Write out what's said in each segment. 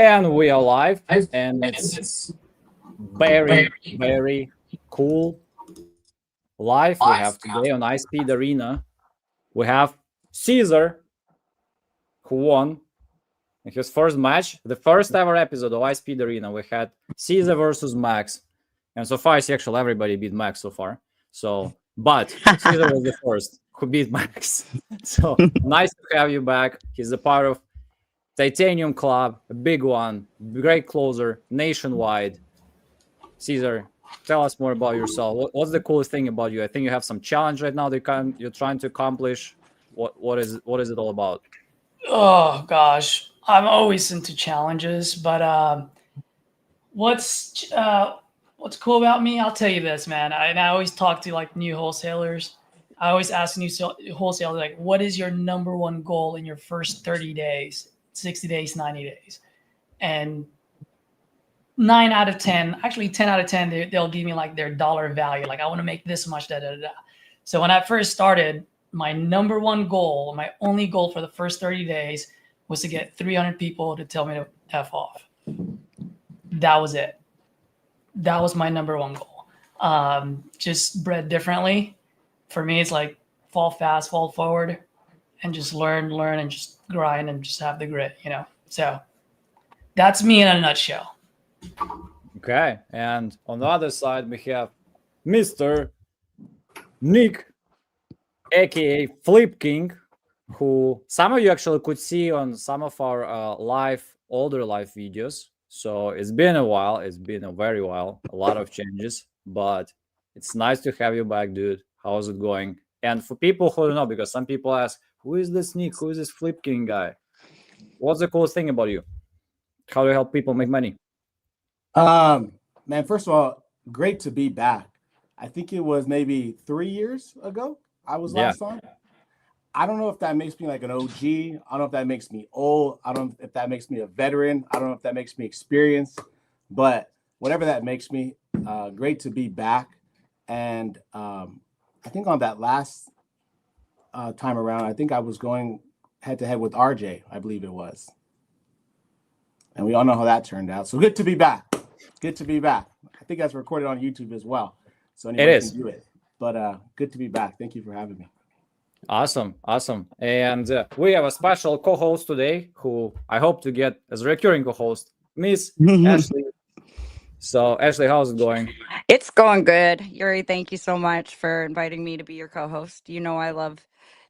And we are live, and it's very, very cool live we have today on iSpeed Arena. We have Caesar, who won in his first match, the first ever episode of iSpeed Arena. We had Caesar versus Max, and so far, it's actually everybody beat Max so far. But Caesar was the first who beat Max. So nice to have you back. He's a part of Titanium Club, a big one, great closer, nationwide. Caesar, tell us more about yourself. What's the coolest thing about you? I think you have some challenge right now that you're trying to accomplish. What is it all about? Oh gosh, I'm always into challenges, but what's cool about me? I'll tell you this, man. I always talk to like new wholesalers. I always ask new wholesalers like, what is your number one goal in your first 30 days, 60 days, 90 days? And 9 out of 10, actually 10 out of 10, they'll give me like their dollar value. Like, I want to make this much, da, da, da. So when I first started, my number one goal, my only goal for the first 30 days was to get 300 people to tell me to F off. That was it. That was my number one goal. Just bred differently. For me, it's like fall fast, fall forward, and just learn, and just grind and just have the grit, you know? So that's me in a nutshell. Okay. And on the other side, we have Mr. Nick, aka FlipKing, who some of you actually could see on some of our older live videos. So it's been a while. It's been a very while. A lot of changes, but it's nice to have you back, dude. How's it going? And for people who don't know, because some people ask, who is this Nick? Who is this FlipKing guy? What's the coolest thing about you? How do you help people make money? Man, first of all, great to be back. I think it was maybe 3 years ago I was last on. I don't know if that makes me like an OG. I don't know if that makes me old. I don't know if that makes me a veteran. I don't know if that makes me experienced. But whatever that makes me, great to be back. And I think on that last time around, I think I was going head-to-head with RJ, I believe it was. And we all know how that turned out. So good to be back. Good to be back. I think that's recorded on YouTube as well. So anybody can do it. But good to be back. Thank you for having me. Awesome. And we have a special co-host today who I hope to get as a recurring co-host, Miss Ashley. So Ashley, how's it going? It's going good. Yuri, thank you so much for inviting me to be your co-host. You know I love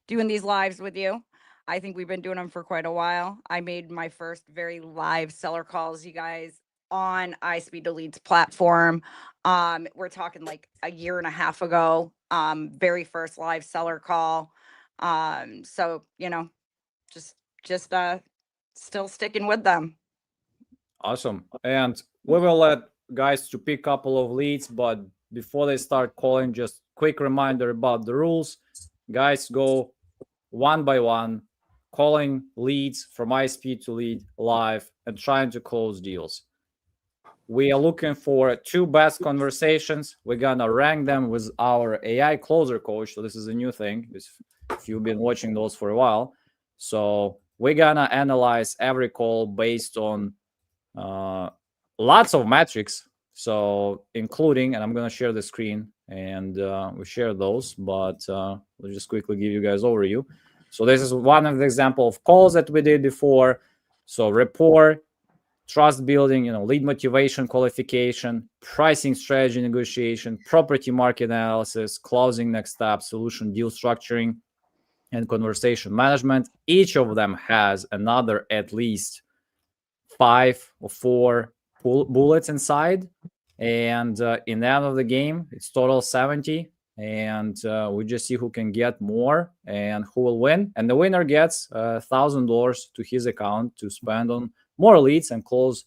doing these lives with you. I think we've been doing them for quite a while. I made my first very live seller calls, you guys, on iSpeed Leads platform. We're talking like a year and a half ago. Very first live seller call. So you know, just still sticking with them. Awesome. And we will let guys to pick a couple of leads, but before they start calling, just quick reminder about the rules. Guys, go one by one, calling leads from iSpeed to lead live and trying to close deals. We are looking for 2 best conversations. We're gonna rank them with our AI closer coach. So this is a new thing if you've been watching those for a while. So we're gonna analyze every call based on lots of metrics. So including, and I'm gonna share the screen and we share those, but we'll just quickly give you guys overview. So this is one of the example of calls that we did before. So rapport, trust building, lead motivation, qualification, pricing strategy negotiation, property market analysis, closing next step, solution deal structuring, and conversation management. Each of them has another at least 5 or 4 bullets inside. And in the end of the game, it's total 70. And we just see who can get more and who will win. And the winner gets $1,000 to his account to spend on more leads and close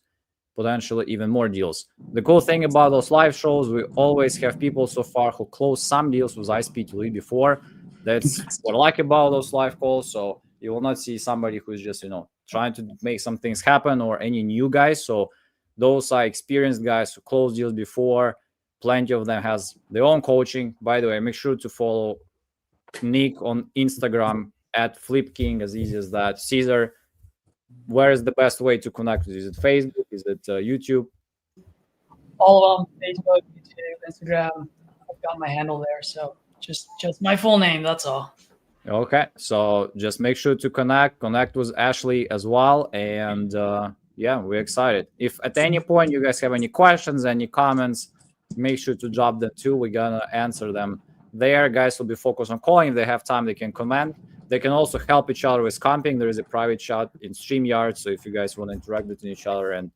potentially even more deals. The cool thing about those live shows, we always have people so far who close some deals with iSpeed to lead before. That's what I like about those live calls. So you will not see somebody who's just, trying to make some things happen or any new guys. So those are experienced guys who closed deals before. Plenty of them has their own coaching. By the way, make sure to follow Nick on Instagram at FlipKing, as easy as that. Caesar, where is the best way to connect with you? Is it Facebook? Is it YouTube? All of them: Facebook, YouTube, Instagram. I've got my handle there, so just my full name. That's all. Okay, so just make sure to connect with Ashley as well, and yeah, we're excited. If at any point you guys have any questions, any comments, make sure to drop them too. We're gonna answer them there. Guys will be focused on calling. If they have time, they can comment. They can also help each other with comping. There is a private chat in StreamYard, so if you guys want to interact with each other and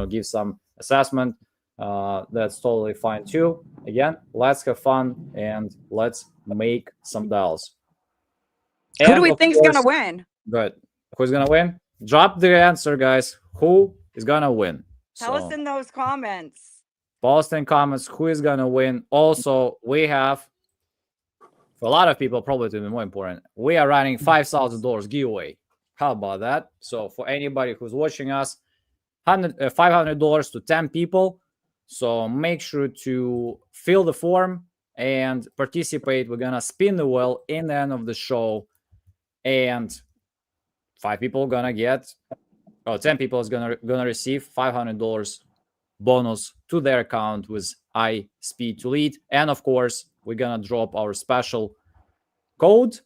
give some assessment, that's totally fine too. Again, let's have fun and let's make some dials. Who do we think is gonna win? Good. Who's gonna win? Drop the answer, guys. Who is gonna win? Tell us in those comments. Post in comments who is gonna win. Also, we have, for a lot of people, probably to be more important, we are running $5,000 giveaway. How about that? So for anybody who's watching us, $500 to 10 people. So make sure to fill the form and participate. We're gonna spin the wheel in the end of the show, and 5 people gonna get, 10 people is gonna receive $500 bonus to their account with iSpeed to lead. And of course, we're gonna drop our special code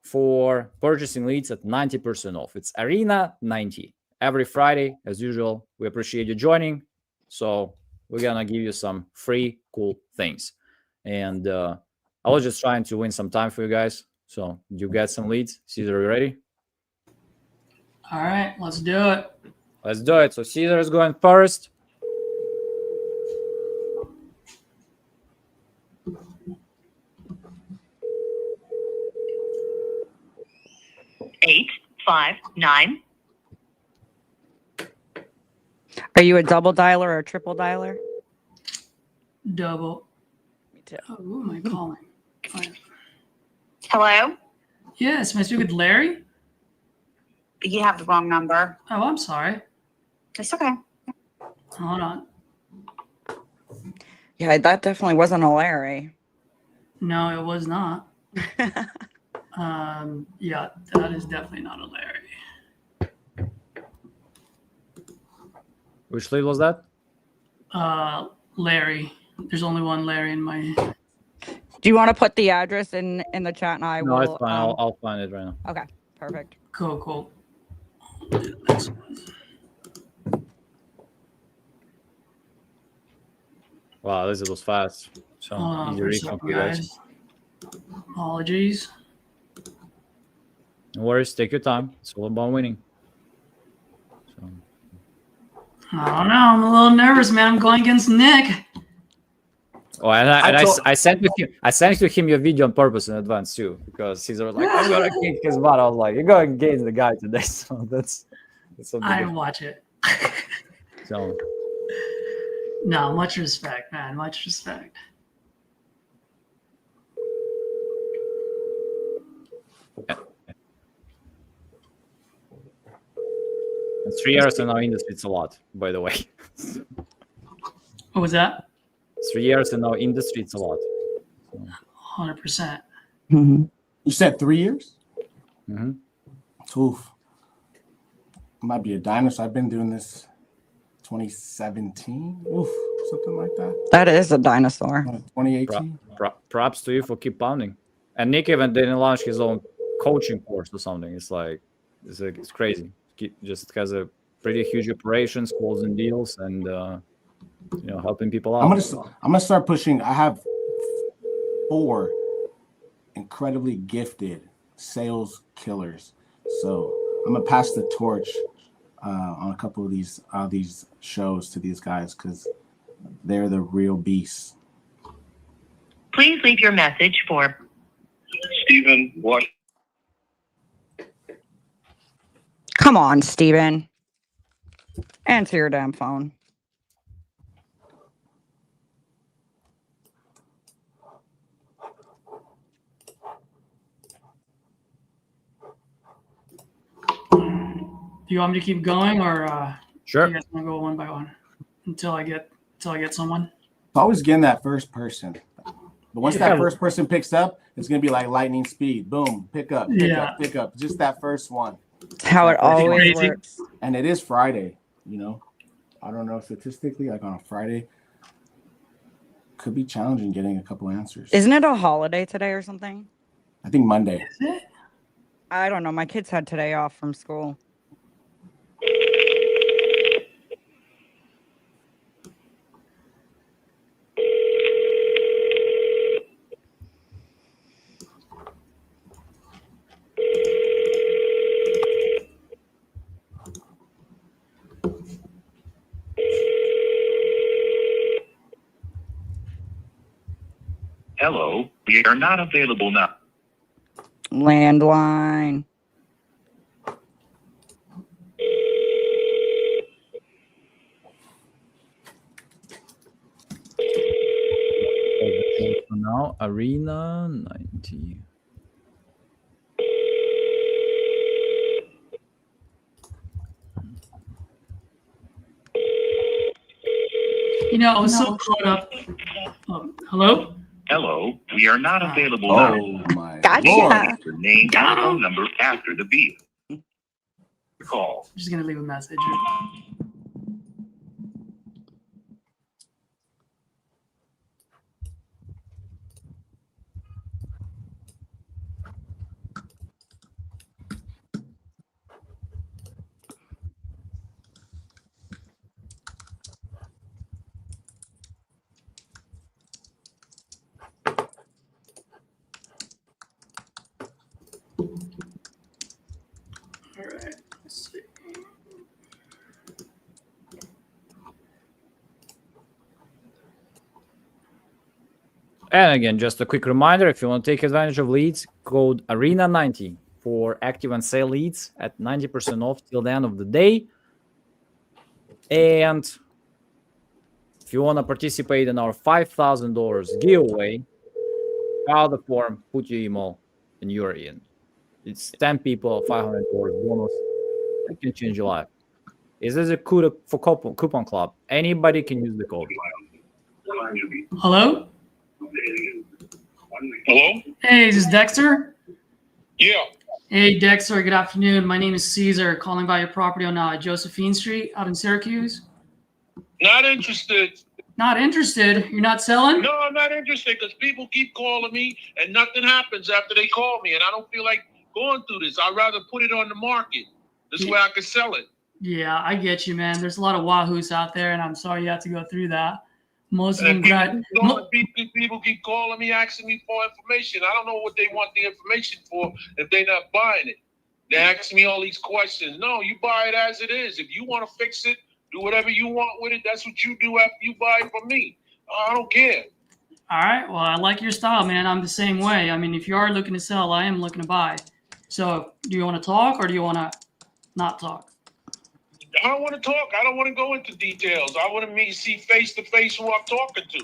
for purchasing leads at 90% off. It's Arena 90 every Friday, as usual. We appreciate you joining. So we're gonna give you some free cool things. And I was just trying to win some time for you guys. So you get some leads. Caesar, you ready? All right, let's do it. Let's do it. So Caesar is going first. Eight, 5, 9. Are you a double dialer or a triple dialer? Double. Me too. Oh, who am I calling? Hello? Yes, am I speaking with Larry? You have the wrong number. Oh, I'm sorry. It's okay. Hold on. Yeah, that definitely wasn't a Larry. No, it was not. Yeah, that is definitely not a Larry. Which lead was that? Larry. There's only one Larry in my. Do you want to put the address in the chat and I No, will? it's fine. I'll find it right now. Okay, perfect. Cool. Wow, this was fast. So easy recon for you guys. Apologies. No worries. Take your time. It's all about winning. So. I don't know. I'm a little nervous, man. I'm going against Nick. Oh, and I sent to him your video on purpose in advance too, because Caesar was like, "I'm gonna kick his butt." I was like, "You're going against the guy today," so that's something. I didn't watch it. So. No, much respect, man. Much respect. And 3 years in our industry, it's a lot, by the way. What was that? 3 years in our industry, it's a lot. 100%. You said 3 years? Mm-hmm. Oof. Might be a dinosaur. I've been doing this 2017. Oof, something like that. That is a dinosaur. 2018. Props to you for keep pounding. And Nick even didn't launch his own coaching course or something. It's crazy. Just has a pretty huge operations, closing deals, and helping people out. I'm gonna start pushing. I have 4 incredibly gifted sales killers, so I'm gonna pass the torch on a couple of these shows to these guys because they're the real beasts. Please leave your message for Stephen. What? Come on, Steven. Answer your damn phone. Do you want me to keep going, or Sure. you guys want to go one by one until I get someone? It's always getting that first person. But once that first person picks up, it's gonna be like lightning speed. Boom, pick up, pick up. Just that first one. It's how it Exactly. always Crazy. works. And it is Friday, you know. I don't know statistically, like on a Friday, could be challenging getting a couple answers. Isn't it a holiday today or something? I think Monday. Is it? I don't know. My kids had today off from school. Hello, we are not available now. Landline. For now, Arena 90. You know, I was so caught up. Hello? Hello, we are not available Oh now. my Gotcha. Lord. Your name Got and phone him. number after the beep. Call. I'm just gonna leave a message. All right. Let's see. And again, just a quick reminder, if you want to take advantage of leads, code ARENA90 for active and sale leads at 90% off till the end of the day. And if you want to participate in our $5,000 giveaway, fill out the form, put your email, and you're in. It's 10 people, $500 bonus. That can change your life. Is this a code for coupon club? Anybody can use the code. Hello? Hello? Hey, is this Dexter? Yeah. Hey, Dexter. Good afternoon. My name is Caesar, calling by your property on Josephine Street out in Syracuse. Not interested. Not interested? You're not selling? No, I'm not interested because people keep calling me and nothing happens after they call me, and I don't feel like going through this. I'd rather put it on the market. This way I can sell it. Yeah, I get you, man. There's a lot of wahoos out there, and I'm sorry you have to go through that. Most of them People keep calling me, asking me for information. I don't know what they want the information for if they're not buying it. They ask me all these questions. No, you buy it as it is. If you want to fix it, do whatever you want with it. That's what you do after you buy it from me. I don't care. All right. Well, I like your style, man. I'm the same way. I mean, if you are looking to sell, I am looking to buy. So do you want to talk or do you want to not talk? I don't want to talk. I don't want to go into details. I want to see face to face who I'm talking to.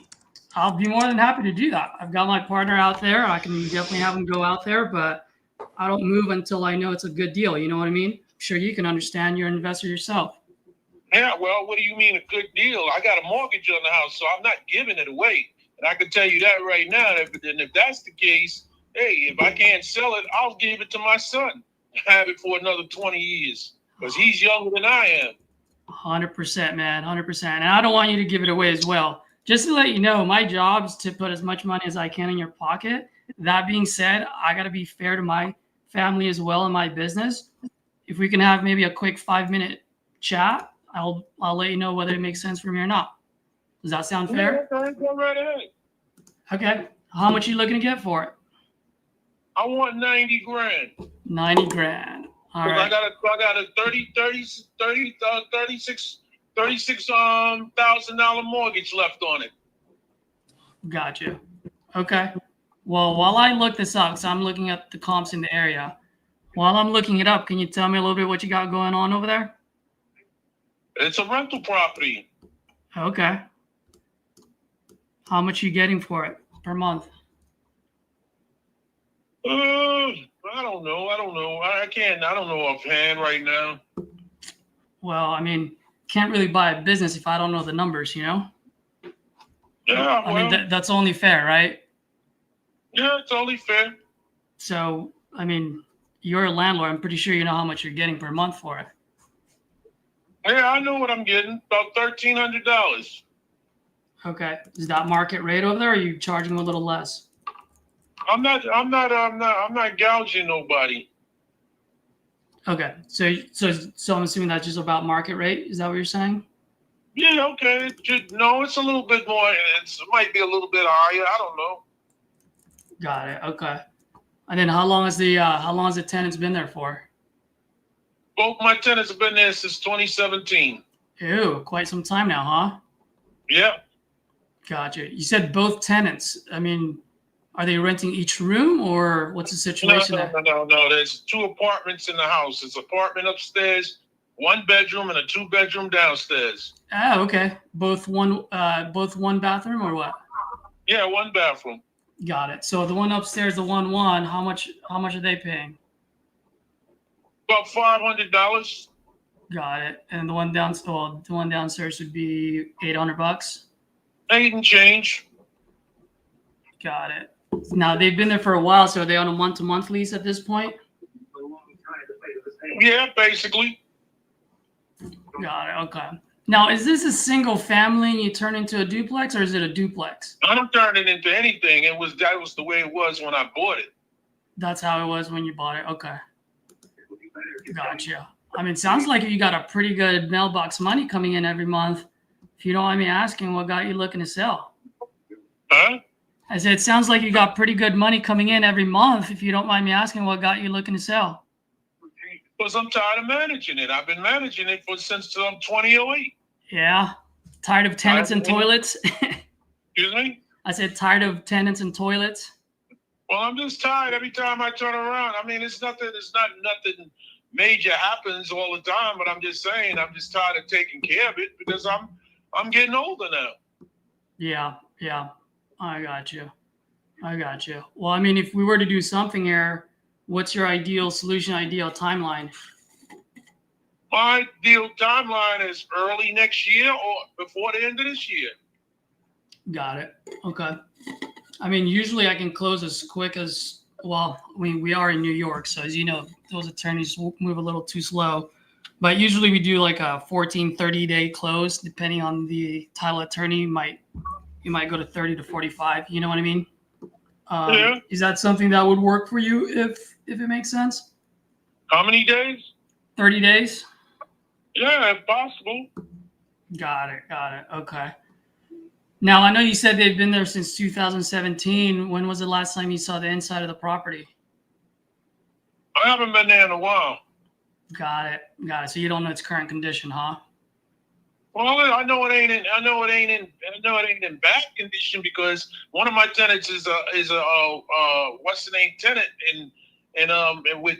I'll be more than happy to do that. I've got my partner out there. I can definitely have him go out there, but I don't move until I know it's a good deal. You know what I mean? I'm sure you can understand. You're an investor yourself. Yeah, well, what do you mean a good deal? I got a mortgage on the house, so I'm not giving it away. And I can tell you that right now. And if that's the case, hey, if I can't sell it, I'll give it to my son. Have it for another 20 years because he's younger than I am. 100%, man, 100%. And I don't want you to give it away as well. Just to let you know, my job is to put as much money as I can in your pocket. That being said, I got to be fair to my family as well in my business. If we can have maybe a quick 5-minute chat, I'll let you know whether it makes sense for me or not. Does that sound fair? Yeah, go right ahead. Okay. How much are you looking to get for it? I want 90 grand. 90 grand. All right. I got a $36,000 mortgage left on it. Gotcha. Okay. Well, while I look this up, because I'm looking at the comps in the area, while I'm looking it up, can you tell me a little bit what you got going on over there? It's a rental property. Okay. How much are you getting for it per month? I don't know. I don't know offhand right now. Well, I mean, can't really buy a business if I don't know the numbers, you know? Yeah, I mean, that's only fair, right? Yeah, it's only fair. So, I mean, you're a landlord. I'm pretty sure you know how much you're getting per month for it. Yeah, I know what I'm getting. About $1,300. Okay. Is that market rate over there, or are you charging a little less? I'm not gouging nobody. Okay. So I'm assuming that's just about market rate. Is that what you're saying? Yeah, okay. No, it's a little bit more. It might be a little bit higher. I don't know. Got it. Okay. And then how long has the tenants been there for? Both my tenants have been there since 2017. Ew, quite some time now, huh? Yeah. Gotcha. You said both tenants. I mean, are they renting each room, or what's the situation there? No. There's 2 apartments in the house. It's apartment upstairs, 1 bedroom, and a 2-bedroom downstairs. Oh, okay. Both one bathroom, or what? Yeah, 1 bathroom. Got it. So the one upstairs, the 1-1, how much are they paying? About $500. Got it. And the one downstairs would be $800. 8 and change. Got it. Now they've been there for a while, so are they on a month-to-month lease at this point? Yeah, basically. Got it. Okay. Now, is this a single family and you turn into a duplex, or is it a duplex? I don't turn it into anything. That was the way it was when I bought it. That's how it was when you bought it. Okay. Gotcha. I mean, it sounds like you got a pretty good mailbox money coming in every month. If you don't mind me asking, what got you looking to sell? Huh? I said, it sounds like you got pretty good money coming in every month. If you don't mind me asking, what got you looking to sell? Because I'm tired of managing it. I've been managing it since 2008. Yeah. Tired of tenants and toilets? Excuse me? I said, tired of tenants and toilets? Well, I'm just tired every time I turn around. I mean, it's not nothing major happens all the time, but I'm just saying I'm just tired of taking care of it because I'm getting older now. Yeah. I got you. Well, I mean, if we were to do something here, what's your ideal solution, ideal timeline? My ideal timeline is early next year or before the end of this year. Got it. Okay. I mean, usually I can close as quick as, well, I mean, we are in New York, so as you know, those attorneys move a little too slow. But usually we do like a 14, 30-day close, depending on the title attorney. You might go to 30 to 45. You know what I mean? Yeah. Is that something that would work for you if it makes sense? How many days? 30 days? Yeah, if possible. Got it. Okay. Now, I know you said they've been there since 2017. When was the last time you saw the inside of the property? I haven't been there in a while. Got it. So you don't know its current condition, huh? Well, I know it ain't in bad condition because one of my tenants is a what's the name tenant and with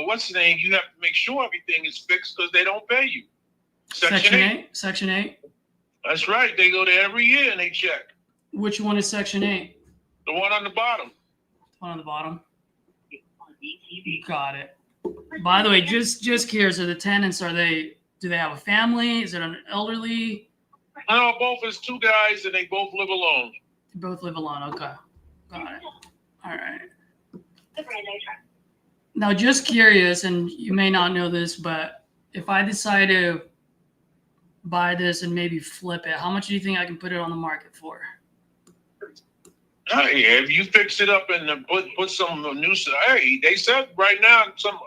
what's the name, you have to make sure everything is fixed because they don't pay you. Section 8. That's right. They go there every year and they check. Which one is Section 8? The one on the bottom. One on the bottom. Got it. By the way, just curious, are the tenants, do they have a family? Is it an elderly? No, both is 2 guys and they both live alone. They both live alone. Okay. Got it. All right. Now, just curious, and you may not know this, but if I decide to buy this and maybe flip it, how much do you think I can put it on the market for? Hey, if you fix it up and put some new, hey, they said right now,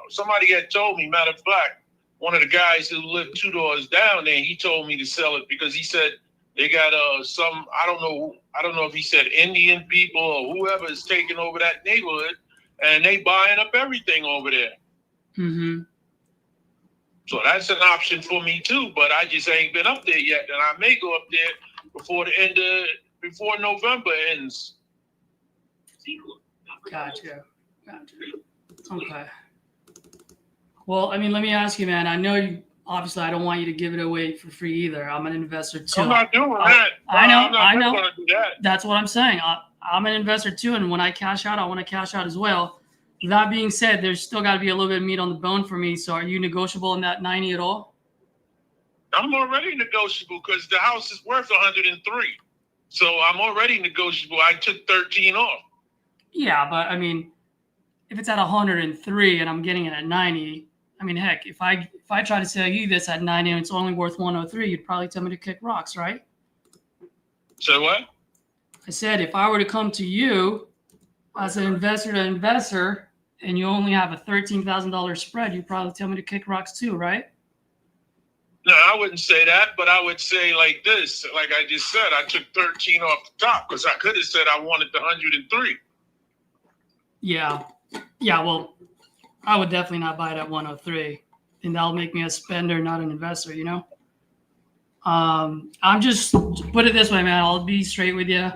somebody had told me, matter of fact, one of the guys who lived 2 doors down there, he told me to sell it because he said they got some, I don't know if he said Indian people or whoever is taking over that neighborhood and they buying up everything over there. Mm-hmm. So that's an option for me too, but I just ain't been up there yet, and I may go up there before November ends. Gotcha. Okay. Well, I mean, let me ask you, man. I know obviously I don't want you to give it away for free either. I'm an investor too. I'm not doing that. I know. I'm not going to do that. That's what I'm saying. I'm an investor too, and when I cash out, I want to cash out as well. That being said, there's still got to be a little bit of meat on the bone for me. So are you negotiable in that 90 at all? I'm already negotiable because the house is worth 103. So I'm already negotiable. I took 13 off. Yeah, but I mean, if it's at 103 and I'm getting it at 90, I mean, heck, if I try to sell you this at 90 and it's only worth 103, you'd probably tell me to kick rocks, right? So what? I said if I were to come to you as an investor to investor and you only have a $13,000 spread, you'd probably tell me to kick rocks too, right? No, I wouldn't say that, but I would say like this. Like I just said, I took 13 off the top because I could have said I wanted the 103. Yeah. Yeah, well, I would definitely not buy it at 103. And that'll make me a spender, not an investor, you know? I'm just, put it this way, man. I'll be straight with you.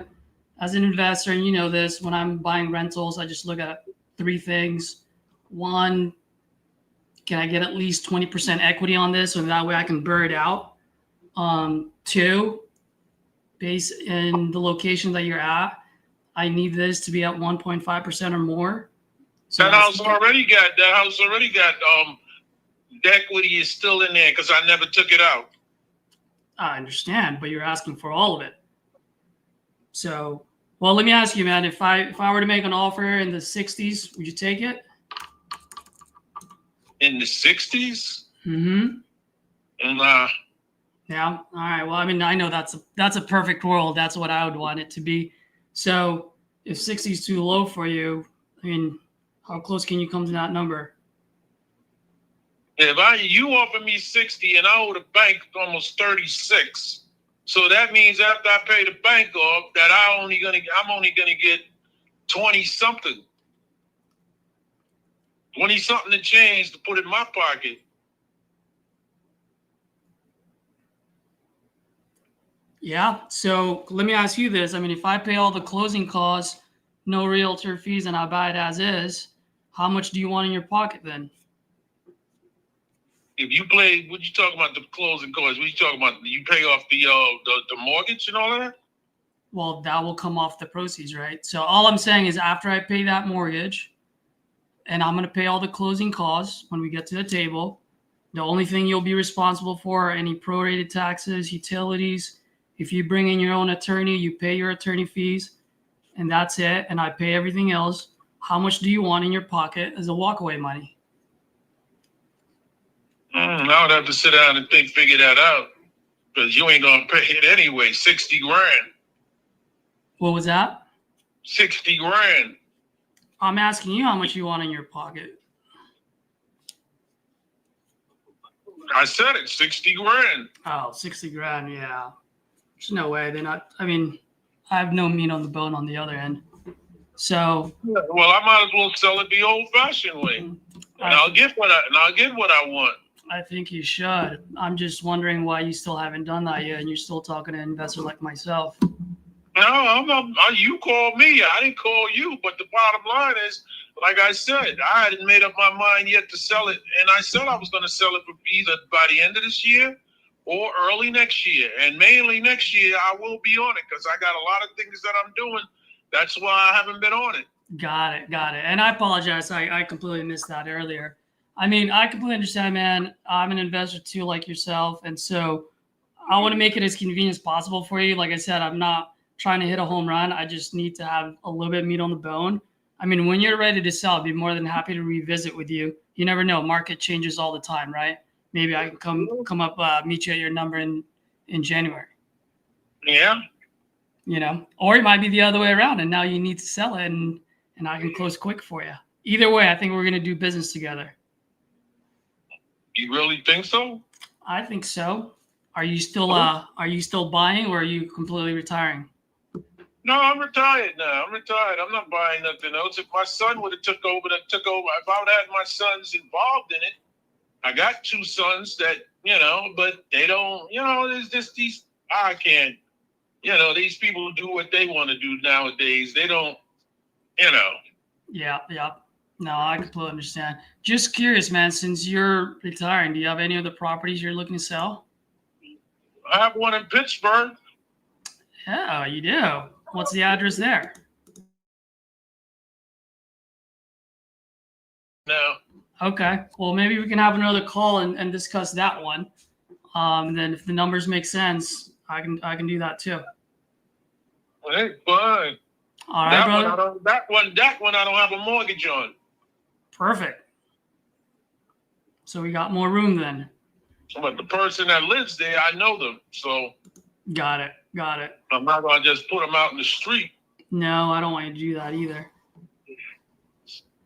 As an investor, and you know this, when I'm buying rentals, I just look at three things. One, can I get at least 20% equity on this so that way I can burn it out? Two, based in the location that you're at, I need this to be at 1.5% or more. So That house already got the equity is still in there because I never took it out. I understand, but you're asking for all of it. So, well, let me ask you, man, if I were to make an offer in the 60s, would you take it? In the 60s? Mm-hmm. Nah. Yeah. All right. Well, I mean, I know that's a perfect world. That's what I would want it to be. So if 60 is too low for you, I mean, how close can you come to that number? If you offer me 60 and I owe the bank almost 36, so that means after I pay the bank off, that I'm only gonna get 20 something to change to put in my pocket. Yeah. So let me ask you this. I mean, if I pay all the closing costs, no realtor fees, and I buy it as is, how much do you want in your pocket then? If you play, what you talking about the closing costs? What you talking about? You pay off the mortgage and all that? Well, that will come off the proceeds, right? So all I'm saying is after I pay that mortgage and I'm going to pay all the closing costs when we get to the table, the only thing you'll be responsible for are any prorated taxes, utilities. If you bring in your own attorney, you pay your attorney fees, and that's it. And I pay everything else. How much do you want in your pocket as a walkaway money? I would have to sit down and figure that out, because you ain't gonna pay it anyway. 60 grand. What was that? 60 grand. I'm asking you how much you want in your pocket. I said it, 60 grand. Oh, 60 grand. Yeah. There's no way. They're not. I mean, I have no meat on the bone on the other end. So. Well, I might as well sell it the old-fashioned way, and I'll get what I want. I think you should. I'm just wondering why you still haven't done that yet, and you're still talking to an investor like myself. No, I'm not. You called me. I didn't call you. But the bottom line is, like I said, I hadn't made up my mind yet to sell it, and I said I was going to sell it for either by the end of this year or early next year. And mainly next year, I will be on it because I got a lot of things that I'm doing. That's why I haven't been on it. Got it. And I apologize. I completely missed that earlier. I mean, I completely understand, man. I'm an investor too, like yourself. And so I want to make it as convenient as possible for you. Like I said, I'm not trying to hit a home run. I just need to have a little bit of meat on the bone. I mean, when you're ready to sell, I'd be more than happy to revisit with you. You never know. Market changes all the time, right? Maybe I can come up, meet you at your number in January. Yeah. You know, or it might be the other way around. And now you need to sell it and I can close quick for you. Either way, I think we're going to do business together. You really think so? I think so. Are you still buying, or are you completely retiring? No, I'm retired now. I'm retired. I'm not buying nothing else. If my son would have took over. If I would have had my sons involved in it, I got two sons that, but they don't, there's just these, I can't, these people do what they want to do nowadays. They don't, Yeah. No, I completely understand. Just curious, man, since you're retiring, do you have any other properties you're looking to sell? I have one in Pittsburgh. Yeah, you do. What's the address there? No. Okay. Well, maybe we can have another call and discuss that one. And then if the numbers make sense, I can do that too. Hey, fine. All right, brother. That one I don't have a mortgage on. Perfect. So we got more room then. But the person that lives there, I know them, so Got it. I'm not gonna just put them out in the street. No, I don't want you to do that either.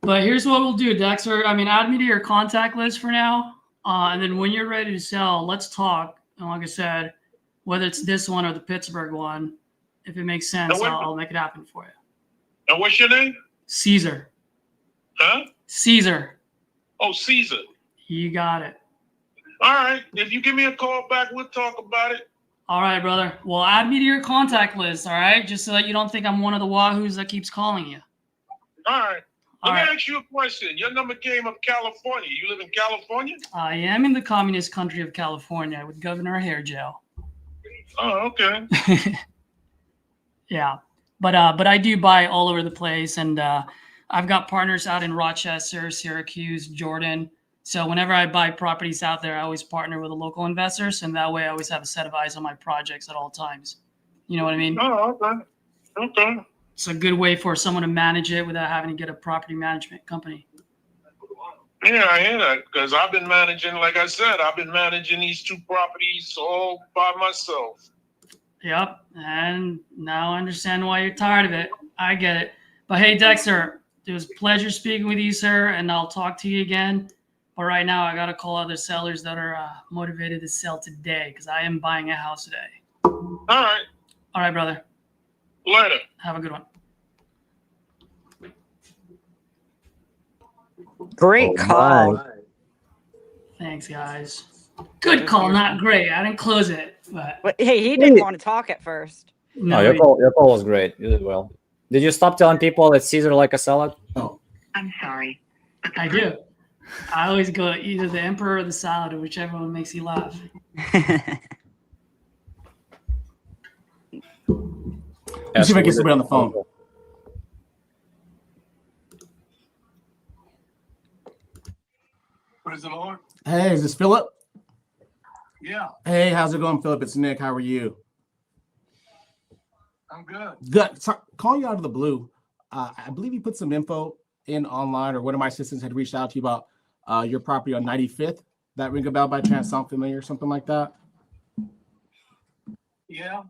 But here's what we'll do, Dexter. I mean, add me to your contact list for now. And then when you're ready to sell, let's talk. And like I said, whether it's this one or the Pittsburgh one, if it makes sense, I'll make it happen for you. And what's your name? Caesar. Huh? Caesar. Oh, Caesar. You got it. All right. If you give me a call back, we'll talk about it. All right, brother. Well, add me to your contact list, all right? Just so that you don't think I'm one of the wahoos that keeps calling you. All right. All Let right. me ask you a question. Your number came up California. You live in California? I am in the communist country of California with Governor Hairgel. Oh, okay. Yeah. But I do buy all over the place, and I've got partners out in Rochester, Syracuse, Jordan. So whenever I buy properties out there, I always partner with a local investors, and that way I always have a set of eyes on my projects at all times. You know what I mean? Oh, okay. Okay. It's a good way for someone to manage it without having to get a property management company. Yeah, I hear that because I've been managing, like I said, I've been managing these 2 properties all by myself. Yep. And now I understand why you're tired of it. I get it. But hey, Dexter, it was a pleasure speaking with you, sir, and I'll talk to you again. But right now, I got to call other sellers that are motivated to sell today because I am buying a house today. All right. All right, brother. Later. Have a good one. Great call. Thanks, guys. Good call, not great. I didn't close it, but Hey, he didn't want to talk at first. no, Your call was great. You did well. Did you stop telling people that Caesar like a salad? Oh, I'm sorry. I do. I always go either the emperor or the salad, or whichever one makes you laugh. let's see if I can get somebody on the phone. Praise the Lord. Hey, is this Philip? Yeah, Hey, how's it going, Philip? It's Nick. How are you? I'm good. Good. Sorry, calling you out of the blue. I believe you put some info in online, or one of my assistants had reached out to you about your property on 95th. That ring a bell by chance? Sound familiar? Something like that? Yeah.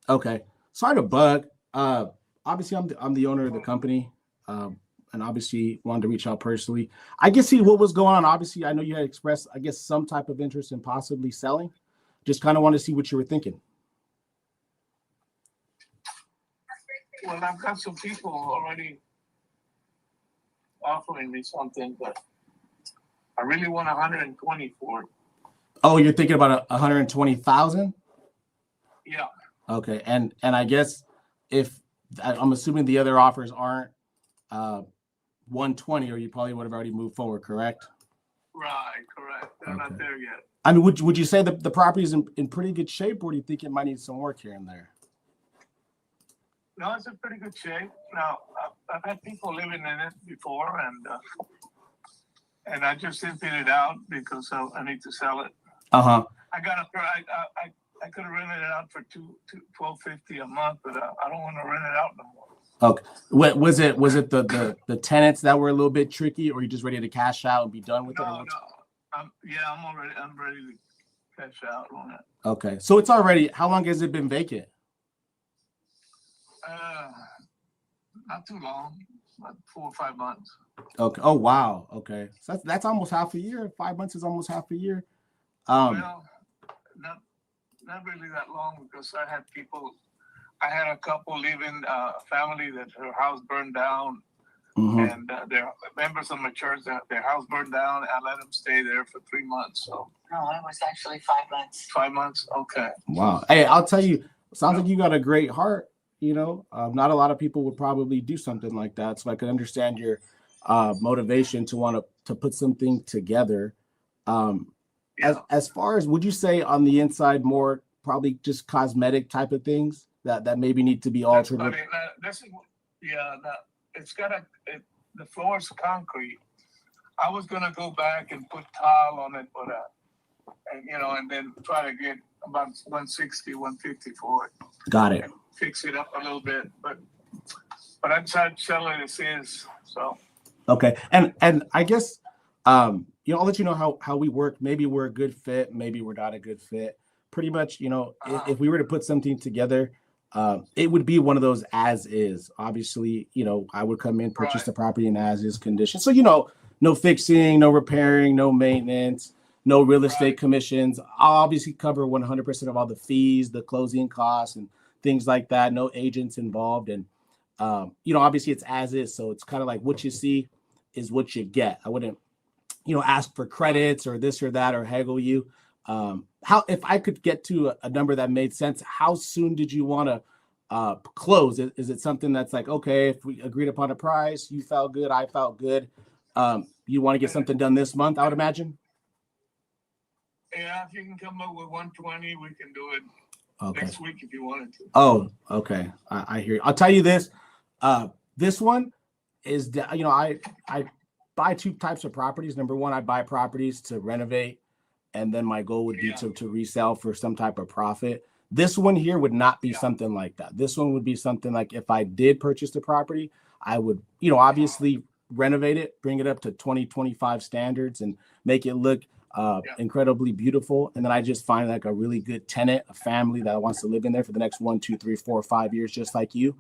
Okay. Sorry to bug. Obviously, I'm the owner of the company, and obviously wanted to reach out personally. I guess see what was going on. Obviously, I know you had expressed, I guess, some type of interest in possibly selling. Just kind of want to see what you were thinking. Well, I've got some people already offering me something, but I really want 120 for it. Oh, you're thinking about 120,000? Yeah. Okay, and I guess if I'm assuming the other offers aren't 120, or you probably would have already moved forward, correct? Right, correct. They're not there yet. I mean, would you say the property is in pretty good shape, or do you think it might need some work here and there? No, it's in pretty good shape. Now, I've had people living in it before, and I just emptied it out because I need to sell it. Uh-huh. I could have rented it out for $12.50 a month, but I don't want to rent it out no more. Okay. What was it the tenants that were a little bit tricky, or you just ready to cash out and be done with it? No. I'm ready to cash out on it. Okay. So it's already, how long has it been vacant? Not too long, about 4 or 5 months. Okay. Oh wow. Okay. So that's almost half a year. 5 months is almost half a year. Well, not really that long, because I had a couple leaving, a family that her house burned down, and they're members of my church. Their house burned down. I let them stay there for 3 months. So no, it was actually 5 months. 5 months. Okay. Wow. Hey, I'll tell you, sounds like you got a great heart. You know, not a lot of people would probably do something like that. So I can understand your motivation to want to put something together. As far as, would you say on the inside more probably just cosmetic type of things that maybe need to be altered? I mean, it's got the floor is concrete. I was gonna go back and put tile on it, but and then try to get about 160, 150 for it. Got it. Fix it up a little bit, but I decided to sell it as is. So Okay. And I guess I'll let you know how we work. Maybe we're a good fit, maybe we're not a good fit. Pretty much, if we were to put something together, it would be one of those as is. Obviously, I would come in, purchase the property in as is condition. So, no fixing, no repairing, no maintenance, no real estate commissions. I'll obviously cover 100% of all the fees, the closing costs, and things like that. No agents involved. And, obviously it's as is. So it's kind of like what you see is what you get. I wouldn't, ask for credits or this or that or haggle you. If I could get to a number that made sense, how soon did you want to close? Is it something that's like, okay, if we agreed upon a price, you felt good, I felt good. You want to get something done this month, I would imagine. Yeah, if you can come up with 120, we can do it next week if you wanted to. Oh, okay. I hear you. I'll tell you this. This one is, I buy two types of properties. Number one, I buy properties to renovate, and then my goal would be to resell for some type of profit. This one here would not be something like that. This one would be something like if I did purchase the property, I would, obviously renovate it, bring it up to 2025 standards and make it look incredibly beautiful. And then I just find like a really good tenant, a family that wants to live in there for the next 1, 2, 3, 4, 5 years, just like you.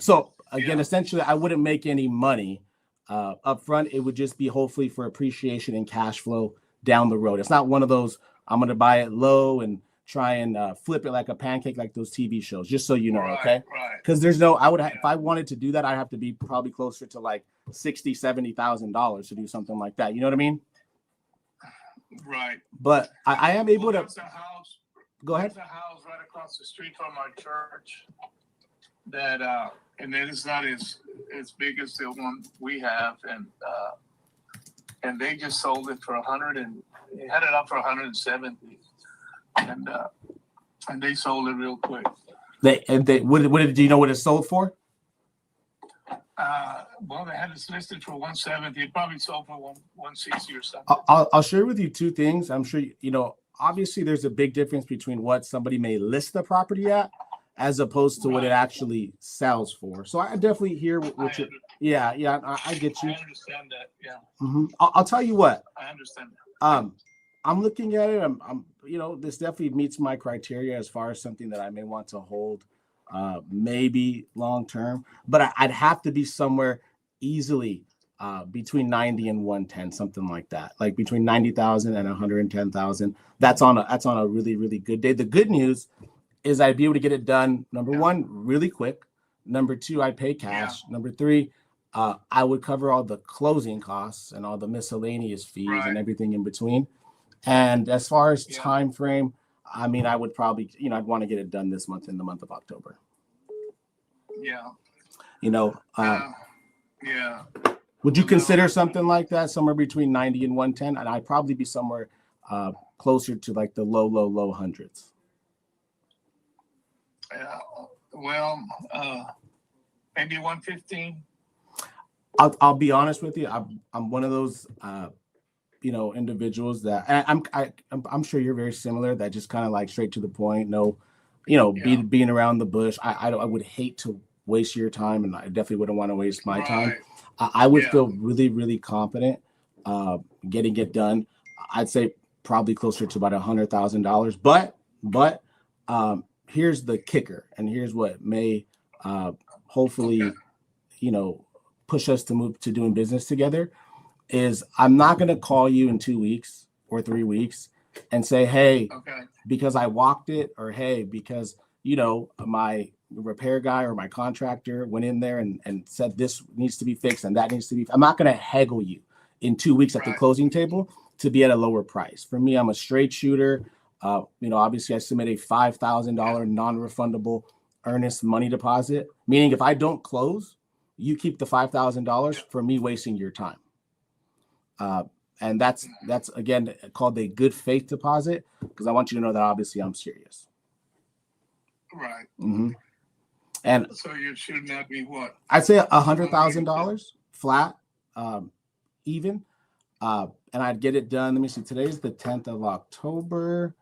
So again, essentially, I wouldn't make any money up front. It would just be hopefully for appreciation and cash flow down the road. It's not one of those, I'm going to buy it low and try and flip it like a pancake, like those TV shows, just so you know. Okay. Because there's no, if I wanted to do that, I'd have to be probably closer to like $60,000-$70,000 to do something like that. You know what I mean? Right. But I am able to. There's a house. Go ahead. There's a house right across the street from our church that, and it is not as big as the one we have, and they just sold it for 100 and had it up for 170, and they sold it real quick. What do you know what it sold for? Well, they had it listed for 170. It probably sold for 160 or something. I'll share with you two things. I'm sure obviously there's a big difference between what somebody may list the property at as opposed to what it actually sells for. So I definitely hear what you're. I get you. I understand that. Yeah. Mm-hmm. I'll tell you what. I understand that. I'm looking at it. I'm this definitely meets my criteria as far as something that I may want to hold, maybe long term. But I'd have to be somewhere easily between 90 and 110, something like that. Like between 90,000 and 110,000. That's on a really, really good day. The good news is I'd be able to get it done. Number one, really quick. Number two, I pay cash. Number three, I would cover all the closing costs and all the miscellaneous fees and everything in between. And as far as time frame, I mean, I would probably, I'd want to get it done this month, in the month of October. Yeah. Would you consider something like that, somewhere between 90 and 110? And I'd probably be somewhere closer to like the low hundreds. Yeah. Well, maybe 115. I'll be honest with you. I'm one of those individuals that I'm sure you're very similar, that just kind of like straight to the point. No, being around the bush. I would hate to waste your time, and I definitely wouldn't want to waste my time. I would feel really, really confident getting it done. I'd say probably closer to about $100,000. But here's the kicker, and here's what may hopefully push us to move to doing business together. Is I'm not going to call you in 2 weeks or 3 weeks and say, hey, because I walked it, or hey, because my repair guy or my contractor went in there and said this needs to be fixed and that needs to be. I'm not going to haggle you in 2 weeks at the closing table to be at a lower price. For me, I'm a straight shooter. Obviously I submit a $5,000 non-refundable earnest money deposit, meaning if I don't close, you keep the $5,000 for me wasting your time. And that's again called a good faith deposit, because I want you to know that obviously I'm serious. Right. Mm-hmm. And so you're shooting at me what? I'd say $100,000 flat, even, and I'd get it done. Let me see. Today's the 10th of October.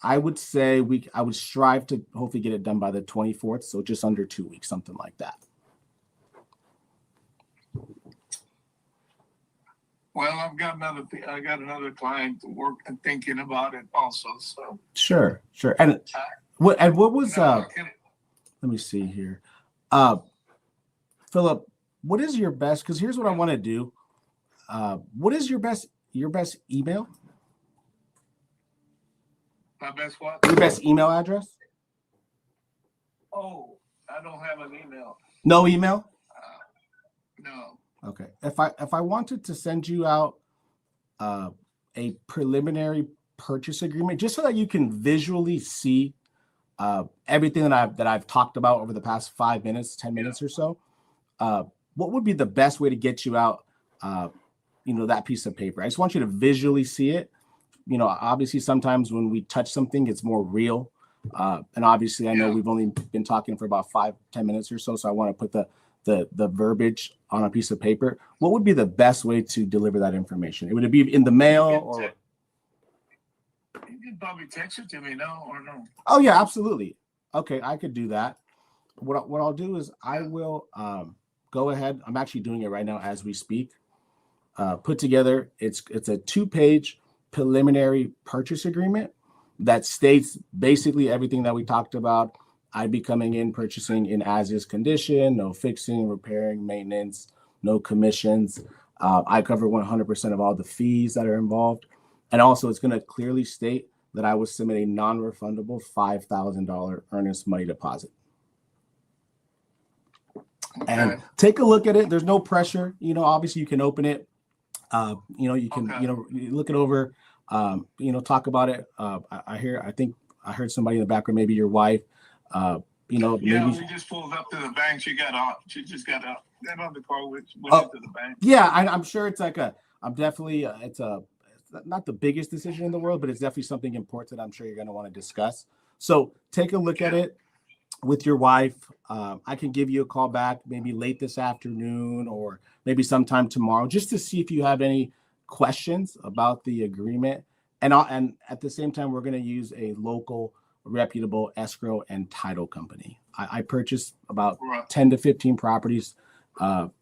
I would say I would strive to hopefully get it done by the 24th. So just under 2 weeks, something like that. Well, I got another client working thinking about it also. So Sure. And what was let me see here. Philip, what is your best, because here's what I want to do. What is your best email? My best what? Your best email address? Oh, I don't have an email. No email? No. Okay. If I wanted to send you out a preliminary purchase agreement, just so that you can visually see everything that I've talked about over the past 5 minutes, 10 minutes or so, what would be the best way to get you out, that piece of paper? I just want you to visually see it. Obviously sometimes when we touch something, it's more real. And obviously I know we've only been talking for about 5-10 minutes or so. So I want to put the verbiage on a piece of paper. What would be the best way to deliver that information? Would it be in the mail or? You can probably text it to me now or no? Oh yeah, absolutely. Okay, I could do that. What I'll do is I will go ahead. I'm actually doing it right now as we speak. Put together. It's a 2-page preliminary purchase agreement that states basically everything that we talked about. I'd be coming in, purchasing in as-is condition, no fixing, repairing, maintenance, no commissions. I cover 100% of all the fees that are involved. And also it's going to clearly state that I will submit a non-refundable $5,000 earnest money deposit. Okay. And take a look at it. There's no pressure. Obviously you can open it. You can, look it over, talk about it. I think I heard somebody in the background, maybe your wife, maybe. We just pulled up to the bank. She just got out of the car, went into the bank. Yeah. I'm sure it's it's not the biggest decision in the world, but it's definitely something important that I'm sure you're going to want to discuss. So take a look at it with your wife. I can give you a call back maybe late this afternoon or maybe sometime tomorrow, just to see if you have any questions about the agreement. And at the same time, we're going to use a local reputable escrow and title company. I purchase about 10 to 15 properties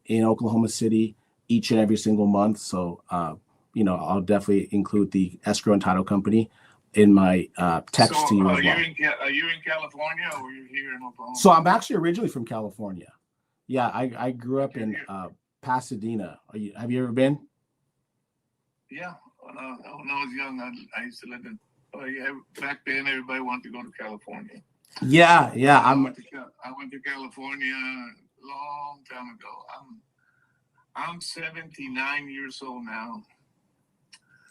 in Oklahoma City each and every single month. So, I'll definitely include the escrow and title company in my text to you as well. Are you in California or are you here in Oklahoma? So I'm actually originally from California. Yeah, I grew up in Pasadena. Have you ever been? Yeah, when I was young, I used to live in. Back then, everybody wanted to go to California. Yeah. I went to California a long time ago. I'm 79 years old now.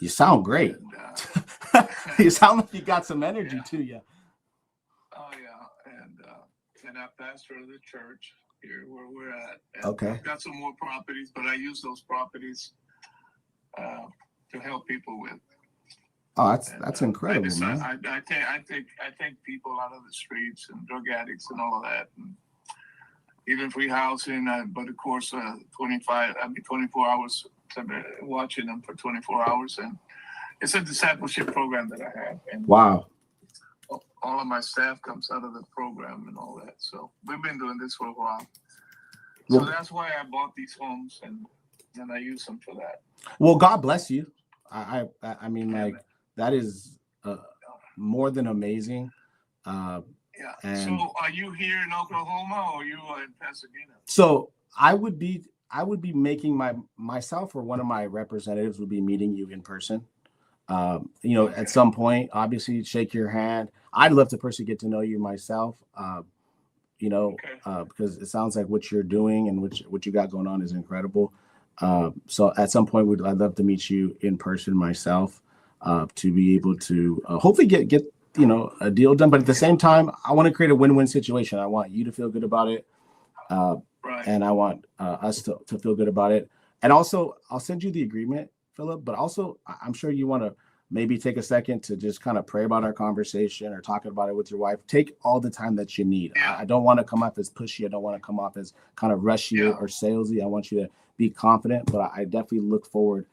You sound great. And, you sound like you got some energy to you. Oh yeah, and I pastor the church here where we're at. And okay. I've got some more properties, but I use those properties to help people with. Oh, that's incredible, man. I take people out of the streets and drug addicts and all of that, and even free housing. But of course, 24 hours watching them for 24 hours, and it's a discipleship program that I have. And wow. All of my staff comes out of the program and all that. So we've been doing this for a while. So that's why I bought these homes and I use them for that. Well, God bless you. I mean, like that is more than amazing. Yeah. So are you here in Oklahoma or are you in Pasadena? So I would be making myself or one of my representatives would be meeting you in person. At some point, obviously shake your hand. I'd love to personally get to know you myself. Because it sounds like what you're doing and what you got going on is incredible. So at some point, I'd love to meet you in person myself, to be able to hopefully get a deal done. But at the same time, I want to create a win-win situation. I want you to feel good about it. And I want us to feel good about it. And also, I'll send you the agreement, Philip. But also, I'm sure you want to maybe take a second to just kind of pray about our conversation or talk about it with your wife. Take all the time that you need. Yeah. I don't want to come off as pushy. I don't want to come off as kind of rushy or salesy. I want you to be confident. But I definitely look forward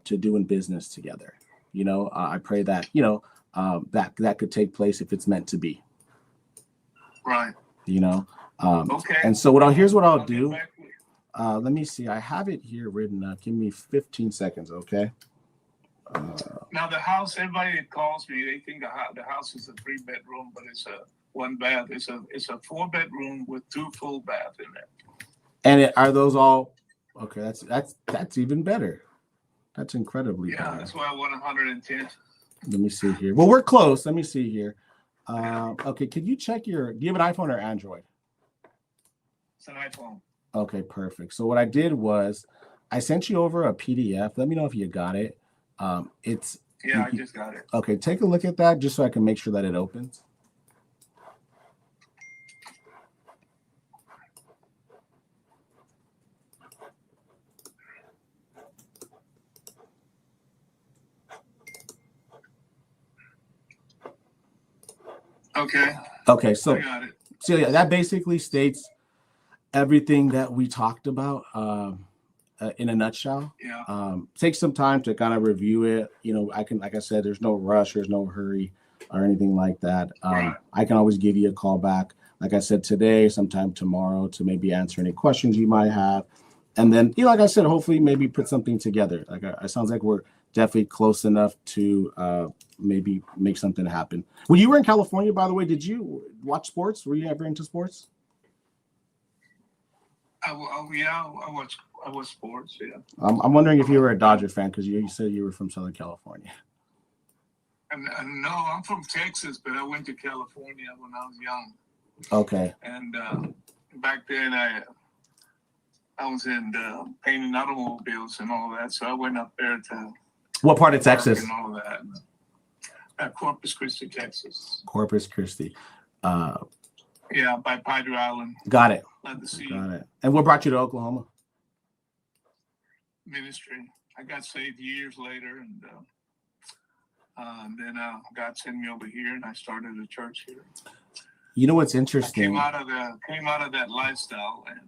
to doing business together. I pray that, that could take place if it's meant to be. Right. Okay. And so here's what I'll do. Let me see. I have it here written up. Give me 15 seconds, okay? Now the house, everybody that calls me, they think the house is a 3-bedroom, but it's a 1 bath. It's a 4-bedroom with 2 full baths in there. And are those all okay? That's even better. That's incredibly better. That's why I want 110. Let me see here. Well, we're close. Let me see here. Okay, could you check do you have an iPhone or Android? It's an iPhone. Okay, perfect. So what I did was I sent you over a PDF. Let me know if you got it. I just got it. Okay, take a look at that just so I can make sure that it opens. Okay, so I got it. So yeah, that basically states everything that we talked about in a nutshell. Take some time to kind of review it. Like I said, there's no rush, there's no hurry or anything like that. I can always give you a call back, like I said, today, sometime tomorrow, to maybe answer any questions you might have. And then, like I said, hopefully maybe put something together. Like it sounds like we're definitely close enough to maybe make something happen. When you were in California, by the way, did you watch sports? Were you ever into sports? I watch sports. Yeah. I'm wondering if you were a Dodger fan because you said you were from Southern California. And no, I'm from Texas, but I went to California when I was young. Okay. And back then I was in painting automobiles and all that, so I went up there to. What part of Texas? And all that. Corpus Christi, Texas. Corpus Christi. Yeah, by Padre Island. Got it. By the sea. Got it. And what brought you to Oklahoma? Ministry. I got saved years later, and then God sent me over here, and I started a church here. You know what's interesting? I came out of that lifestyle, and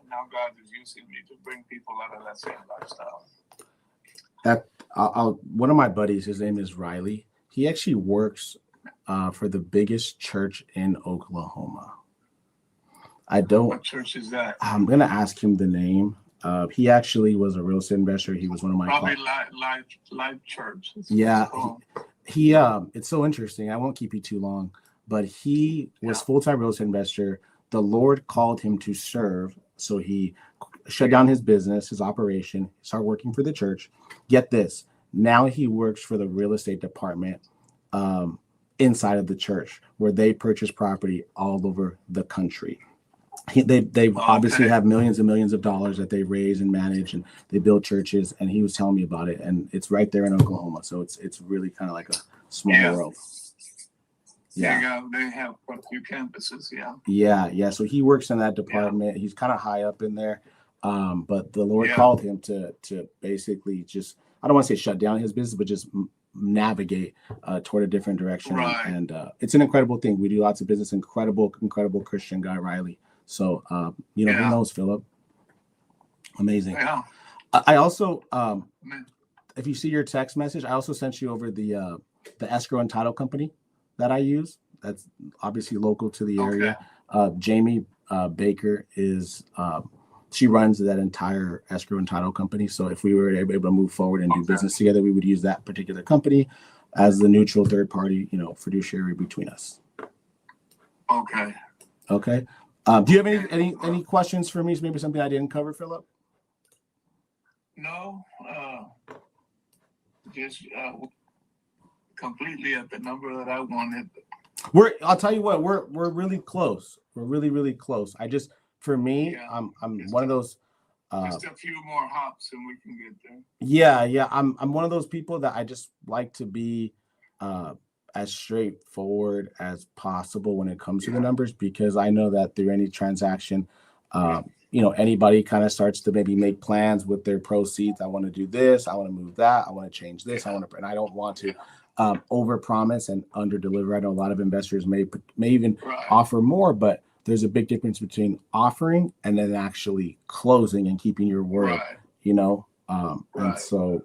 now God is using me to bring people out of that same lifestyle. One of my buddies, his name is Riley. He actually works for the biggest church in Oklahoma. What church is that? I'm gonna ask him the name. He actually was a real estate investor. He was one of my probably Live Church. Yeah, he it's so interesting. I won't keep you too long, but he was full-time real estate investor. The Lord called him to serve, so he shut down his business, his operation, started working for the church. Get this, now he works for the real estate department inside of the church, where they purchase property all over the country. They obviously have millions and millions of dollars that they raise and manage, and they build churches. And he was telling me about it, and it's right there in Oklahoma, so it's really kind of like a small world. Yeah, they have a few campuses. Yeah. So he works in that department. He's kind of high up in there, but the Lord called him to basically just, I don't want to say shut down his business, but just navigate toward a different direction. Right. And it's an incredible thing. We do lots of business. Incredible Christian guy, Riley. So who knows, Philip? Amazing. Yeah. I also, if you see your text message, I also sent you over the escrow and title company that I use. That's obviously local to the area. Jamie Baker is she runs that entire escrow and title company. So if we were able to move forward and do business together, we would use that particular company as the neutral third party, fiduciary between us. Okay. Do you have any questions for me? Maybe something I didn't cover, Philip? No. Just completely at the number that I wanted. I'll tell you what, we're really close. We're really, really close. For me, I'm one of those. Just a few more hops and we can get there. Yeah. I'm one of those people that I just like to be as straightforward as possible when it comes to the numbers, because I know that through any transaction, anybody kind of starts to maybe make plans with their proceeds. I want to do this. I want to move that. I want to change this. and I don't want to over promise and under deliver. I know a lot of investors may even offer more, but there's a big difference between offering and then actually closing and keeping your word, And so,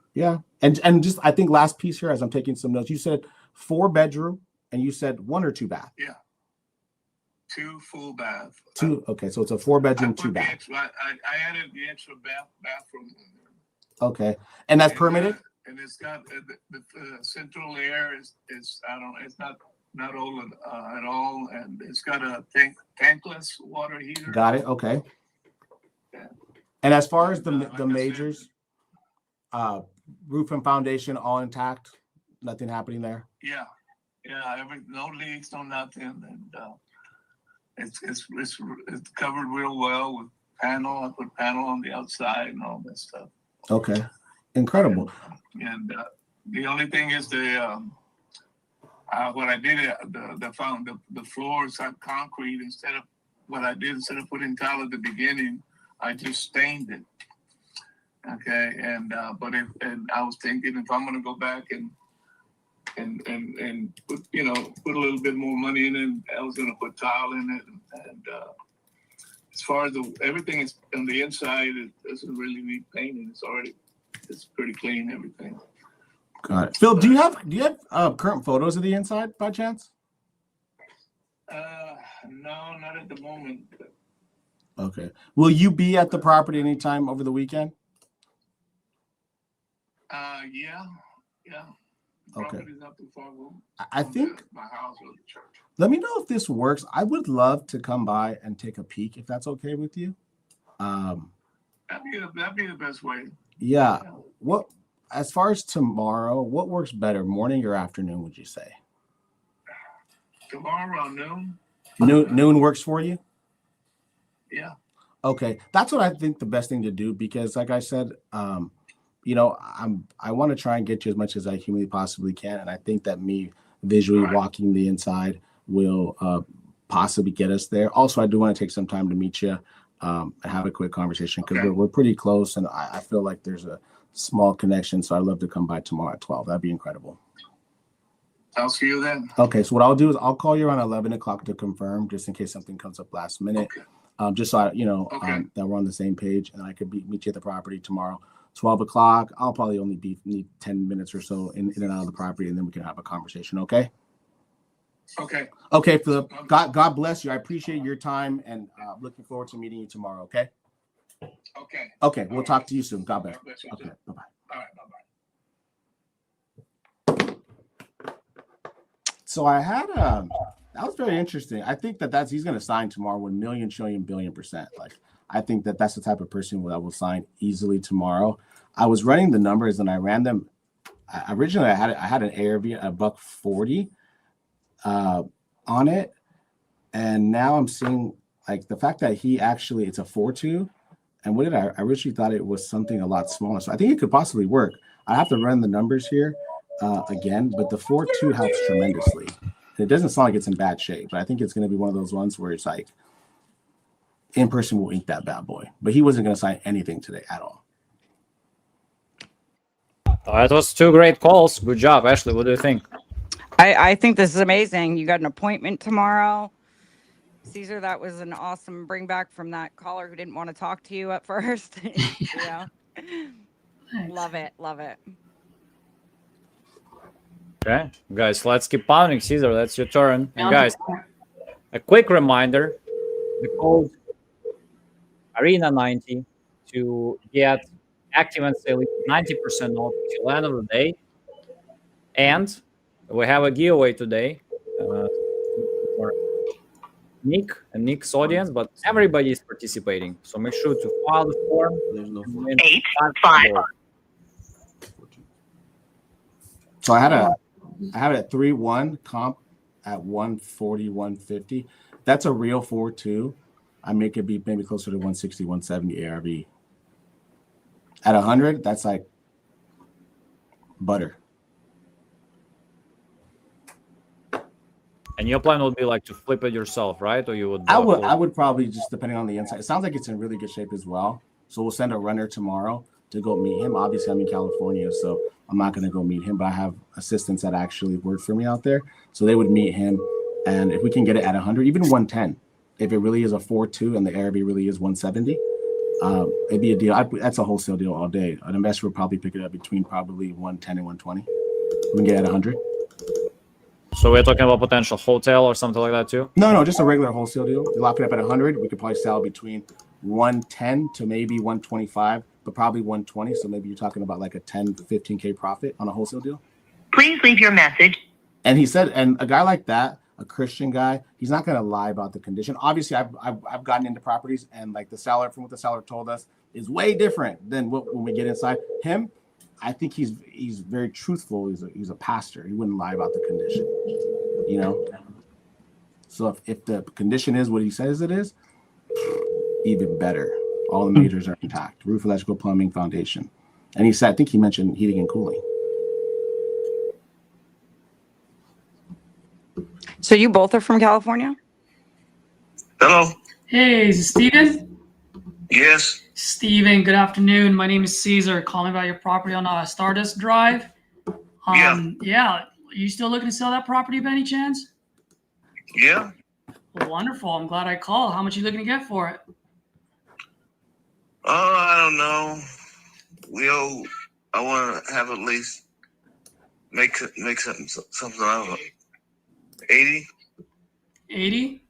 And just, I think last piece here, as I'm taking some notes, you said 4-bedroom and you said 1 or 2 bath. 2 full bath. Two. Okay, so it's a 4-bedroom, I put 2 the bath. extra- I added the extra bathroom in there. Okay, and that's permitted. And it's got the central air is I don't know, it's not old at all, and it's got a tankless water heater. Got it. Okay. Yeah. And as far as the Like I majors, roof and foundation all intact, nothing happening there. Yeah, no leaks, no nothing, and it's covered real well with panel. I put panel on the outside and all that stuff. Okay, incredible. And the only thing is what I did the floor is on concrete instead of putting tile at the beginning. I just stained it. Okay, and but I was thinking if I'm gonna go back and put a little bit more money in it, I was gonna put tile in it, and as far as everything is on the inside, it doesn't really need painting. It's pretty clean, everything. Got it. Phil, do you have current photos of the inside by chance? No, not at the moment. Okay. Will you be at the property anytime over the weekend? Yeah. Okay. Property's not too far. I think my house or the church. Let me know if this works. I would love to come by and take a peek if that's okay with you. That'd be the best way. Yeah. What as far as tomorrow, what works better, morning or afternoon, would you say? Tomorrow around noon. Noon works for you? Yeah. Okay. That's what I think the best thing to do, because like I said, I want to try and get you as much as I humanly possibly can. And I think that me visually walking the inside will possibly get us there. Also, I do want to take some time to meet you and have a quick conversation, because we're pretty close, and I feel like there's a small connection. So I'd love to come by tomorrow at 12. That'd be incredible. I'll see you then. Okay. So what I'll do is I'll call you around 11 o'clock to confirm, just in case something comes up last minute. Okay. Just so that we're on the same page, and I could meet you at the property tomorrow, 12 o'clock. I'll probably only need 10 minutes or so in and out of the property, and then we can have a conversation. Okay. Okay, Philip. God bless you. I appreciate your time, and looking forward to meeting you tomorrow. Okay. Okay. We'll talk to you soon. God bless. Okay. Bye bye. All right. Bye bye. So I had that was very interesting. I think that he's going to sign tomorrow with million, trillion, billion%. Like, I think that that's the type of person that will sign easily tomorrow. I was running the numbers and I ran them. Originally, I had an ARV at $140 on it, and now I'm seeing like the fact that it's a 4.2. And what did I originally thought it was something a lot smaller. So I think it could possibly work. I have to run the numbers here again, but the 4.2 helps tremendously. It doesn't sound like it's in bad shape, but I think it's going to be one of those ones where it's like in person will ink that bad boy. But he wasn't going to sign anything today at all. That was 2 great calls. Good job, Ashley. What do you think? I think this is amazing. You got an appointment tomorrow. Caesar, that was an awesome bring back from that caller who didn't want to talk to you at first. Love it. Okay, guys, let's keep pounding. Caesar, that's your turn. And guys, a quick reminder, the code ARENA90 to get active and sale 90% off till the end of the day. And we have a giveaway today for Nick and Nick's audience, but everybody is participating. So make sure to file the form. There's no form. 8, 5. So I had a 3-1 comp at 140, 150. That's a real 4.2. I make it be maybe closer to 160, 170 ARV. At 100, that's like butter. And your plan would be like to flip it yourself, right? Or you would? I would probably, just depending on the inside. It sounds like it's in really good shape as well. So we'll send a runner tomorrow to go meet him. Obviously, I'm in California, so I'm not going to go meet him, but I have assistants that actually work for me out there. So they would meet him. And if we can get it at 100, even 110, if it really is a 4.2 and the ARV really is 170, it'd be a deal. That's a wholesale deal all day. An investor would probably pick it up between probably 110 and 120. We can get it at 100. So we're talking about potential hotel or something like that too? No, just a regular wholesale deal. They're locking up at 100. We could probably sell between 110 to maybe 125, but probably 120. So maybe you're talking about like a 10 to 15K profit on a wholesale deal. Please leave your message. And he said, and a guy like that, a Christian guy, he's not going to lie about the condition. Obviously, I've gotten into properties, and like from what the seller told us, is way different than when we get inside. Him, I think he's very truthful. He's a pastor. He wouldn't lie about the condition, you know. So if the condition is what he says it is, even better. All the majors are intact: roof, electrical, plumbing, foundation. And he said, I think he mentioned heating and cooling. So you both are from California? Hello. Hey, is it Steven? Yes. Steven, good afternoon. My name is Caesar, calling about your property on Stardust Drive. Yeah. Are you still looking to sell that property by any chance? Yeah. Well, wonderful. I'm glad I called. How much are you looking to get for it? Oh, I don't know. I want to have at least make something out of it. 80. 80?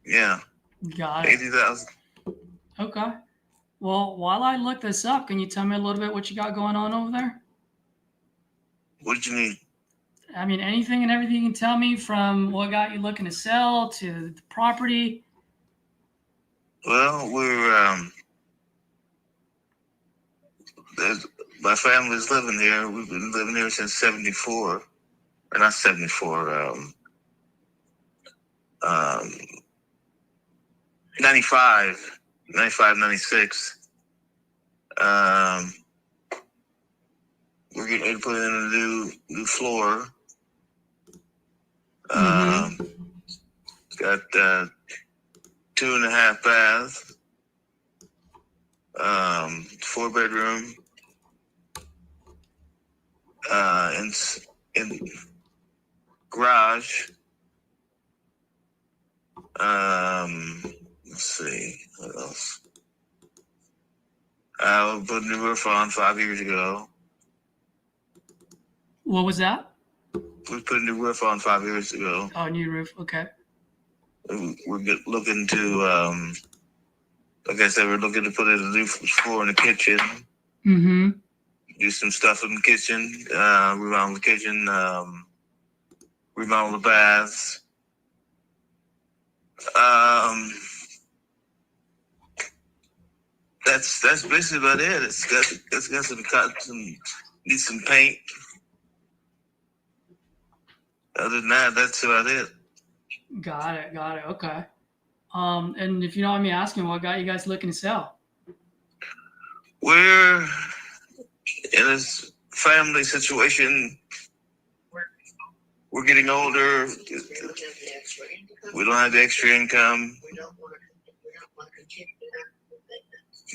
Yeah. Got it. 80,000. Okay. Well, while I look this up, can you tell me a little bit what you got going on over there? What do you need? I mean, anything and everything you can tell me, from what got you looking to sell to the property. Well, my family's living here. We've been living here since 74. Or not 74. 95, 96. We're getting ready to put in a new floor. It's got 2.5 baths, 4-bedroom, in garage. Let's see what else. We put a new roof on 5 years ago. What was that? We put a new roof on 5 years ago. Oh, new roof. Okay. We're looking to, like I said, we're looking to put in a new floor in the kitchen. Mm-hmm. Do some stuff in the kitchen, remodel the kitchen, remodel the baths. That's basically about it. It's got some needs some paint. Other than that, that's about it. Got it. Okay. And if you don't mind me asking, what got you guys looking to sell? We're in this family situation. We're getting older. We don't have the extra income.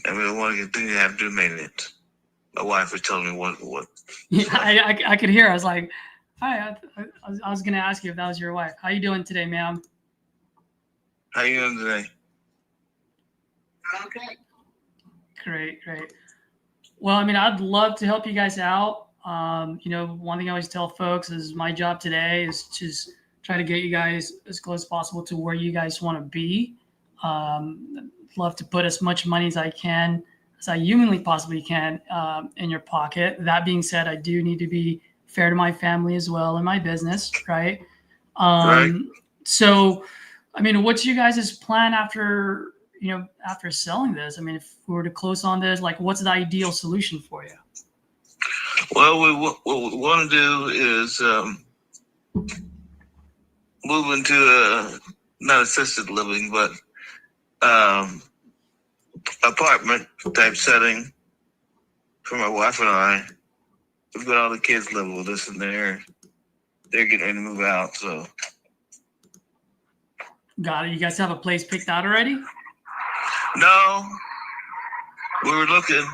And we don't want to continue to have to do maintenance. My wife was telling me what. Yeah, I could hear. I was like, hi. I was going to ask you if that was your wife. How you doing today, ma'am? How you doing today? Okay. Great. Well, I mean, I'd love to help you guys out. One thing I always tell folks is my job today is just try to get you guys as close as possible to where you guys want to be. Love to put as much money as I can, as I humanly possibly can, in your pocket. That being said, I do need to be fair to my family as well and my business, right? Right. So, I mean, what's you guys' plan after selling this? I mean, if we were to close on this, like, what's the ideal solution for you? Well, what we want to do is move into not assisted living, but apartment type setting for my wife and I. We've got all the kids living with us, and they're getting ready to move out. So, Got it. You guys have a place picked out already? no, we were looking.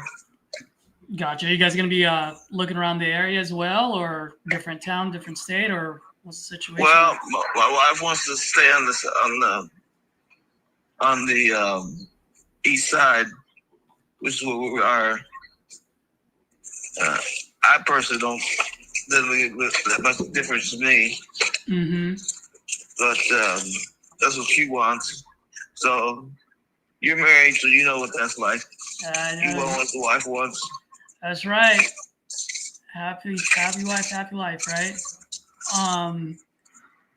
Gotcha. Are you guys going to be looking around the area as well, or different town, different state, or what's the situation? Well, my wife wants to stay on the east side, which is where we are. I personally don't doesn't make that much difference to me. Mm-hmm. But that's what she wants. So you're married, so you know what that's like. You want what the wife wants. That's right. Happy wife, happy life, right? And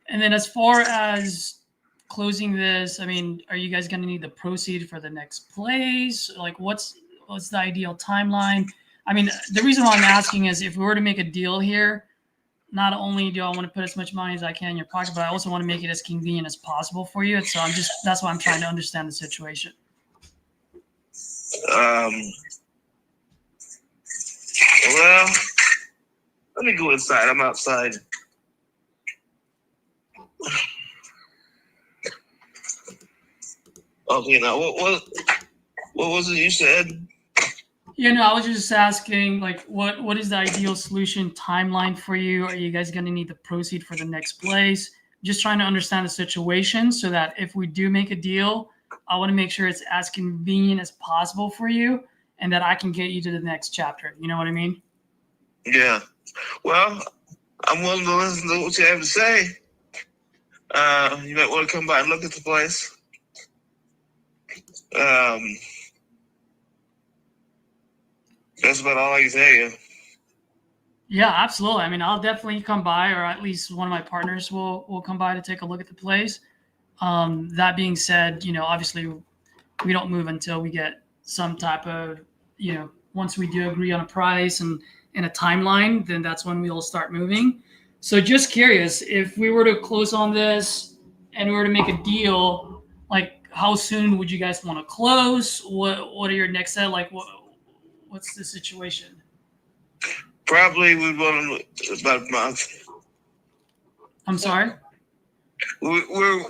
then as far as closing this, I mean, are you guys going to need the proceed for the next place? Like, what's the ideal timeline? I mean, the reason why I'm asking is if we were to make a deal here, not only do I want to put as much money as I can in your pocket, but I also want to make it as convenient as possible for you. And so that's why I'm trying to understand the situation. Well, let me go inside. I'm outside. Okay, now what was it you said? I was just asking, like, what is the ideal solution timeline for you? Are you guys going to need the proceed for the next place? Just trying to understand the situation so that if we do make a deal, I want to make sure it's as convenient as possible for you and that I can get you to the next chapter. You know what I mean? Yeah. Well, I'm willing to listen to what you have to say. You might want to come by and look at the place. That's about all I can tell you. Yeah, absolutely. I mean, I'll definitely come by, or at least one of my partners will come by to take a look at the place. That being said, obviously we don't move until we get some type of, once we do agree on a price and a timeline, then that's when we'll start moving. So just curious, if we were to close on this and we were to make a deal, like how soon would you guys want to close? What are your next steps? Like what's the situation? Probably we'd want about a month. I'm sorry? Well,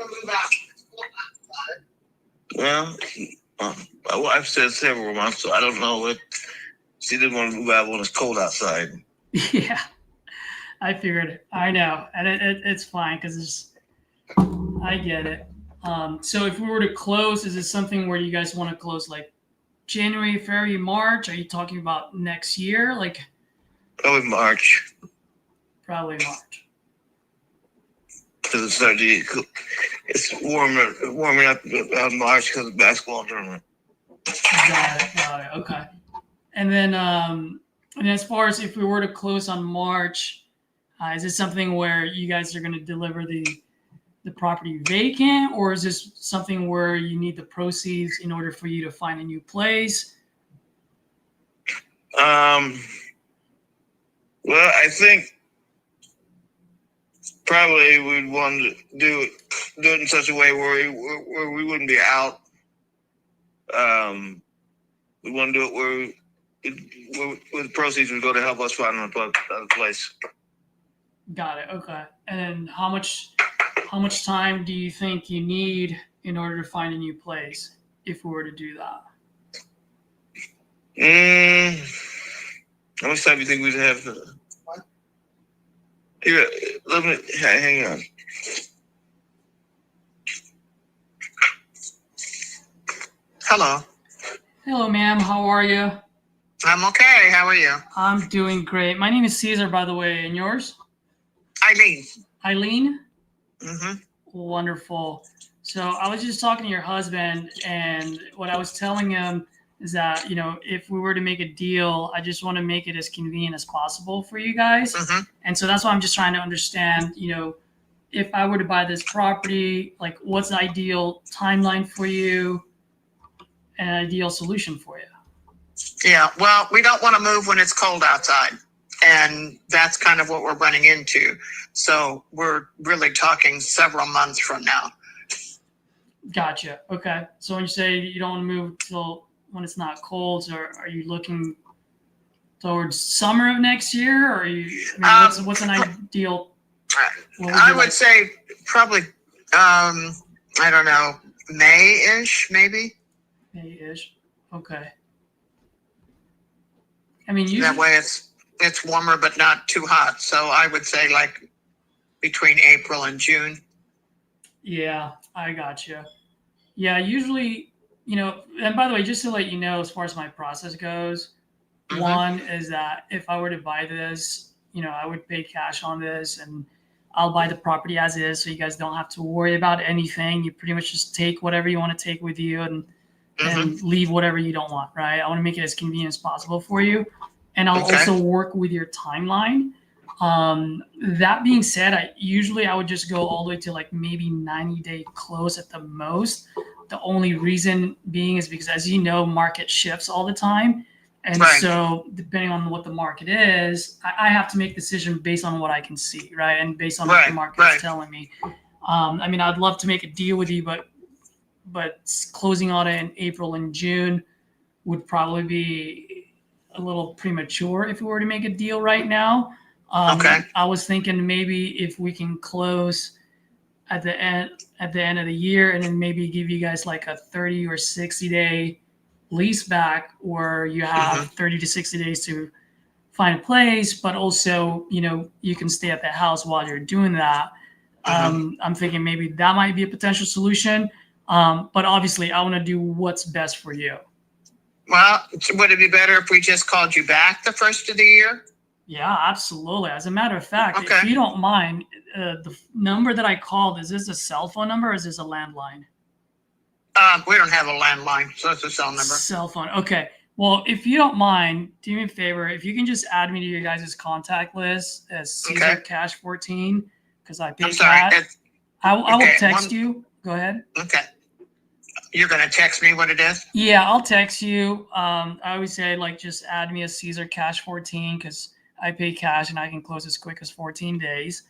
my wife said several months, so I don't know what. She didn't want to move out when it's cold outside. Yeah, I figured. I know, and it's fine because I get it. So if we were to close, is it something where you guys want to close like January, February, March? Are you talking about next year? Like probably March. Probably March. Because it's starting to get cool. It's warming up about March because of the basketball tournament. Got it. Okay. And then, and as far as if we were to close on March, is this something where you guys are going to deliver the property vacant, or is this something where you need the proceeds in order for you to find a new place? Well, I think probably we'd want to do it in such a way where we wouldn't be out. We want to do it where the proceeds would go to help us find another place. Got it. Okay. And then how much time do you think you need in order to find a new place if we were to do that? How much time do you think we'd have? Here, let me hang on. Hello. Hello, ma'am. How are you? I'm okay. How are you? I'm doing great. My name is Caesar, by the way. And yours? Eileen. Eileen? Mm-hmm. Wonderful. So I was just talking to your husband, and what I was telling him is that, if we were to make a deal, I just want to make it as convenient as possible for you guys. Mm-hmm. And so that's why I'm just trying to understand, if I were to buy this property, like what's the ideal timeline for you and an ideal solution for you? Yeah, well, we don't want to move when it's cold outside. And that's kind of what we're running into. So we're really talking several months from now. Gotcha. Okay. So when you say you don't want to move till when it's not cold, or are you looking towards summer of next year? Or are you, what's an ideal? I would say probably, I don't know, May-ish, maybe. May-ish. Okay. I mean, usually, that way it's warmer but not too hot. So I would say like between April and June. Yeah, I got you. Yeah, usually, and by the way, just to let you know, as far as my process goes, Mm-hmm. one is that if I were to buy this, I would pay cash on this, and I'll buy the property as is, so you guys don't have to worry about anything. You pretty much just take whatever you want to take with you, and leave whatever you don't want, right? I want to make it as convenient as possible for you, and I'll also work with your timeline. That being said, I would just go all the way to like maybe 90-day close at the most. The only reason being is because, as you know, market shifts all the time. And so depending on what the market is, I have to make decision based on what I can see, right? And based on what the market is telling me. I mean, I'd love to make a deal with you, but closing on it in April and June would probably be a little premature if we were to make a deal right now. I was thinking maybe if we can close at the end of the year, and then maybe give you guys like a 30 or 60 day lease back, where you have 30 to 60 days to find a place, but also, you can stay at the house while you're doing that. I'm thinking maybe that might be a potential solution. But obviously I want to do what's best for you. Well, would it be better if we just called you back the first of the year? Yeah, absolutely. As a matter of fact, if you don't mind, the number that I called, is this a cell phone number or is this a landline? We don't have a landline, so it's a cell number. Cell phone. Okay. Well, if you don't mind, do me a favor. If you can just add me to your guys' contact list as Caesar Cash 14, because I pay that. I will text you. Go ahead. Okay. You're going to text me what it is? Yeah, I'll text you. I always say, like, just add me as Caesar Cash 14, because I pay cash and I can close as quick as 14 days.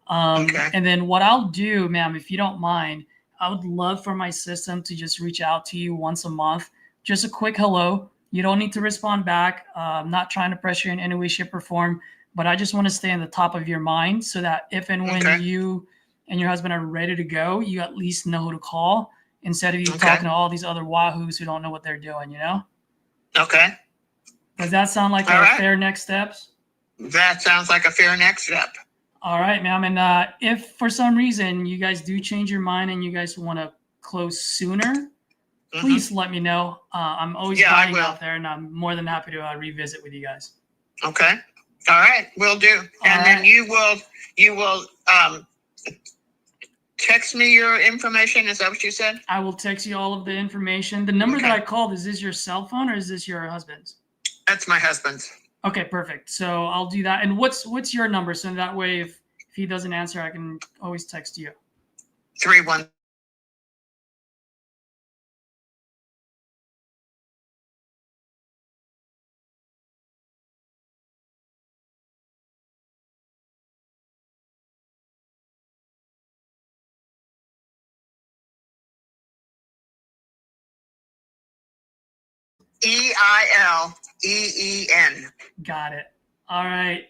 And then what I'll do, ma'am, if you don't mind, I would love for my system to just reach out to you once a month. Just a quick hello. You don't need to respond back. I'm not trying to pressure you in any way, shape, or form, but I just want to stay on the top of your mind so that if and when you and your husband are ready to go, you at least know who to call instead of you talking to all these other wahoos who don't know what they're doing, Okay. Does that sound like fair next steps? That sounds like a fair next step. All right, ma'am. And if for some reason you guys do change your mind and you guys want to close sooner, please let me know. I'm always buying out there, and I'm more than happy to revisit with you guys. Okay. All right, will do. And then you will text me your information. Is that what you said? I will text you all of the information. The number that I called, is this your cell phone or is this your husband's? That's my husband's. Okay, perfect. So I'll do that. And what's your number? So that way, if he doesn't answer, I can always text you. 31. EILEEN. Got it. All right,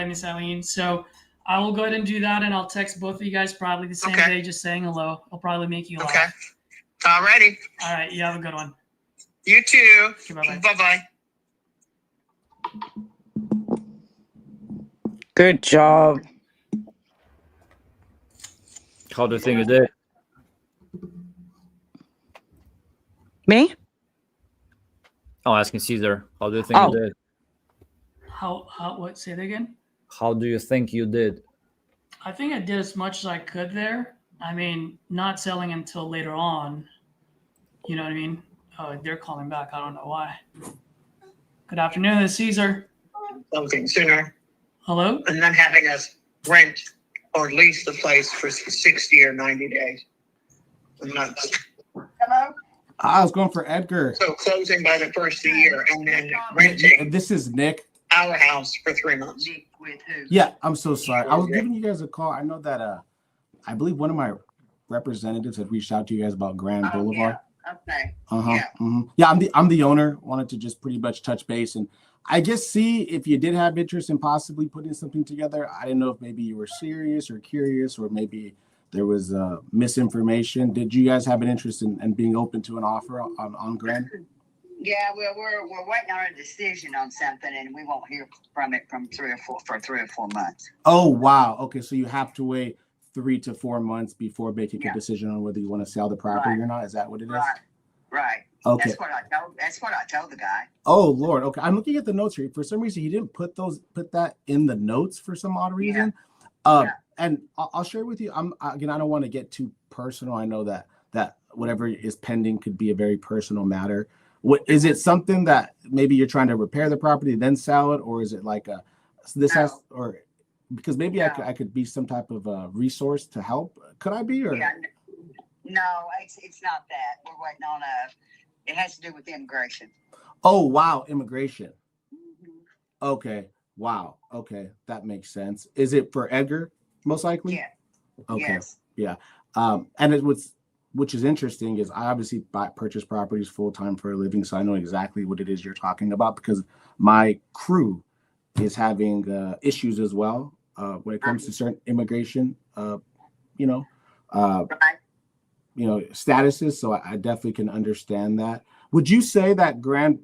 Miss Eileen. So I will go ahead and do that, and I'll text both of you guys probably the same day, just saying hello. I'll probably make you laugh. Okay. All righty. All right. You have a good one. You too. Okay, bye-bye. Bye-bye. Good job. How do you think you did? Me? Oh, asking Caesar. How do you think you did? What? Say that again? How do you think you did? I think I did as much as I could there. I mean, not selling until later on. You know what I mean? Oh, they're calling back. I don't know why. Good afternoon, this is Caesar. Something sooner. Hello? And then having us rent or lease the place for 60 or 90 days. Nuts. Hello? I was going for Edgar. So closing by the first of the year and then renting This is Nick. our house for 3 months. With who? Yeah, I'm so sorry. I was giving you guys a call. I know that I believe one of my representatives had reached out to you guys about Grand Boulevard. Okay. Yeah, I'm the owner. Wanted to just pretty much touch base and I guess see if you did have interest in possibly putting something together. I didn't know if maybe you were serious or curious, or maybe there was misinformation. Did you guys have an interest in being open to an offer on Grand? Yeah, well, we're waiting on a decision on something, and we won't hear from it for 3 or 4 months. Oh wow. Okay, so you have to wait 3 to 4 months before making a decision on whether you want to sell the property or not. Is that what it is? Right. Okay. That's what I told the guy. Oh Lord. Okay. I'm looking at the notes here. For some reason, he didn't put that in the notes for some odd reason. Yeah. And I'll share with you. Again, I don't want to get too personal. I know that whatever is pending could be a very personal matter. What is it? Something that maybe you're trying to repair the property then sell it, or is it like or because maybe No. I could be some type of a resource to help? Could I be? Or Yeah. No, it's not that. We're waiting on it has to do with immigration. Oh wow, immigration. Mm-hmm. Okay. Wow. Okay, that makes sense. Is it for Edgar? Most likely. Yeah. Okay. Yes. Yeah. And it was, which is interesting, is I obviously purchase properties full time for a living, so I know exactly what it is you're talking about because my crew is having issues as well when it comes to certain immigration, you know, Right. statuses. So I definitely can understand that. Would you say that Grand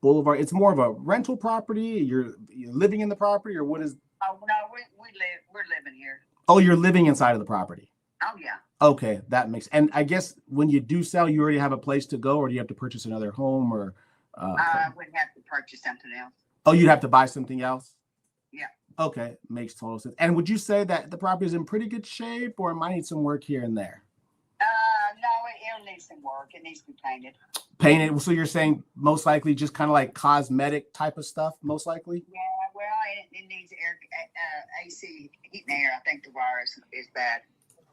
Boulevard, it's more of a rental property? You're living in the property, or what is? Oh no, we're living here. Oh, you're living inside of the property. Oh yeah. Okay, that makes. And I guess when you do sell, you already have a place to go, or do you have to purchase another home, or? I would have to purchase something else. Oh, you'd have to buy something else. Yeah. Okay, makes total sense. And would you say that the property is in pretty good shape, or it might need some work here and there? No, it'll need some work. It needs to be painted. Painted. So you're saying most likely just kind of like cosmetic type of stuff, most likely. Yeah. Well, it needs AC, heat and air. I think the wire is bad.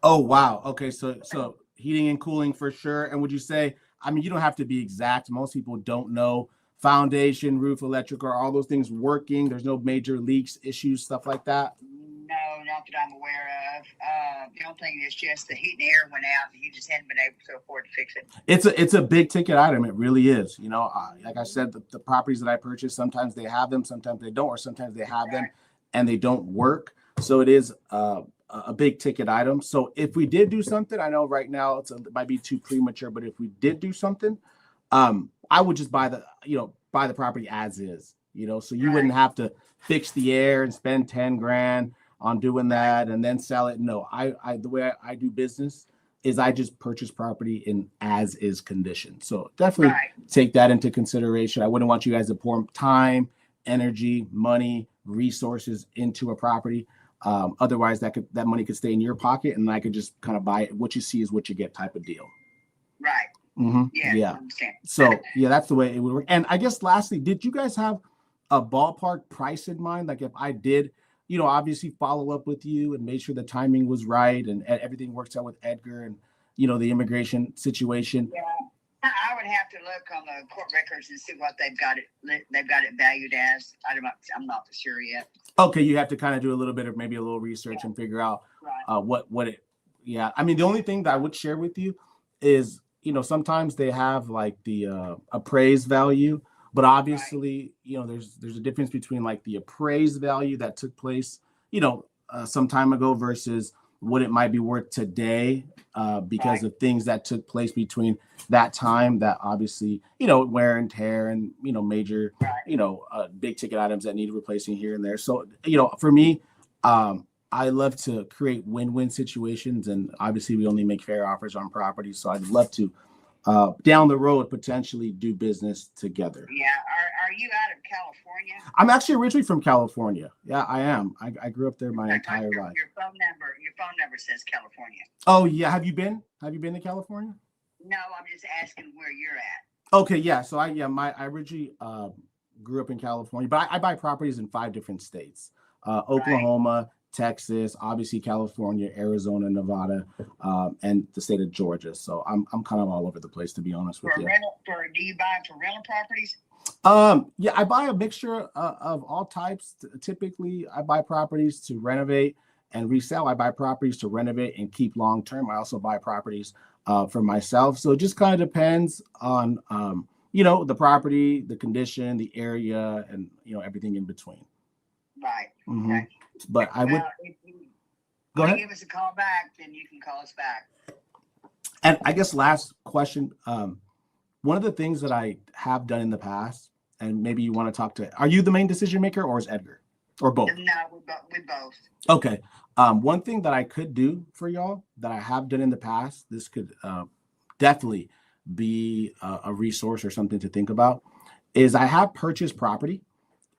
Oh wow. Okay, so heating and cooling for sure. And would you say? I mean, you don't have to be exact. Most people don't know foundation, roof, electrical, are all those things working? There's no major leaks, issues, stuff like that. No, not that I'm aware of. The only thing is just the heat and air went out, and he just hadn't been able to afford to fix it. It's a big ticket item. It really is. Like I said, the properties that I purchase, sometimes they have them, sometimes they don't, or sometimes they have them and they don't work. So it is a big ticket item. So if we did do something, I know right now it might be too premature, but if we did do something, I would just buy the property as is. So you wouldn't have to fix the air and spend 10 grand on doing that and then sell it. No, I the way I do business is I just purchase property in as is condition. So definitely take that into consideration. I wouldn't want you guys to pour time, energy, money, resources into a property. Otherwise that money could stay in your pocket and I could just kind of buy it. What you see is what you get type of deal. Right. Mm-hmm. Yeah. So yeah, that's the way it would work. And I guess lastly, did you guys have a ballpark price in mind? Like if I did, obviously follow up with you and make sure the timing was right and everything works out with Edgar and, the immigration situation. Yeah. I would have to look on the court records and see what they've got it valued as. I'm not for sure yet. Okay. You have to kind of do a little bit of maybe a little research and figure out what it, I mean, the only thing that I would share with you is, sometimes they have like the appraised value, but obviously, there's a difference between like the appraised value that took place, some time ago versus what it might be worth today because of things that took place between that time that obviously, wear and tear and, major, big ticket items that need replacing here and there. So, for me, I love to create win-win situations, and obviously we only make fair offers on properties. So I'd love to, down the road, potentially do business together. Yeah. Are you out of California? I'm actually originally from California. Yeah, I am. I grew up there my entire life. Your phone number says California. Oh yeah. Have you been to California? No, I'm just asking where you're at. Okay. Yeah. So I originally grew up in California, but I buy properties in 5 different states: Oklahoma, Texas, obviously California, Arizona, Nevada, and the state of Georgia. So I'm kind of all over the place, to be honest with you. Do you buy for rental properties? Yeah, I buy a mixture of all types. Typically, I buy properties to renovate and resell. I buy properties to renovate and keep long term. I also buy properties for myself. So it just kind of depends on the property, the condition, the area, and everything in between. Right. Mm-hmm. Okay. But I would if you go ahead. Give us a call back, then you can call us back. And I guess last question. One of the things that I have done in the past, and maybe you want to talk to, are you the main decision maker or is Edgar, or both? No, we both. Okay. One thing that I could do for y'all that I have done in the past, this could definitely be a resource or something to think about, is I have purchased property,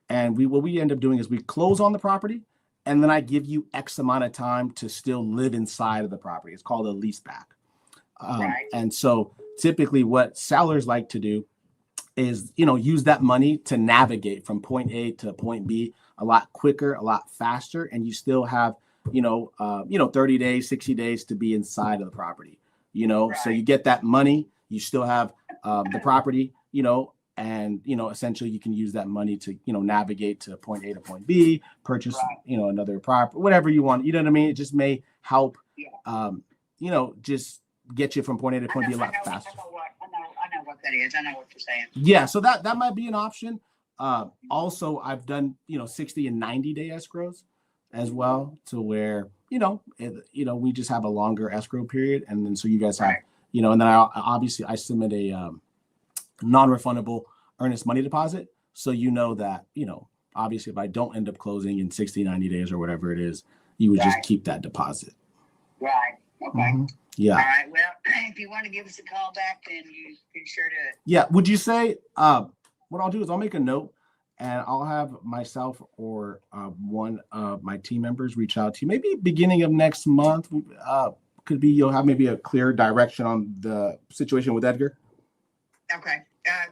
and what we end up doing is we close on the property, and then I give you X amount of time to still live inside of the property. It's called a lease back. And so typically what sellers like to do is, use that money to navigate from point A to point B a lot quicker, a lot faster. And you still have, 30 days, 60 days to be inside of the property, so you get that money, you still have the property, and essentially you can use that money to navigate to point A to point B, purchase another property, whatever you want, what I mean. It just may help just get you from point A to point B a lot faster. I know what that is. I know what you're saying. Yeah, so that might be an option. Also, I've done 60 and 90-day escrows as well, to where we just have a longer escrow period, and then so you guys have and then I submit a non-refundable earnest money deposit. So that, obviously if I don't end up closing in 60, 90 days or whatever it is, you would just keep that deposit. Right. Okay. Mm-hmm. Yeah. All right. Well, if you want to give us a call back, then you can sure do it. Yeah. Would you say, what I'll do is I'll make a note, and I'll have myself or one of my team members reach out to you, maybe beginning of next month. Could be you'll have maybe a clear direction on the situation with Edgar. Okay.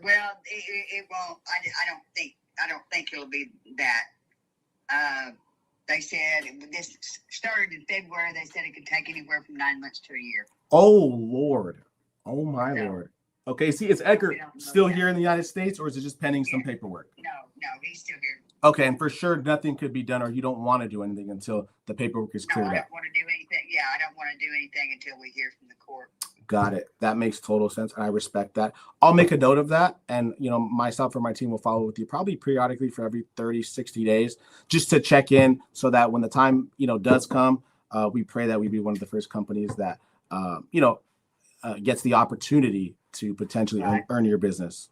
Well, it won't. I don't think it'll be that. They said this started in February. They said it could take anywhere from 9 months to a year. Oh Lord! Oh my Lord! Okay. See, is Edgar still here in the United States, or is it just pending some paperwork? No, he's still here. Okay, and for sure nothing could be done, or you don't want to do anything until the paperwork is cleared I up. don't want to do anything. Yeah, I don't want to do anything until we hear from the court. Got it. That makes total sense, and I respect that. I'll make a note of that, and myself or my team will follow with you probably periodically for every 30, 60 days, just to check in, so that when the time does come, we pray that we be one of the first companies that gets the opportunity to potentially earn your business.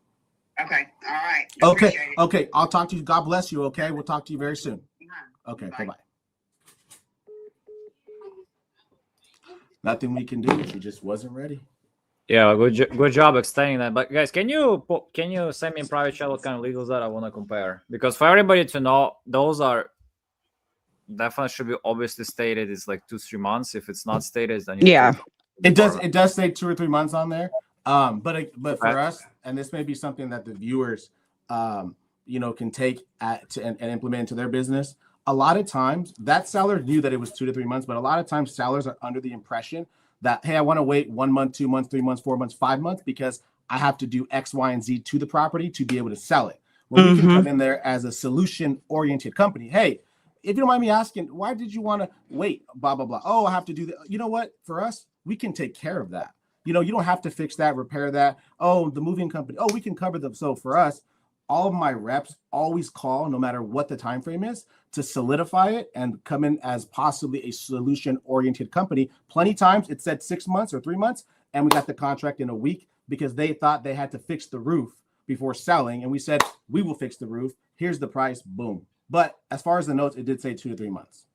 Okay. All right. Okay. I'll talk to you. God bless you. Okay. We'll talk to you very soon. Okay. Bye-bye. Nothing we can do. She just wasn't ready. Yeah, good job explaining that. But guys, can you send me in private chat what kind of legals that I want to compare? Because for everybody to know, those are definitely should be obviously stated. It's like 2-3 months. If it's not stated, then it does say 2 or 3 months on there. But for us, and this may be something that the viewers can take and implement into their business. A lot of times that seller knew that it was 2 to 3 months, but a lot of times sellers are under the impression that, hey, I want to wait 1 month, 2 months, 3 months, 4 months, 5 months, because I have to do X, Y, and Z to the property to be able to sell it. Well, we can come in there as a solution-oriented company. Hey, if you don't mind me asking, why did you want to wait? Blah, blah, blah. Oh, I have to do that. You know what? For us, we can take care of that. You don't have to fix that, repair that. Oh, the moving company. Oh, we can cover them. So for us, all of my reps always call, no matter what the time frame is, to solidify it and come in as possibly a solution-oriented company. Plenty times it said 6 months or 3 months, and we got the contract in a week because they thought they had to fix the roof before selling. And we said, we will fix the roof. Here's the price. Boom. But as far as the notes, it did say 2 to 3 months.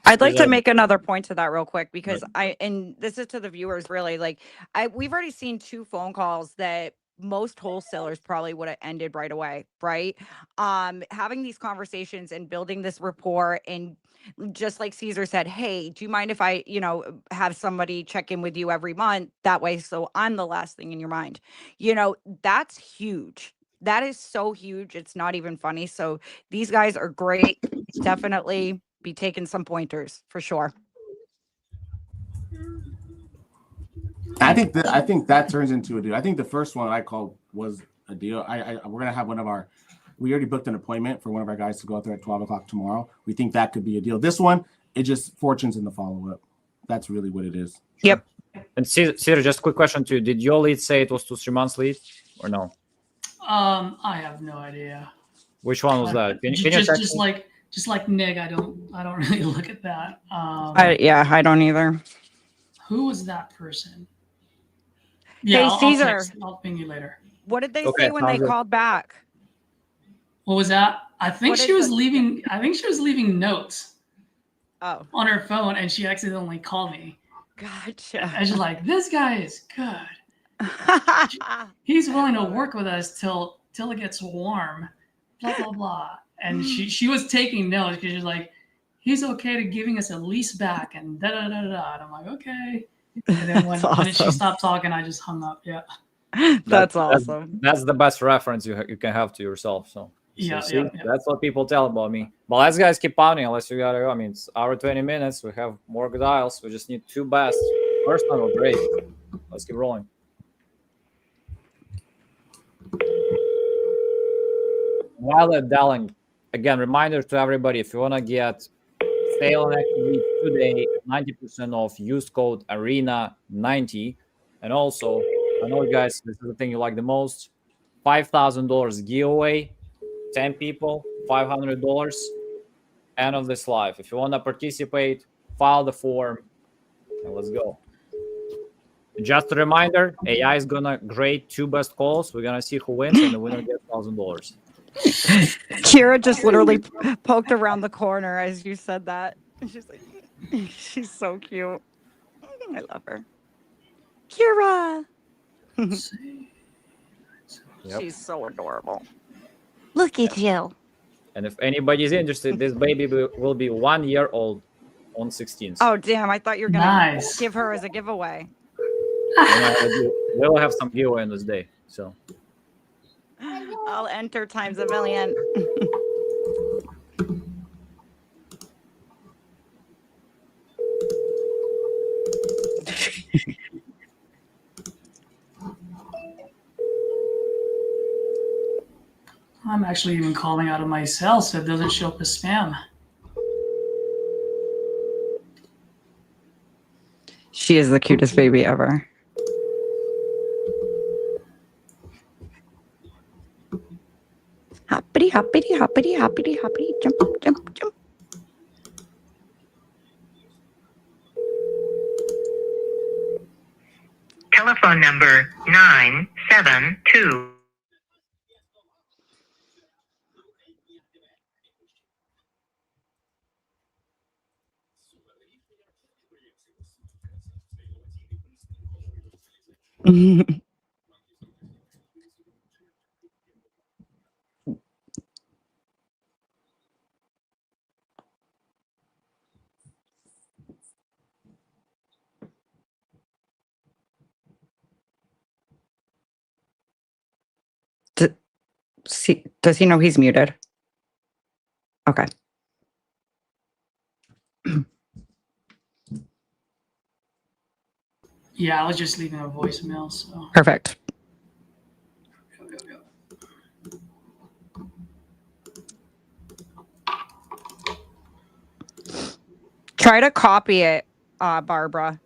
I'd like to make another point to that real quick, because and this is to the viewers, really. We've already seen 2 phone calls that most wholesalers probably would have ended right away, right? Having these conversations and building this rapport, and just like Caesar said, hey, do you mind if I, have somebody check in with you every month? That way, so I'm the last thing in your mind. That's huge. That is so huge. It's not even funny. So these guys are great. Definitely be taking some pointers for sure. I think that turns into a deal. I think the first one I called was a deal. We're gonna have we already booked an appointment for one of our guys to go out there at 12 o'clock tomorrow. We think that could be a deal. This one, it just fortunes in the follow-up. That's really what it is. Yep. And Caesar, just a quick question to you. Did your lead say it was 2-3 months lead or no? I have no idea. Which one was that? Just like Nick, I don't really look at that. I don't either. Who was that person? Yeah, hey, Caesar. I'll ping you later. What did they say when they called back? What was that? I think she was leaving notes. Oh. On her phone, and she accidentally called me. Gotcha. And she's like, "This guy is good." He's willing to work with us till it gets warm. Blah blah blah. And she was taking notes because she's like, he's okay to giving us a lease back and da da da da. And I'm like, okay. And then when she stopped talking, I just hung up. Yeah. That's awesome. That's the best reference you can have to yourself. So Yeah, see, yeah. that's what people tell about me. But let's guys keep pounding unless you gotta go. I mean, it's hour 20 minutes. We have more dials. We just need 2 best. First one was great. Let's keep rolling. While at dialing, again, reminder to everybody: if you wanna get sale and active leads today, 90% off. Use code ARENA90. And also, I know, guys, this is the thing you like the most. $5,000 giveaway. 10 people, $500. End of this live. If you want to participate, file the form, and let's go. Just a reminder: AI is gonna grade 2 best calls. We're gonna see who wins, and the winner gets $1,000. Kira just literally poked around the corner as you said that. She's like, she's so cute. I love her. Kira. She's so adorable. Look at you. And if anybody's interested, this baby will be 1 year old on 16th. Oh, damn. I thought you were going to give her as a giveaway. We'll have some giveaway on this day. So I'll enter times a million. I'm actually even calling out of my cell so it doesn't show up as spam. She is the cutest baby ever. Hoppity, hoppity, hoppity, hoppity, hoppity, jump, jump, jump. Telephone number 972. Does he know he's muted? Okay. Yeah, I was just leaving a voicemail. So Perfect. Try to copy it, Barbara.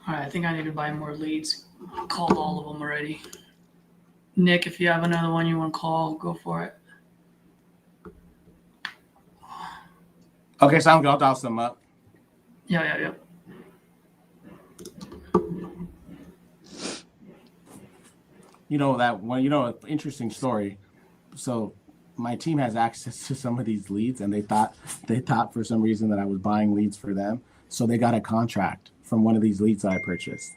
All right, I think I need to buy more leads. I called all of them already. Nick, if you have another one you want to call, go for it. Okay, sounds good. I'll dial some up. Yeah. You know that one. You know, an interesting story. So my team has access to some of these leads, and they thought for some reason that I was buying leads for them. So they got a contract from one of these leads that I purchased.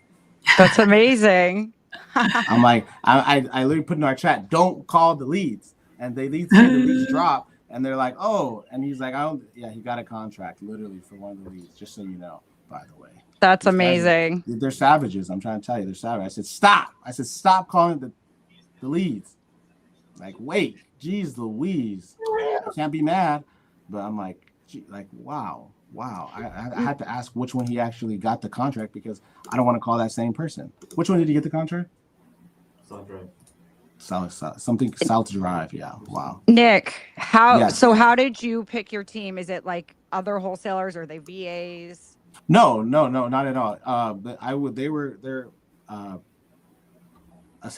That's amazing. I'm like, I literally put in our chat, don't call the leads, and they see the leads drop, and they're like, oh, and he's like, he got a contract literally for one of the leads, just so you know. By the way, that's amazing. They're savages. I'm trying to tell you, they're savage. I said, stop calling the leads. Like, wait, geez Louise, I can't be mad, but I'm like, wow. I had to ask which one he actually got the contract because I don't want to call that same person. Which one did he get the contract? South Drive. South Drive. Yeah. Wow. Nick, how did you pick your team? Is it like other wholesalers or are they VAs? No, not at all. But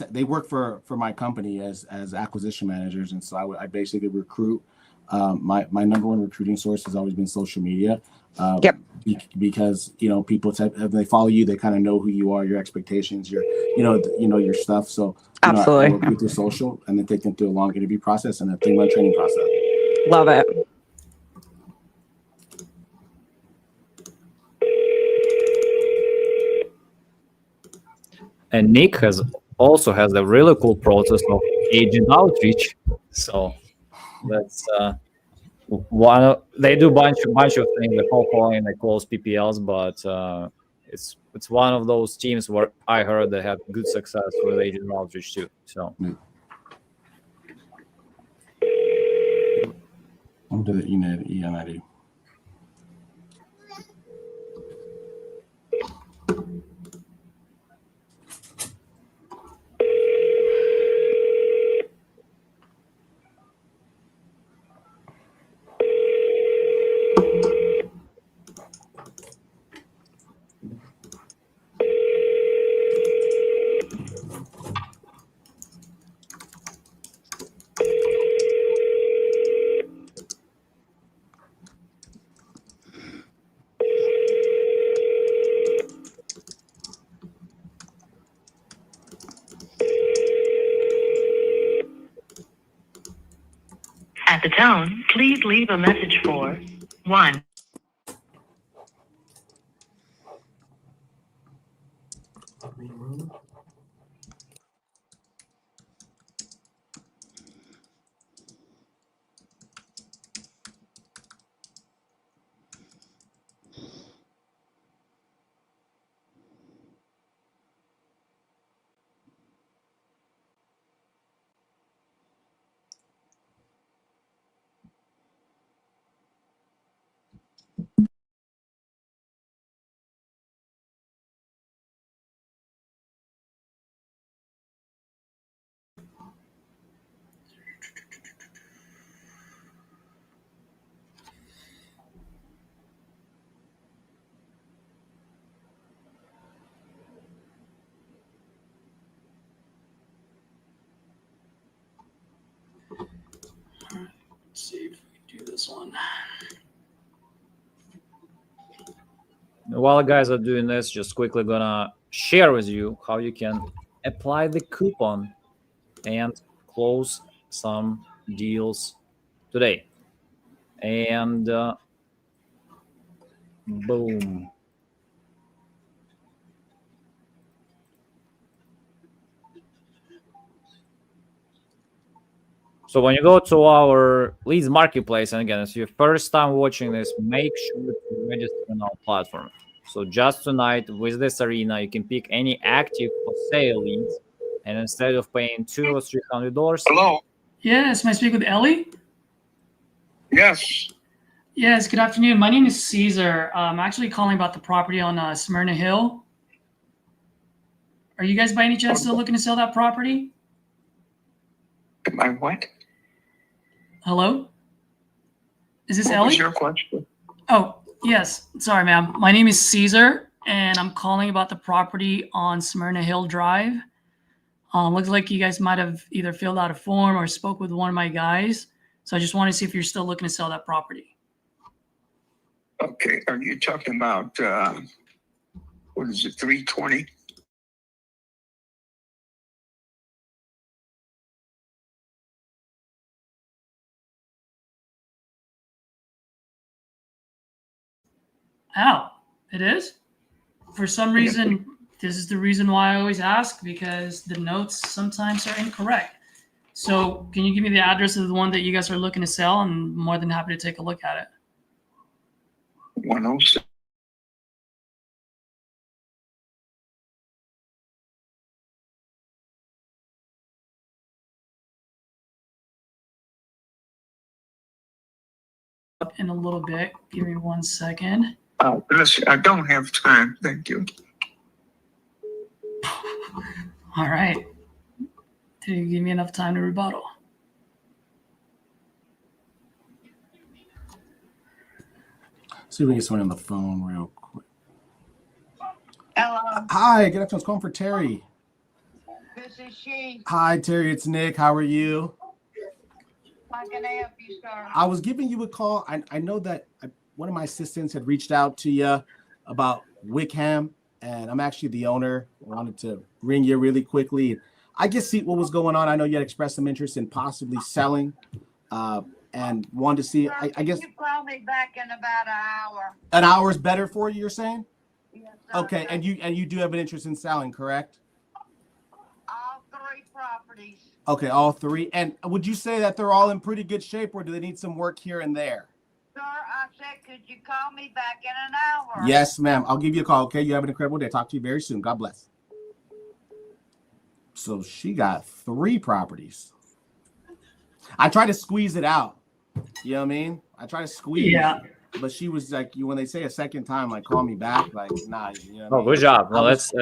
they work for my company as acquisition managers, and so I basically recruit. My number one recruiting source has always been social media. Yep. Because people if they follow you, they kind of know who you are, your expectations, your your stuff. So absolutely, I work with the social, and then take them through a long interview process and a 3-month training process. Love it. And Nick also has a really cool process of agent outreach. So that's they do bunch of things, the cold calling, they close PPLs, but it's one of those teams where I heard they had good success with agent outreach too. So I'm to the ENID. At the tone, please leave a message for 1. Let's see if we can do this one. while guys are doing this, just quickly gonna share with you how you can apply the coupon and close some deals today. And boom. So when you go to our leads marketplace, and again, it's your first time watching this, make sure to register on our platform. So just tonight with this arena, you can pick any active for sale leads, and instead of paying $200 or $300, Hello. Yes, may I speak with Ellie? Yes. Yes, good afternoon. My name is Caesar. I'm actually calling about the property on Smyrna Hill. Are you guys by any chance still looking to sell that property? Am I what? Hello? Is this What Ellie? was your question? Oh, yes. Sorry, ma'am. My name is Caesar, and I'm calling about the property on Smyrna Hill Drive. Looks like you guys might have either filled out a form or spoke with one of my guys. So I just want to see if you're still looking to sell that property. Okay. Are you talking about, what is it, 320? Oh, it is? For some reason, this is the reason why I always ask, because the notes sometimes are incorrect. So can you give me the address of the one that you guys are looking to sell? I'm more than happy to take a look at it. 106. Up in a little bit. Give me 1 second. Listen, I don't have time. Thank you. All right. Did you give me enough time to rebuttal? See if we can get someone on the phone real quick. Hello, Hi, good afternoon. I was calling for Terry. this is she. Hi, Terry. It's Nick. How are you? How can I help you, sir? I was giving you a call. I know that one of my assistants had reached out to you about Wickham, and I'm actually the owner. I wanted to ring you really quickly. I just see what was going on. I know you had expressed some interest in possibly selling, and wanted to see. I guess you call me back in about an hour. an hour is better for you. You're saying? Yes, sir. Okay, and you do have an interest in selling, correct? properties. Okay, all 3. And would you say that they're all in pretty good shape, or do they need some work here and there? Sir, I said, could you call me back in an hour? Yes, ma'am. I'll give you a call. Okay, you have an incredible day. Talk to you very soon. God bless. So she got 3 properties. I tried to squeeze it out. You know what I mean? I try to squeeze. Yeah. But she was like, when they say a second time, like, call me back, like, nah. You know what I Oh, mean? good job. No, was-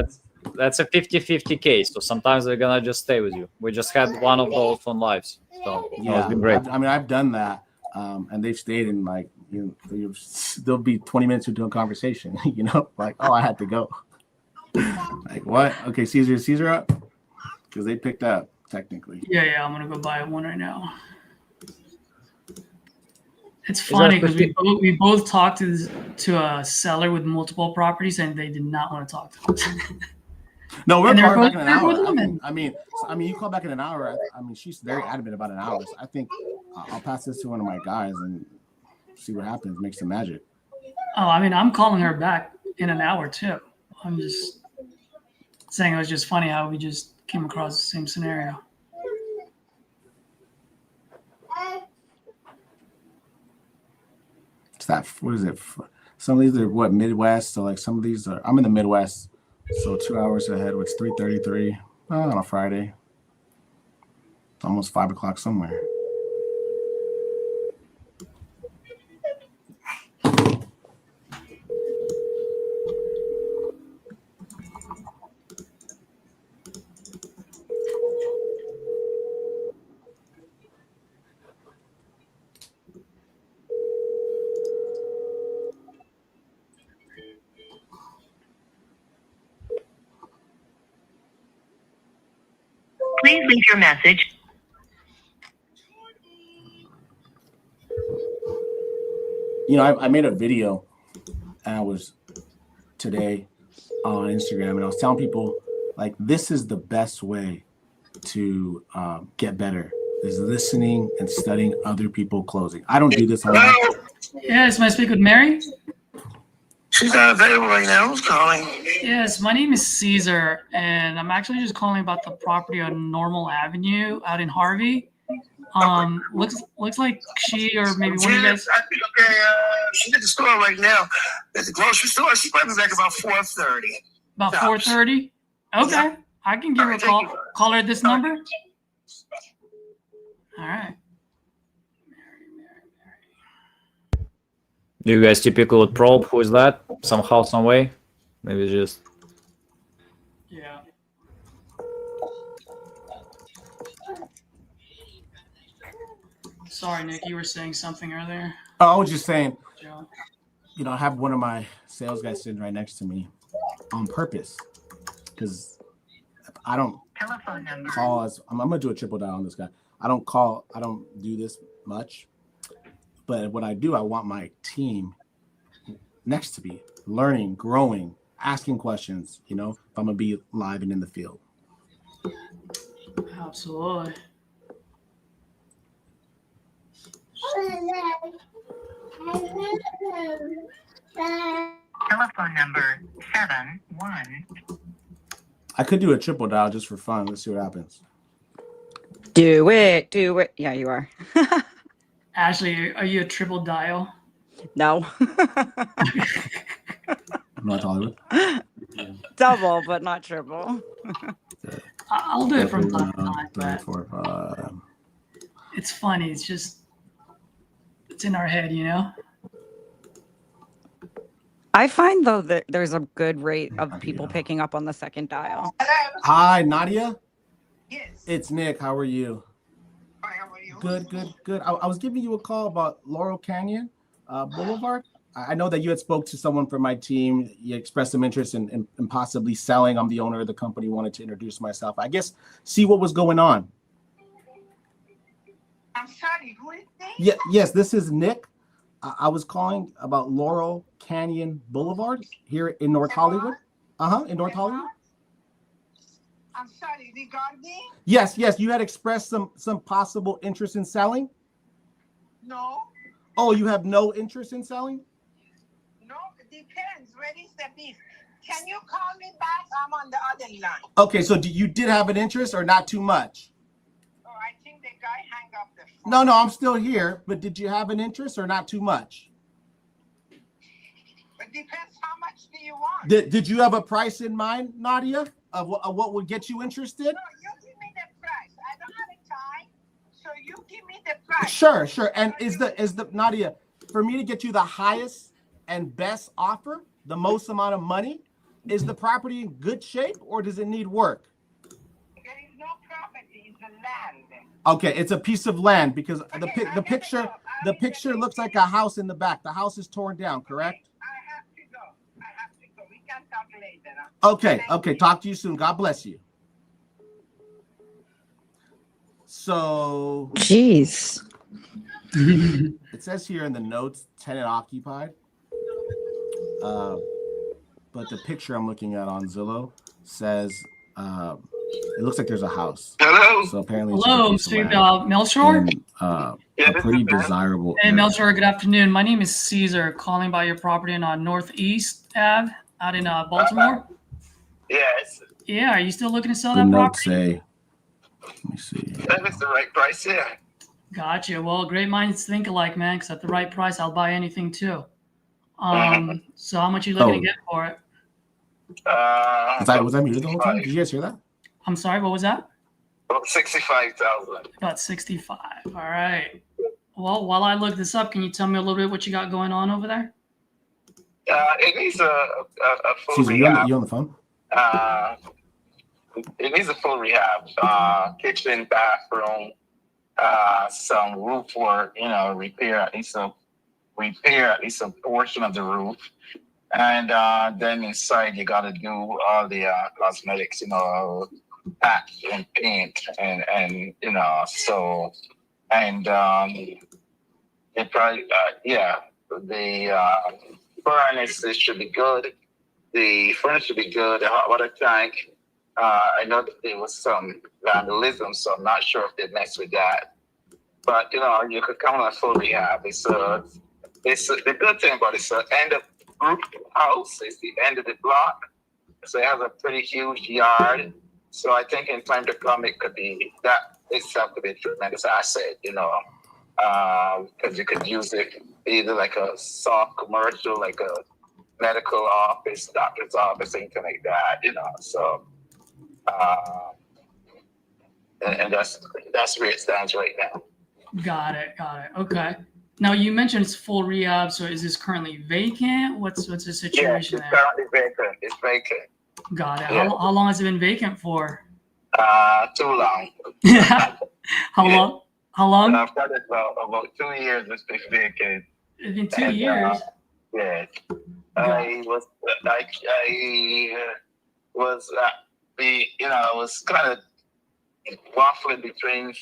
that's a 50-50 case. So sometimes they're gonna just stay with you. We just had one of those on lives. So Yeah, it's been great. I've done that, and they've stayed in like they'll be 20 minutes into a conversation. You know, like, oh, I had to go. Like, what? Okay, Caesar up because they picked up technically. Yeah. I'm gonna go buy one right now. It's funny because we both talked to a seller with multiple properties, and they did not want to talk to us. No, we're calling back in an hour. Women. I mean, you call back in an hour. I mean, she's very adamant about an hour. So I think I'll pass this to one of my guys and see what happens. Make some magic. Oh, I mean, I'm calling her back in an hour too. I'm just saying it was just funny how we just came across the same scenario. It's that. What is it? Some of these are what, Midwest. So like some of these are. I'm in the Midwest. So 2 hours ahead, which 3:33 on a Friday. It's almost 5 o'clock somewhere. Please leave your message. You know, I made a video, and I was today on Instagram, and I was telling people, like, this is the best way to get better, is listening and studying other people closing. I don't do this a lot. Yes, may I speak with Mary? She's not available right now. Who's calling? Yes, my name is Caesar, and I'm actually just calling about the property on Normal Avenue out in Harvey. Looks like she or maybe one of you guys. Okay, she's at the store right now. At the grocery store. She's probably back about 4:30. About 4:30. Okay, Yeah. I can give her a call. Call her at this number. All right. Do you guys typically would probe who is that somehow, some way? Maybe just. Yeah. Sorry, Nick, you were saying something earlier. Oh, I was just saying, Joe. you know, I have one of my sales guys sitting right next to me on purpose because I don't Telephone number. call as I'm gonna do a triple dial on this guy. I don't do this much, but what I do, I want my team next to me, learning, growing, asking questions. You know, if I'm gonna be live and in the field. Absolutely. Telephone number 71. I could do a triple dial just for fun. Let's see what happens. Do it. Yeah, you are. Ashley, are you a triple dial? No. North Hollywood. Double, but not triple. I'll do it from time to time, 3, but 4, 5. it's funny. It's just, it's in our head, you know? I find though that there's a good rate of people picking up on the second dial. Hi, Nadia. Yes. It's Nick. How are you? Hi, how are you? Good. I was giving you a call about Laurel Canyon Boulevard. I know that you had spoke to someone from my team. You expressed some interest in possibly selling. I'm the owner of the company. Wanted to introduce myself. I guess see what was going on. I'm sorry, who is this? Yes, this is Nick. I was calling about Laurel Canyon Boulevard here in North Hollywood. In North Hollywood. I'm sorry, regarding? Yes. You had expressed some possible interest in selling. No, Oh, you have no interest in selling? no, it depends. Where is the beef? Can you call me back? I'm on the other line. Okay, so you did have an interest or not too much? Oh, I think the guy hung up the phone. No, I'm still here. But did you have an interest or not too much? It depends how much do you want. Did you have a price in mind, Nadia, of what would get you interested? No, you give me the price. I don't have a time, so you give me the price. Sure. And is the Nadia, for me to get you the highest and best offer, the most amount of money, is the property in good shape or does it need work? There is no property, it's the land. Okay, it's a piece of land because the picture looks like a house in the back. The house is torn down, correct? I have to go. We can talk later. Huh? Okay. Talk to you soon. God bless you. So, Jeez. it says here in the notes, tenant occupied. But the picture I'm looking at on Zillow says it looks like there's a house. Hello. So apparently, Hello, Mr. Melchor. And, a pretty desirable. Hey, area. Melchor, good afternoon. My name is Caesar, calling about your property on Northeast Ave out in Baltimore. Yes. Yeah, are you still looking to sell The that notes property? say, let me see. That is the right price, yeah. Gotcha. Well, great minds think alike, man, because at the right price, I'll buy anything too. So how much are you looking to get for it? Was I muted the whole time? Did you guys hear that? I'm sorry, what was that? About 65,000. About 65. All right. Well, while I look this up, can you tell me a little bit what you got going on over there? It needs a full Caesar, rehab. you on the phone? It needs a full rehab. Kitchen, bathroom, some roof work, repair at least a portion of the roof. And then inside you gotta do all the cosmetics, pack and paint and so and it probably the furnace should be good. The furnace should be good. The hot water tank. I know that there was some vandalism, so I'm not sure if they messed with that. But you could come on a full rehab. It's the good thing about it's the end of group house. It's the end of the block, so it has a pretty huge yard. So I think in time to come, it could be that itself could be a tremendous asset. Because you could use it either like a soft commercial, like a medical office, doctor's office, anything like that. So. And that's where it stands right now. Got it. Okay. Now you mentioned it's full rehab. So is this currently vacant? What's the situation it's there? currently vacant. It's vacant. Got it. Yeah. How long has it been vacant for? Too long. How long? How long? I've got it about 2 years. It's been vacant. It's been 2 years. Yeah. I was kind of waffling between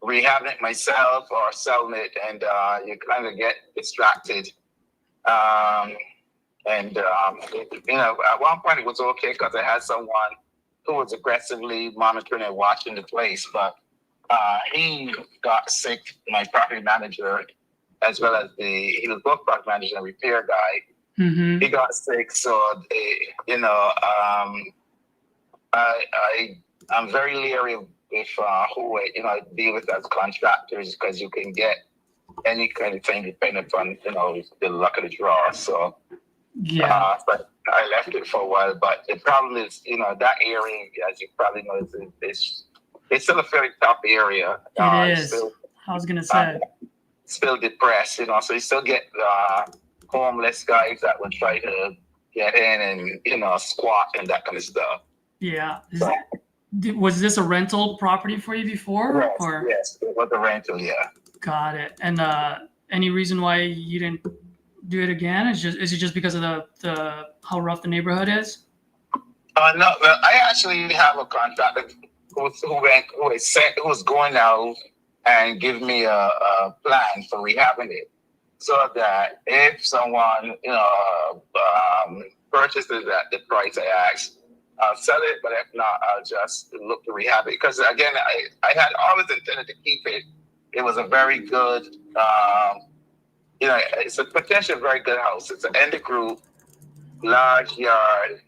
rehabbing it myself or selling it, and you kind of get distracted. At one point it was okay because I had someone who was aggressively monitoring and watching the place, but he got sick, my property manager, as well as he was both property manager and repair guy. Mm-hmm. He got sick, so I'm very leery with who I deal with as contractors, because you can get any kind of thing depending upon the luck of the draw. So but I left it for a while. But the problem is that area, as you probably know, it's still a very tough area. It is. I was gonna say. Still depressed, so you still get homeless guys that would try to get in and squat and that kind of stuff. Yeah. Was this a rental property for you before? Yes, it was a rental, yeah. Got it. And any reason why you didn't do it again? Is it just because of the how rough the neighborhood is? No, well, I actually have a contractor who was going out and give me a plan for rehabbing it, so that if someone purchases at the price I asked, I'll sell it. But if not, I'll just look to rehab it. Because again, I had always intended to keep it. It was a very good, it's a potential very good house. It's an end of group, large yard,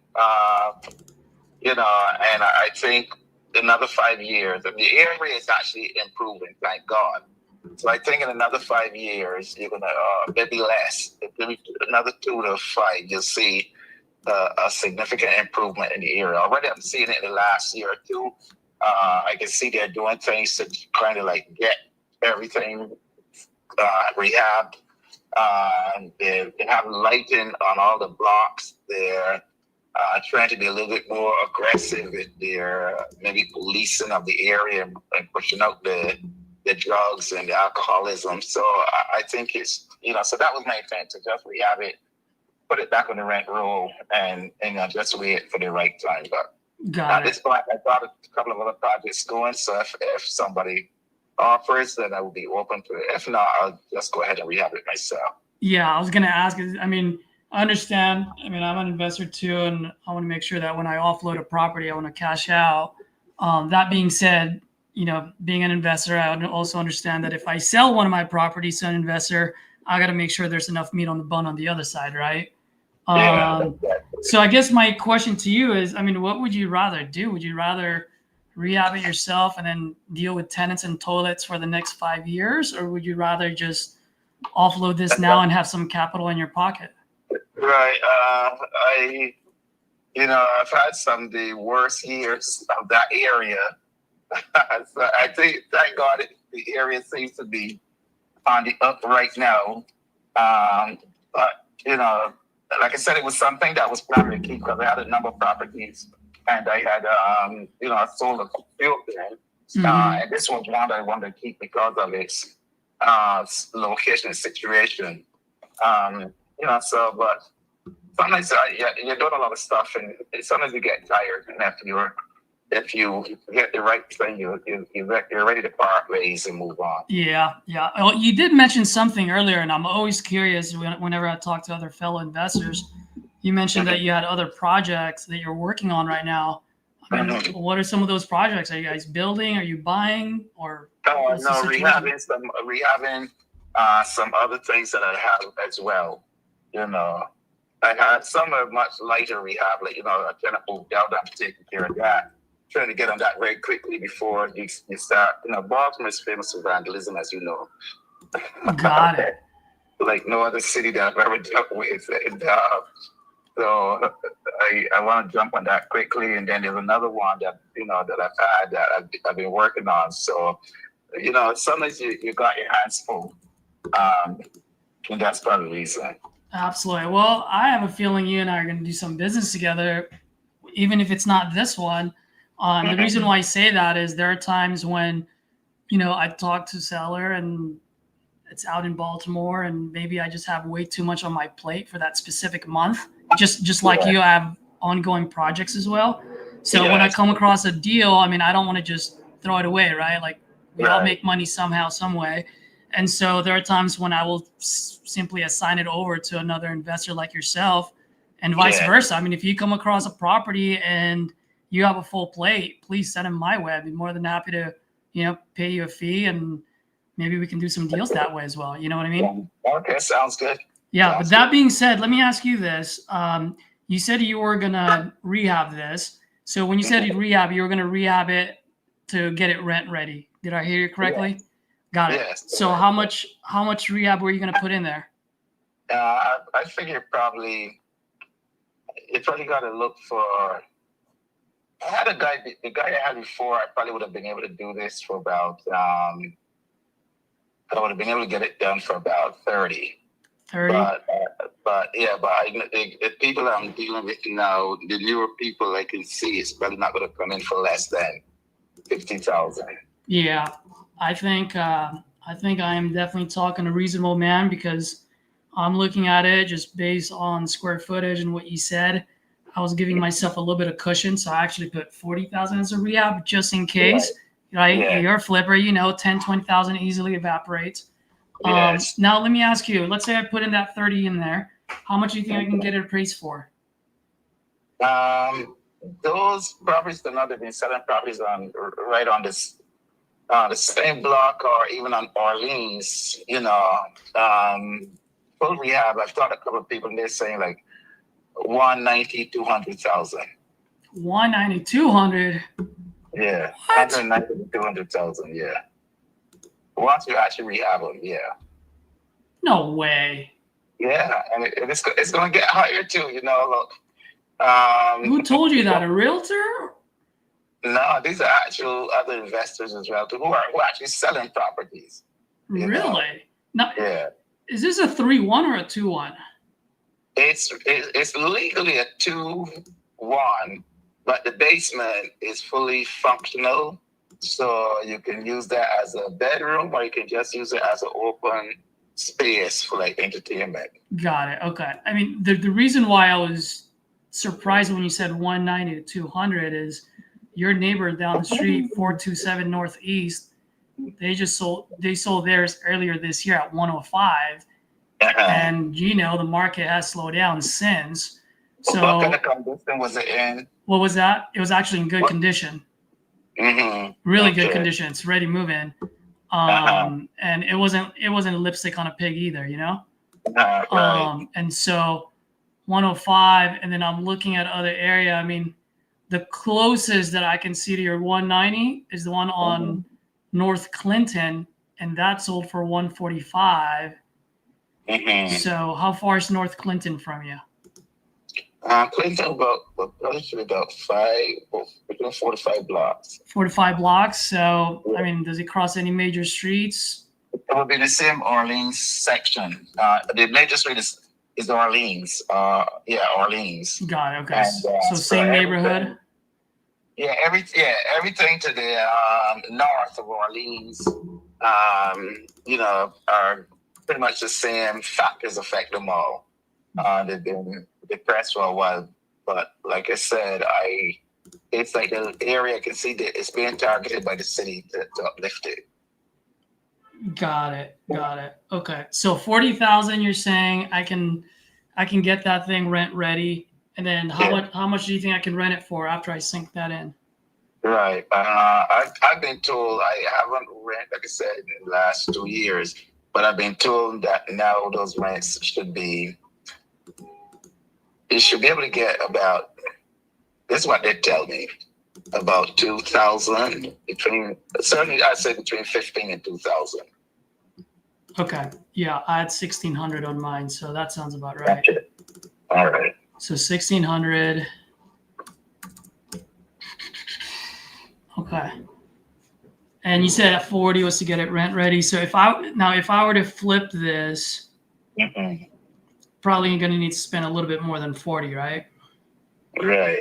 you know, and I think another 5 years, and the area is actually improving, thank God. So I think in another 5 years, you're gonna maybe less, maybe another 2 to 5, you'll see a significant improvement in the area. Already, I'm seeing it in the last year or two. I can see they're doing things to kind of like get everything rehab. They have lighting on all the blocks. They're trying to be a little bit more aggressive with their maybe policing of the area and pushing out the drugs and the alcoholism. So I think it's, so that was my intent, to just rehab it, put it back on the rent roll, and just wait for the right time. But at this point, I got a couple of other projects going. So if somebody offers, then I will be open to it. If not, I'll just go ahead and rehab it myself. Yeah, I was going to ask. I mean, I understand. I mean, I'm an investor too, and I want to make sure that when I offload a property, I want to cash out. That being said, being an investor, I also understand that if I sell one of my properties to an investor, I got to make sure there's enough meat on the bone on the other side, right? So I guess my question to you is, I mean, what would you rather do? Would you rather rehab it yourself and then deal with tenants and toilets for the next 5 years? Or would you rather just offload this now and have some capital in your pocket? Right. I've had some of the worst years of that area. So I think, thank God, the area seems to be on the up right now. But, like I said, it was something that was planned to keep because I had a number of properties and I had, I sold a few of them. And this was one that I wanted to keep because of its location and situation. But sometimes you're doing a lot of stuff and sometimes you get tired, and if you get the right thing, you're ready to part ways and move on. Yeah. Well, you did mention something earlier, and I'm always curious whenever I talk to other fellow investors. You mentioned that you had other projects that you're working on right now. I mean, what are some of those projects? Are you guys building? Are you buying? Or rehabbing some other things that I have as well. I had some are much lighter rehab, like I kind of moved out. I'm taking care of that. Trying to get on that very quickly before you start. Baltimore is famous for vandalism, as you know. Got it. Like no other city that I've ever dealt with. And, so I want to jump on that quickly. And then there's another one that that I've had that I've been working on. So sometimes you got your hands full, and that's part of the reason. Absolutely. Well, I have a feeling you and I are going to do some business together, even if it's not this one. The reason why I say that is there are times when, I talk to a seller and it's out in Baltimore and maybe I just have way too much on my plate for that specific month, just like you have ongoing projects as well. So when I come across a deal, I mean, I don't want to just throw it away, right? Like we all make money somehow, some way. And so there are times when I will simply assign it over to another investor like yourself and vice versa. I mean, if you come across a property and you have a full plate, please send them my way. I'd be more than happy to, pay you a fee and maybe we can do some deals that way as well. You know what I mean? Okay, sounds good. Yeah, but that being said, let me ask you this. You said you were going to rehab this. So when you said you were going to rehab it to get it rent ready. Did I hear you correctly? Yeah. Got it. Yes. So how much rehab were you going to put in there? I figure you probably got to look for. I had the guy I had before. I probably would have been able to do this for about. I would have been able to get it done for about 30. 30. But the people I'm dealing with now, the newer people I can see, it's probably not going to come in for less than 50,000. Yeah. I think I am definitely talking a reasonable man because I'm looking at it just based on square footage and what you said. I was giving myself a little bit of cushion, so I actually put 40,000 as a rehab just in case. Right? Yeah. You're a flipper, 10, 20,000 easily evaporates. Yes. Now let me ask you. Let's say I put in that 30 in there. How much do you think I can get it appraised for? Those properties are not been selling properties right on this. The same block or even on Orleans, full rehab. I've talked to a couple of people and they're saying like 190, 200,000. 190, 200. Yeah, What? 190 to 200,000. Yeah. Once you actually rehab them, yeah. No way. Yeah, and it's going to get higher too. Look. Who told you that? A realtor? No, these are actual other investors as well, who are actually selling properties. Really? Now, Yeah. is this a 3-1 or a 2-1? It's legally a 2-1, but the basement is fully functional, so you can use that as a bedroom, or you can just use it as an open space for like entertainment. Got it. Okay. I mean, the reason why I was surprised when you said 190 to 200 is your neighbor down the street, 427 Northeast. They sold theirs earlier this year at 105. And the market has slowed down since. So what kind of condition was it in? What was that? It was actually in good condition. Mm-hmm. Really good condition. It's ready to move in. And it wasn't lipstick on a pig either, Right. And so 105, and then I'm looking at other area. I mean, the closest that I can see to your 190 is the one on North Clinton, and that sold for 145. Mm-hmm. So how far is North Clinton from you? Clinton about 4 to 5 blocks. 4 to 5 blocks. So I mean, does it cross any major streets? It would be the same Orleans section. The major street is Orleans. Orleans. Got it. Okay. And, so same neighborhood. Everything to the north of Orleans, are pretty much the same factors affect them all. They've been depressed for a while, but like I said, it's like an area I can see that it's being targeted by the city to uplift it. Got it. Okay. So 40,000, you're saying I can get that thing rent ready, and then how much do you think I can rent it for after I sink that in? Right. I've been told I haven't rent, like I said, in the last 2 years, but I've been told that now those rents should be able to get about, this is what they tell me, about 2,000, certainly I'd say between 15 and 2,000. Okay. Yeah, I had 1,600 on mine, so that sounds about right. Gotcha. All right. So 1,600. Okay. And you said at 40 was to get it rent ready. So if I were to flip this, probably going to need to spend a little bit more than 40, right? Right.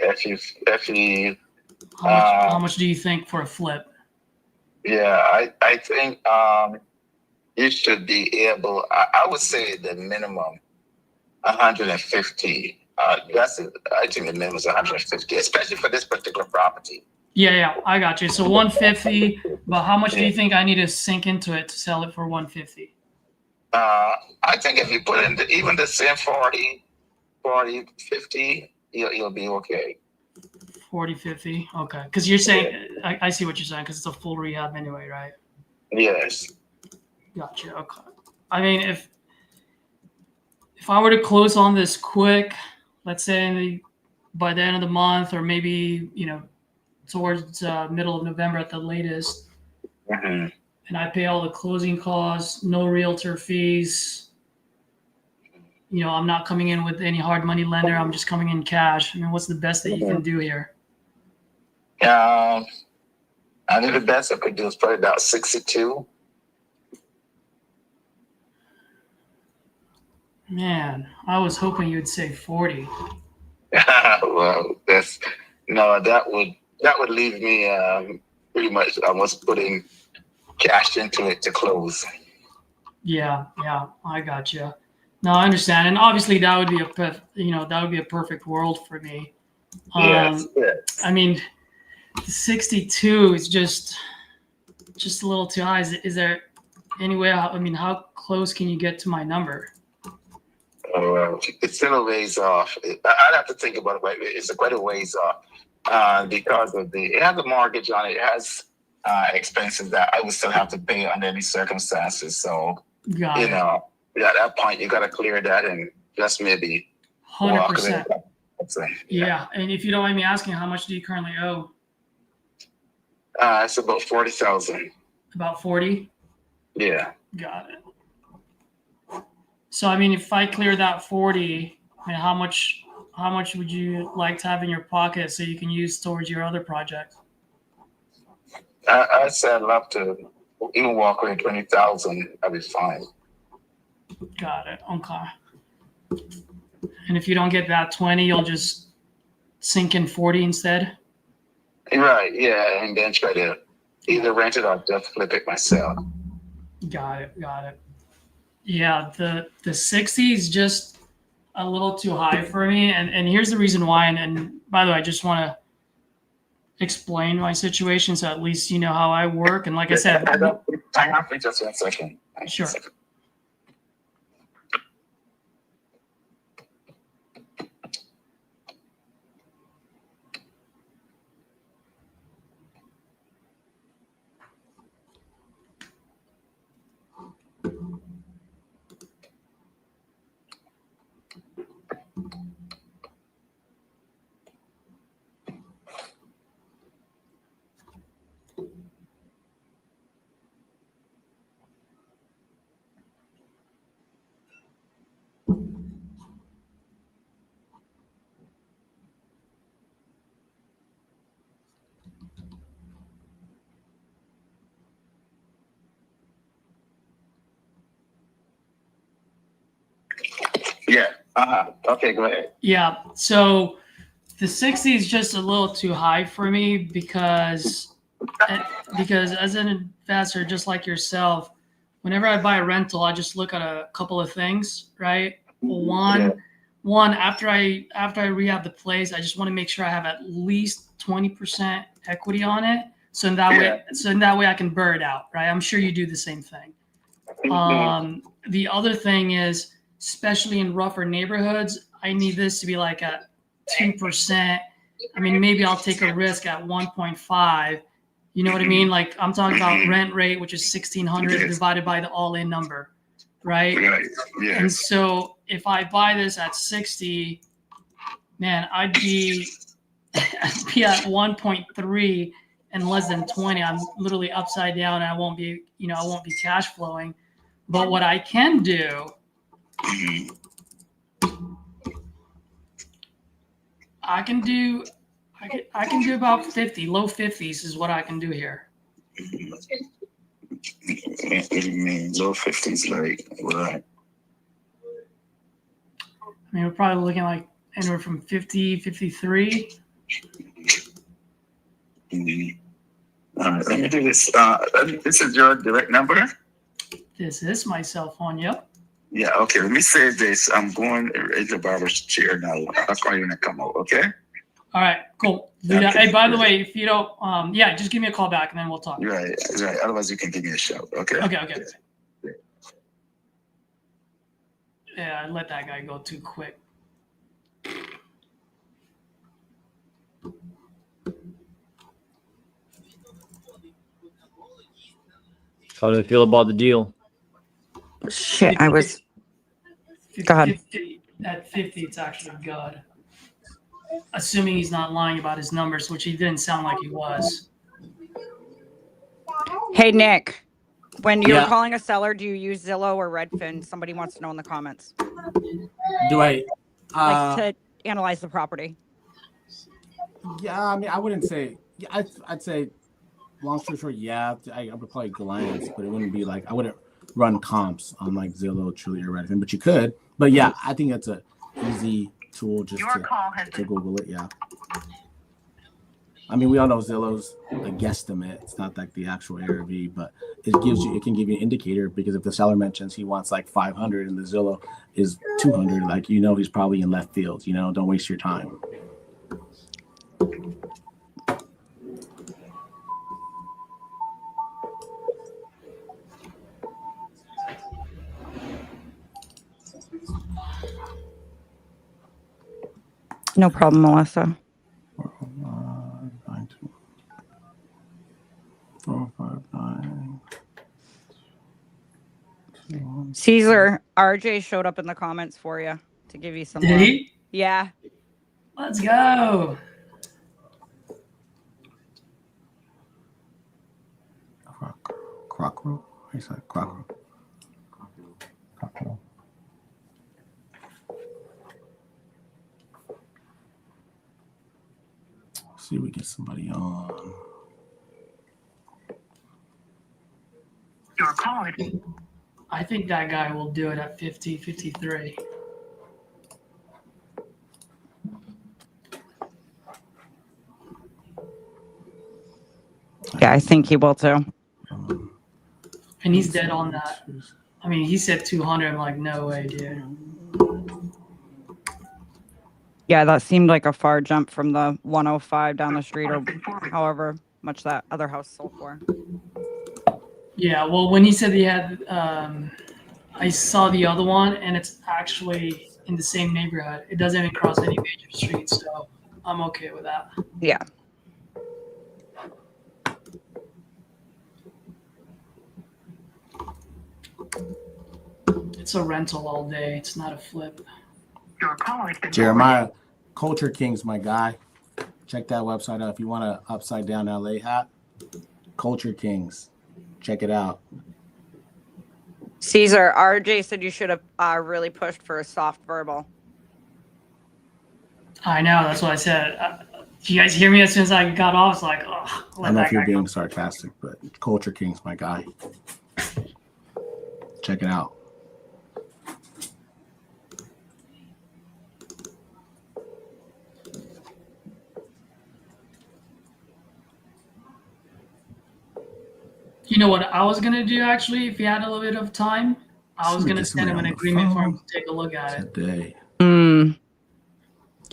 How much do you think for a flip? Yeah, I think you should be able. I would say the minimum 150. I think the minimum is 150, especially for this particular property. Yeah, I got you. So 150, but how much do you think I need to sink into it to sell it for 150? I think if you put in even the same 40, 50, you'll be okay. 40, 50, okay. Because you're saying, I see what you're saying, because it's a full rehab anyway, right? Yes. Gotcha. Okay. I mean, if I were to close on this quick, let's say by the end of the month, or maybe towards middle of November at the latest, and I pay all the closing costs, no realtor fees. I'm not coming in with any hard money lender. I'm just coming in cash. I mean, what's the best that you can do here? I think the best I could do is probably about 62. Man, I was hoping you'd say 40. Well, that would leave me pretty much almost putting cash into it to close. Yeah, I got you. No, I understand, and obviously that would be a perfect world for me. Yes. I mean, 62 is just a little too high. Is there any way? How close can you get to my number? It's still a ways off. I'd have to think about it, but it's quite a ways off because of it has a mortgage on it. It has expenses that I would still have to pay under any circumstances. So, at that point, you got to clear that and just maybe 100%. Yeah, and if you don't mind me asking, how much do you currently owe? It's about 40,000. About 40. Yeah. Got it. So I mean, if I clear that 40, I mean, how much would you like to have in your pocket so you can use towards your other projects? I said I'd love to even walk away 20,000. I'd be fine. Got it. Okay. And if you don't get that 20, you'll just sink in 40 instead? Right, yeah, and then try to either rent it or just flip it myself. Got it. Yeah, the 60 is just a little too high for me. And here's the reason why. And by the way, I just want to explain my situation so at least you know how I work. And like I said, Hang on for just 1 second. Sure. Yeah. Okay, go ahead. Yeah. So the 60 is just a little too high for me because as an investor, just like yourself, whenever I buy a rental, I just look at a couple of things, right? One, after I rehab the place, I just want to make sure I have at least 20% equity on it. So in that way I can burn it out, right? I'm sure you do the same thing. The other thing is, especially in rougher neighborhoods, I need this to be like at 2%. I mean, maybe I'll take a risk at 1.5. You know what I mean? Like I'm talking about rent rate, which is 1,600 divided by the all-in number, right? Yeah. And so if I buy this at 60, man, I'd be at 1.3 and less than 20. I'm literally upside down, and I won't be cash flowing. But what I can do, I can do about 50, low 50s is what I can do here. What do you mean low 50s? Like what? I mean, we're probably looking like anywhere from 50, 53. All right, let me do this. This is your direct number? This is my cell phone. Yep. Yeah, okay. Let me say this. I'm going in the barber's chair now. I'll call you when I come out, okay? All right, cool. Okay. Hey, by the way, if you don't, just give me a call back and then we'll talk. Right. Otherwise, you can give me a shout, okay? Okay. Yeah, I let that guy go too quick. How do you feel about the deal? Shit, I was. Go ahead. At 50, it's actually good. Assuming he's not lying about his numbers, which he didn't sound like he was. Hey, Nick, when you're calling a seller, do you use Zillow or Redfin? Somebody wants to know in the comments. Do I like to analyze the property? Yeah, I mean, I wouldn't say. Yeah, I'd say, long story short, yeah, I would probably glance, but it wouldn't be like I wouldn't run comps on like Zillow, Truly, or Redfin. But you could. But yeah, I think that's a easy tool just to Google it. Yeah. I mean, we all know Zillow's a guesstimate. It's not like the actual ARV, but it can give you an indicator, because if the seller mentions he wants like 500 and the Zillow is 200, like, he's probably in left field. Don't waste your time. No problem, Melissa. 459. Caesar, RJ showed up in the comments for you to give you some Did love. he? Yeah. Let's go. Crocker. He said Crocker. See if we get somebody on. Your call. I think that guy will do it at 50, 53. Yeah, I think he will too. And he's dead on that. I mean, he said 200. I'm like, no way, dude. Yeah, that seemed like a far jump from the 105 down the street or however much that other house sold for. Yeah, well, when he said he had, I saw the other one, and it's actually in the same neighborhood. It doesn't even cross any major streets, so I'm okay with that. Yeah. It's a rental all day. It's not a flip. Your call has been Jeremiah, Culture King's my guy. Check that website out if you want an upside down LA hat. Culture Kings. Check it out. Caesar, RJ said you should have really pushed for a soft verbal. I know. That's what I said. Did you guys hear me as soon as I got off? It's like, oh, I don't know if you're being sarcastic, but Culture King's my guy. Check it out. You know what I was gonna do actually? If he had a little bit of time, I was gonna send him an agreement for him to take a look at it. Today.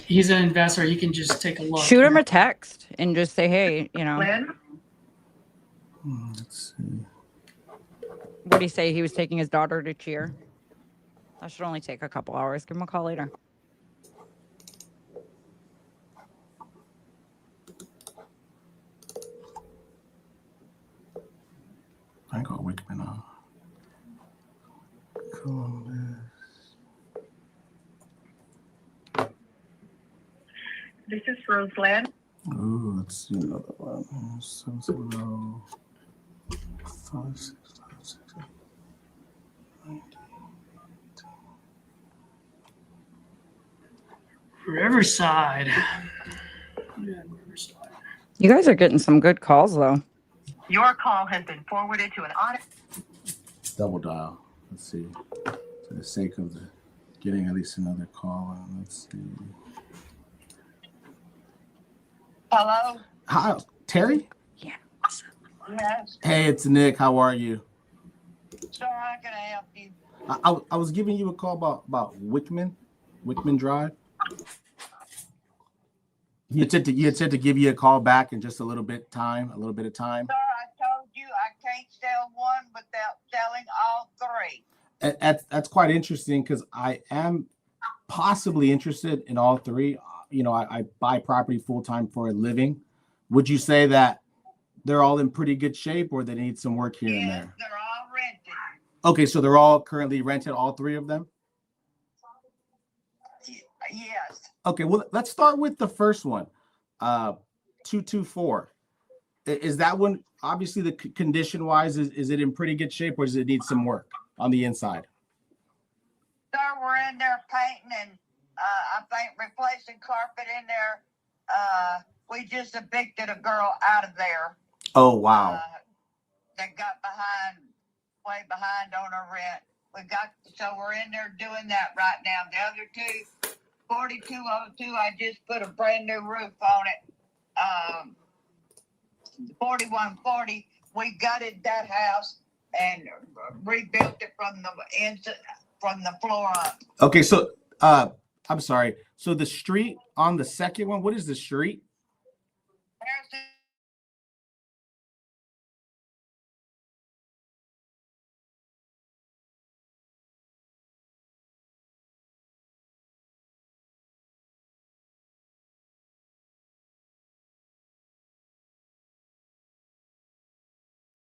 He's an investor. He can just take a look. Shoot him a text and just say, hey, you know. Let's see. What did he say? He was taking his daughter to cheer. That should only take a couple hours. Give him a call later. I got Wickman on. Columbus. This is Roseland. Ooh, let's see another one. 770 5656 Riverside. Yeah, Riverside. You guys are getting some good calls, though. Your call has been forwarded to an audit. Double dial. Let's see. For the sake of getting at least another call on. Let's see. Hello? Hi, Terry? Yeah. Yes. Hey, it's Nick. How are you? Sir, how can I help you? I was giving you a call about Wickman Drive. You had said to give you a call back in just a little bit of time. Sir, I told you I can't sell one without selling all three. That's quite interesting because I am possibly interested in all three. You know, I buy property full time for a living. Would you say that they're all in pretty good shape or they need some work here and there? They're all rented. Okay, so they're all currently rented, all three of them? Yes. Okay, well, let's start with the first one, 224. Is that one, obviously, the condition-wise, is it in pretty good shape, or does it need some work on the inside? Sir, we're in there painting and I think replacing carpet in there. We just evicted a girl out of there. Oh, wow. That got way behind on her rent. So we're in there doing that right now. The other two, 4202, I just put a brand new roof on it. 4140, we gutted that house and rebuilt it from the inside, from the floor up. Okay, so I'm sorry. So the street on the second one, what is the street?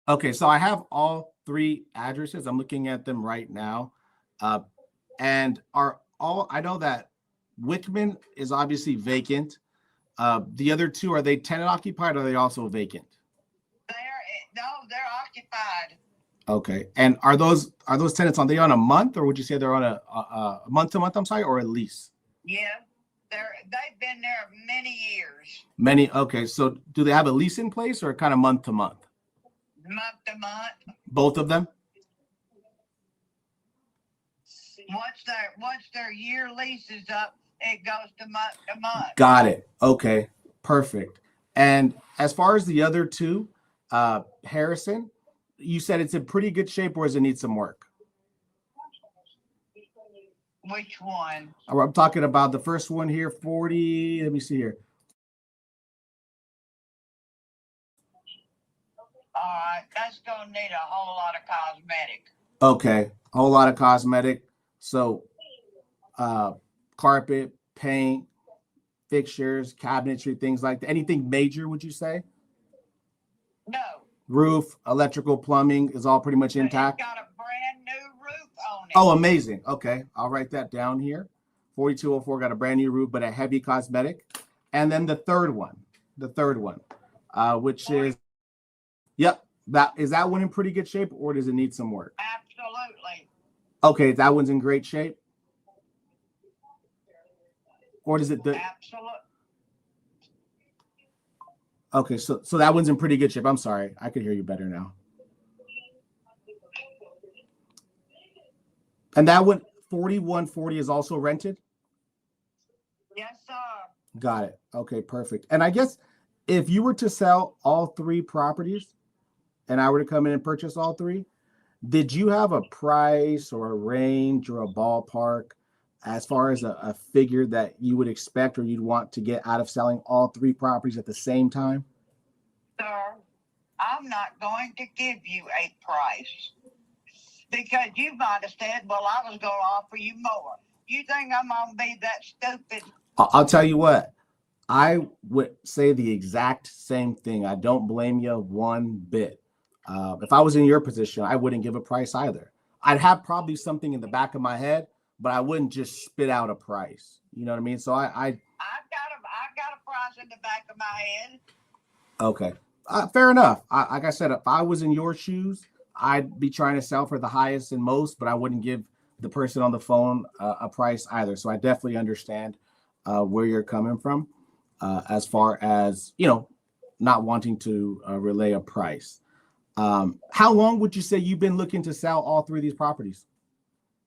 Okay, so I have all three addresses. I'm looking at them right now. And I know that Wickman is obviously vacant. The other two, are they tenant occupied or are they also vacant? They're occupied. Okay. And are those tenants on a month, or would you say they're on a month to month, I'm sorry, or a lease? Yeah. They've been there many years. Okay. So do they have a lease in place or kind of month to month? Month to month. Both of them? Once their year lease is up, it goes to month. Got it. Okay. Perfect. And as far as the other two, Harrison, you said it's in pretty good shape, or does it need some work? Which one? I'm talking about the first one here, 40. Let me see here. All right, that's gonna need a whole lot of cosmetic. Okay, a whole lot of cosmetic. So, carpet, paint, fixtures, cabinetry, things like that. Anything major, would you say? No. Roof, electrical, plumbing is all pretty much intact. It's got a brand new roof on it. Oh, amazing. Okay, I'll write that down here. 4204 got a brand new roof, but a heavy cosmetic. And then the third one, which is, yep, that one in pretty good shape, or does it need some work? Absolutely. Okay, that one's in great shape. Or does it? Absolutely. Okay, so that one's in pretty good shape. I'm sorry, I could hear you better now. And that one, 4140, is also rented? Yes, sir. Got it. Okay, perfect. And I guess if you were to sell all three properties and I were to come in and purchase all three, did you have a price or a range or a ballpark as far as a figure that you would expect or you'd want to get out of selling all three properties at the same time? Sir, I'm not going to give you a price because you might have said, well, I was going to offer you more. You think I'm going to be that stupid? I'll tell you what, I would say the exact same thing. I don't blame you one bit. If I was in your position, I wouldn't give a price either. I'd have probably something in the back of my head, but I wouldn't just spit out a price. You know what I mean? So I got a price in the back of my head. Okay. Fair enough. Like I said, if I was in your shoes, I'd be trying to sell for the highest and most, but I wouldn't give the person on the phone a price either. So I definitely understand where you're coming from as far as, not wanting to relay a price. How long would you say you've been looking to sell all three of these properties?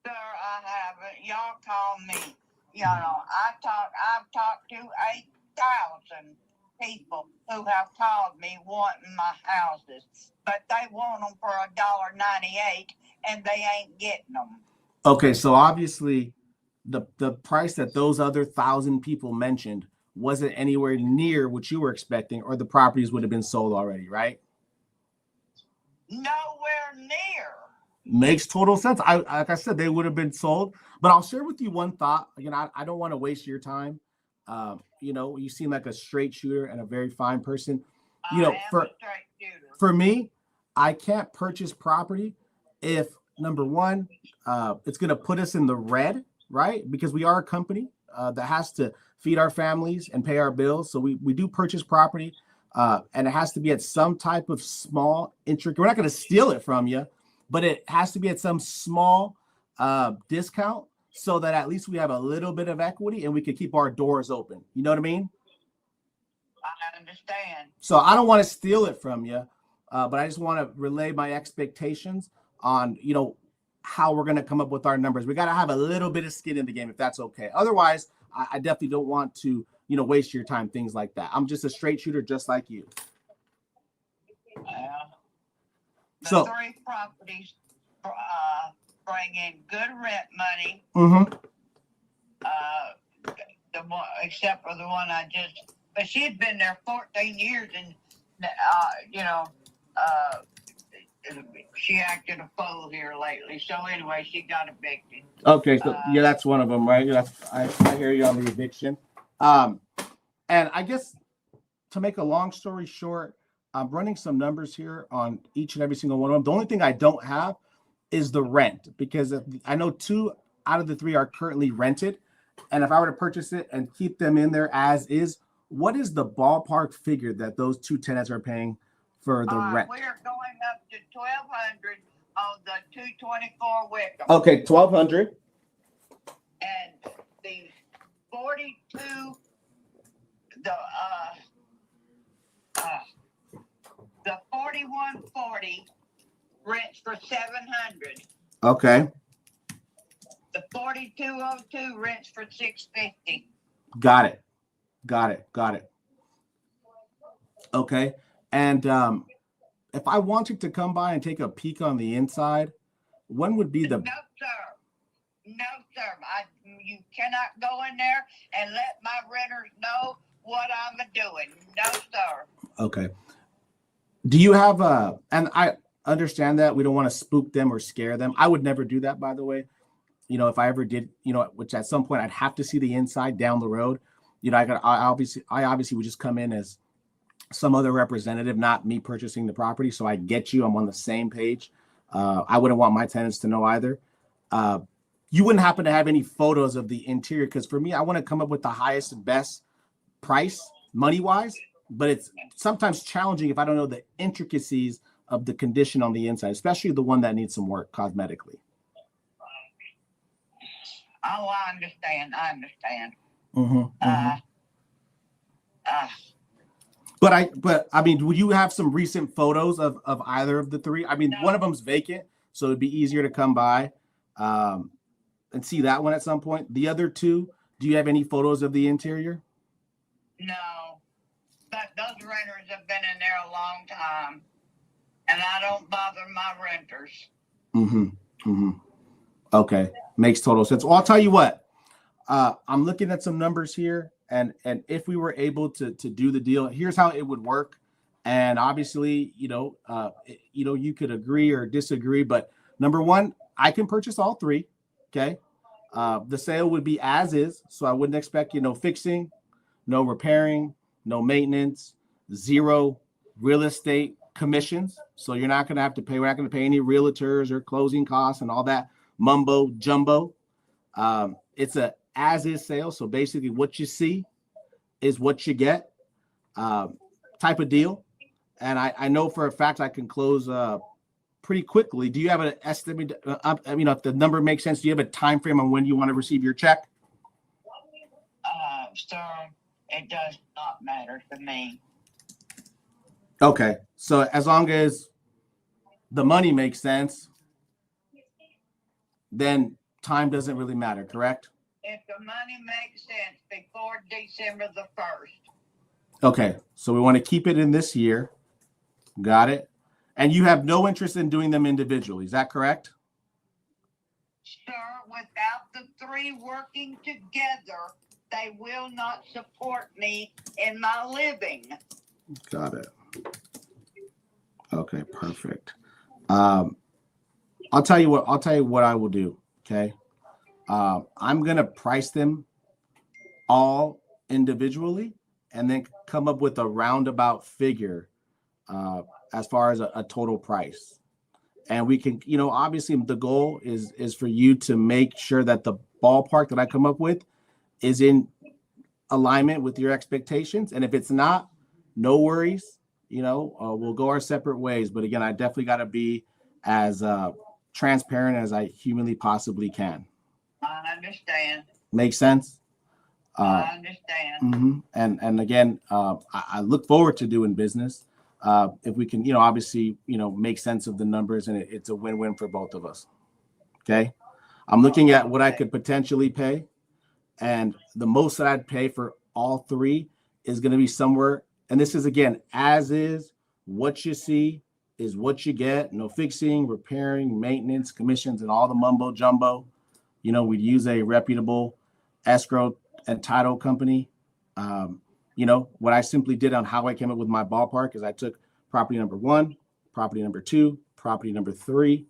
Sir, I haven't. Y'all call me. I've talked to 8,000 people who have called me wanting my houses, but they want them for $1.98 and they ain't getting them. Okay, so obviously the price that those other 1,000 people mentioned wasn't anywhere near what you were expecting, or the properties would have been sold already, right? Nowhere near. Makes total sense. Like I said, they would have been sold. But I'll share with you one thought. Again, I don't want to waste your time. You seem like a straight shooter and a very fine person. For me, I can't purchase property if, number one, it's going to put us in the red, right? Because we are a company that has to feed our families and pay our bills. So we do purchase property, and it has to be at some type of small intricate. We're not going to steal it from you, but it has to be at some small discount so that at least we have a little bit of equity and we can keep our doors open. You know what I mean? I understand. So I don't want to steal it from you, but I just want to relay my expectations on, how we're going to come up with our numbers. We got to have a little bit of skin in the game, if that's okay. Otherwise, I definitely don't want to, waste your time, things like that. I'm just a straight shooter, just like you. The three properties bring in good rent money. Mm-hmm. The one, except for the one but she had been there 14 years, and she acted a fool here lately. So anyway, she got evicted. Okay, so that's one of them, right? I hear you on the eviction. And I guess to make a long story short, I'm running some numbers here on each and every single one of them. The only thing I don't have is the rent, because I know 2 out of the 3 are currently rented. And if I were to purchase it and keep them in there as is, what is the ballpark figure that those two tenants are paying for the rent? We are going up to $1,200 on the 224 Wickham. Okay, 1,200. And the 42, the 4140 rents for 700. Okay, The 4202 rents for 650. got it. Okay, and if I wanted to come by and take a peek on the inside, when would be the? No, sir. No, sir. You cannot go in there and let my renters know what I'm doing. No, sir. Okay. Do you have and I understand that we don't want to spook them or scare them. I would never do that, by the way. You know, if I ever did, you know, which at some point I'd have to see the inside down the road. You know, I obviously would just come in as some other representative, not me purchasing the property. So I get you. I'm on the same page. I wouldn't want my tenants to know either. You wouldn't happen to have any photos of the interior, because for me, I want to come up with the highest and best price money-wise, but it's sometimes challenging if I don't know the intricacies of the condition on the inside, especially the one that needs some work cosmetically. Oh, I understand. But I mean, would you have some recent photos of either of the three? I mean, No. One of them's vacant, so it'd be easier to come by and see that one at some point. The other two, do you have any photos of the interior? No. But those renters have been in there a long time, and I don't bother my renters. Okay, makes total sense. Well, I'll tell you what. I'm looking at some numbers here, and if we were able to do the deal, here's how it would work. And obviously, you could agree or disagree, but number one, I can purchase all three. Okay, the sale would be as is, so I wouldn't expect fixing, no repairing, no maintenance, zero real estate commissions. So you're not going to have to pay. We're not going to pay any realtors or closing costs and all that mumbo jumbo. It's a as is sale. So basically what you see is what you get type of deal. And I know for a fact I can close pretty quickly. Do you have an estimate? If the number makes sense, do you have a time frame on when you want to receive your check? Sir, it does not matter to me. Okay. So as long as the money makes sense, then time doesn't really matter, correct? If the money makes sense before December the 1st. Okay. So we want to keep it in this year. Got it. And you have no interest in doing them individually. Is that correct? Sir, without the three working together, they will not support me in my living. Got it. Okay, perfect. I'll tell you what I will do. Okay. I'm gonna price them all individually and then come up with a roundabout figure as far as a total price. And we can, obviously the goal is for you to make sure that the ballpark that I come up with is in alignment with your expectations. And if it's not, no worries, we'll go our separate ways. But again, I definitely got to be as transparent as I humanly possibly can. I understand. Make sense? I understand. And again, I look forward to doing business. If we can, obviously, make sense of the numbers, and it's a win-win for both of us. Okay. I'm looking at what I could potentially pay, and the most that I'd pay for all three is going to be somewhere. And this is, again, as is. What you see is what you get. No fixing, repairing, maintenance, commissions, and all the mumbo jumbo. We'd use a reputable escrow and title company. What I simply did on how I came up with my ballpark is I took property number 1, property number 2, property number 3,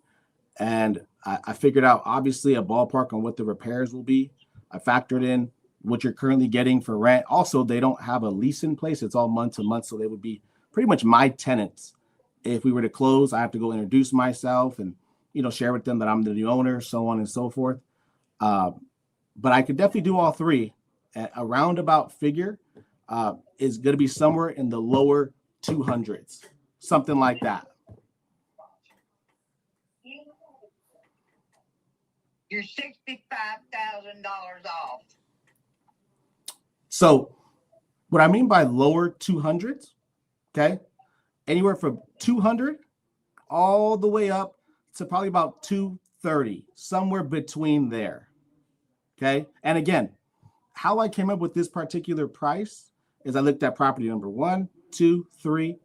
and I figured out obviously a ballpark on what the repairs will be. I factored in what you're currently getting for rent. Also, they don't have a lease in place. It's all month to month. So they would be pretty much my tenants. If we were to close, I have to go introduce myself and, share with them that I'm the new owner, so on and so forth. but I could definitely do all three. A roundabout figure is going to be somewhere in the lower 200s, something like that. You're $65,000 off. So what I mean by lower 200s, okay, anywhere from 200 all the way up to probably about 230, somewhere between there. Okay. And again, how I came up with this particular price is I looked at property number 1, 2, 3.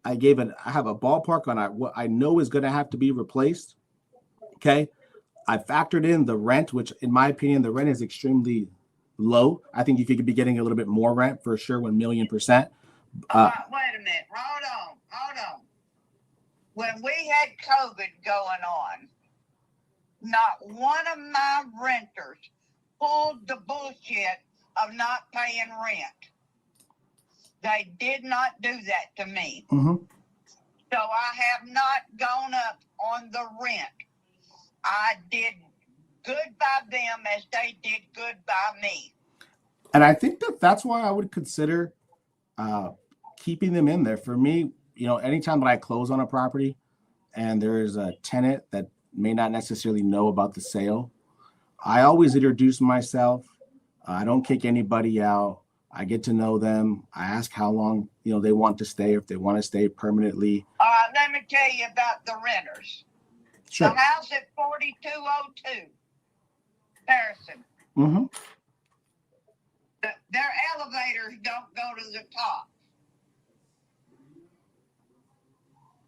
I have a ballpark on what I know is going to have to be replaced. Okay. I factored in the rent, which in my opinion, the rent is extremely low. I think you could be getting a little bit more rent for sure, 1,000,000%. Wait a minute. Hold on. When we had COVID going on, not one of my renters pulled the bullshit of not paying rent. They did not do that to me. Mm-hmm. So I have not gone up on the rent. I did good by them as they did good by me. And I think that's why I would consider keeping them in there. For me, anytime that I close on a property and there is a tenant that may not necessarily know about the sale, I always introduce myself. I don't kick anybody out. I get to know them. I ask how long they want to stay, if they want to stay permanently. Let me tell you about the renters. Sure. The house at 4202 Harrison. Mm-hmm. Their elevators don't go to the top.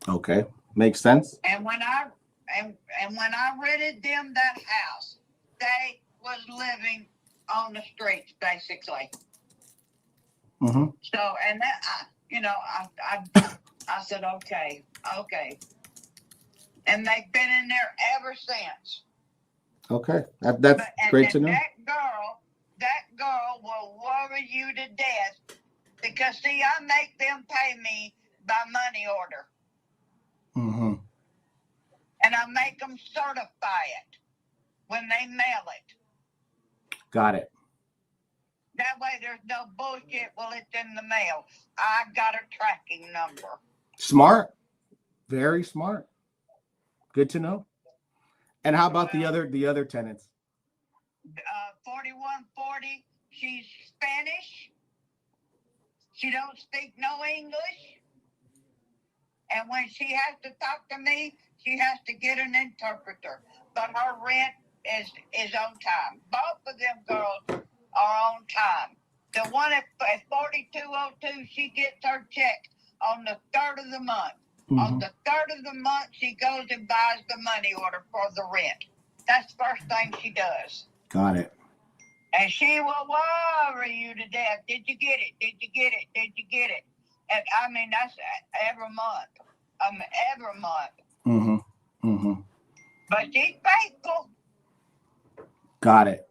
Okay, makes sense. And when I rented them that house, they was living on the streets basically. Mm-hmm. So, and that I said okay, and they've been in there ever since. Okay, that's great to know. That girl will worry you to death because see, I make them pay me by money order. Mm-hmm. And I make them certify it when they mail it. Got it. That way there's no bullshit. Well, it's in the mail. I got a tracking number. Smart. Very smart. Good to know. And how about the other tenants? 4140, she's Spanish. She don't speak no English. And when she has to talk to me, she has to get an interpreter. But her rent is on time. Both of them girls are on time. The one at 4202, she gets her check on the 3rd of the month. Mm-hmm. On the 3rd of the month, she goes and buys the money order for the rent. That's the first thing she does. Got it. And she will worry you to death. Did you get it? Did you get it? Did you get it? And I mean, that's every month. Every month. Mm-hmm. Mm-hmm. But she's faithful. Got it.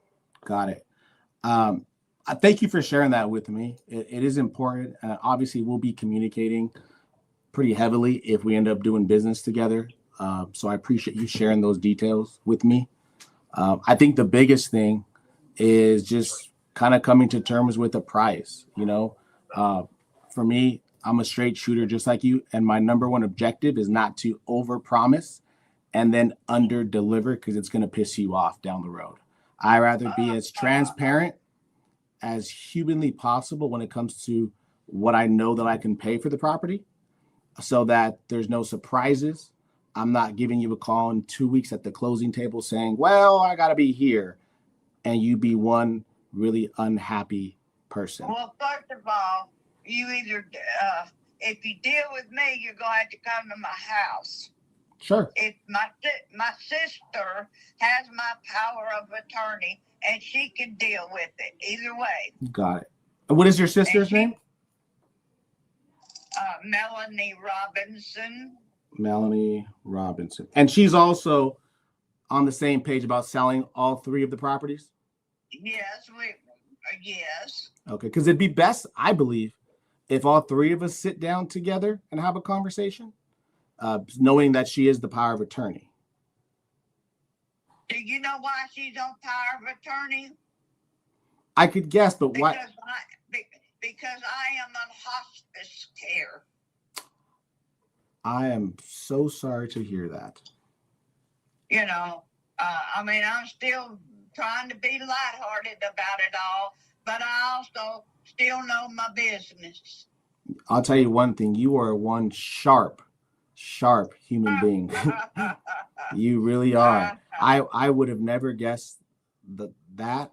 I thank you for sharing that with me. It is important. Obviously, we'll be communicating pretty heavily if we end up doing business together. So I appreciate you sharing those details with me. I think the biggest thing is just kind of coming to terms with the price. For me, I'm a straight shooter just like you. And my number one objective is not to overpromise and then under deliver because it's going to piss you off down the road. I rather be as transparent as humanly possible when it comes to what I know that I can pay for the property so that there's no surprises. I'm not giving you a call in 2 weeks at the closing table saying, well, I got to be here. And you be one really unhappy person. Well, first of all, you either, if you deal with me, you're going to have to come to my house. Sure. If my sister has my power of attorney and she can deal with it either way. Got it. And what is your sister's name? Melanie Robinson. Melanie Robinson. And she's also on the same page about selling all three of the properties? Yes, yes. Okay, because it'd be best, I believe, if all three of us sit down together and have a conversation, knowing that she is the power of attorney. Do you know why she's on power of attorney? I could guess, but what? Because I am on hospice care. I am so sorry to hear that. You know, I mean, I'm still trying to be lighthearted about it all, but I also still know my business. I'll tell you one thing. You are one sharp human being. You really are. I would have never guessed that.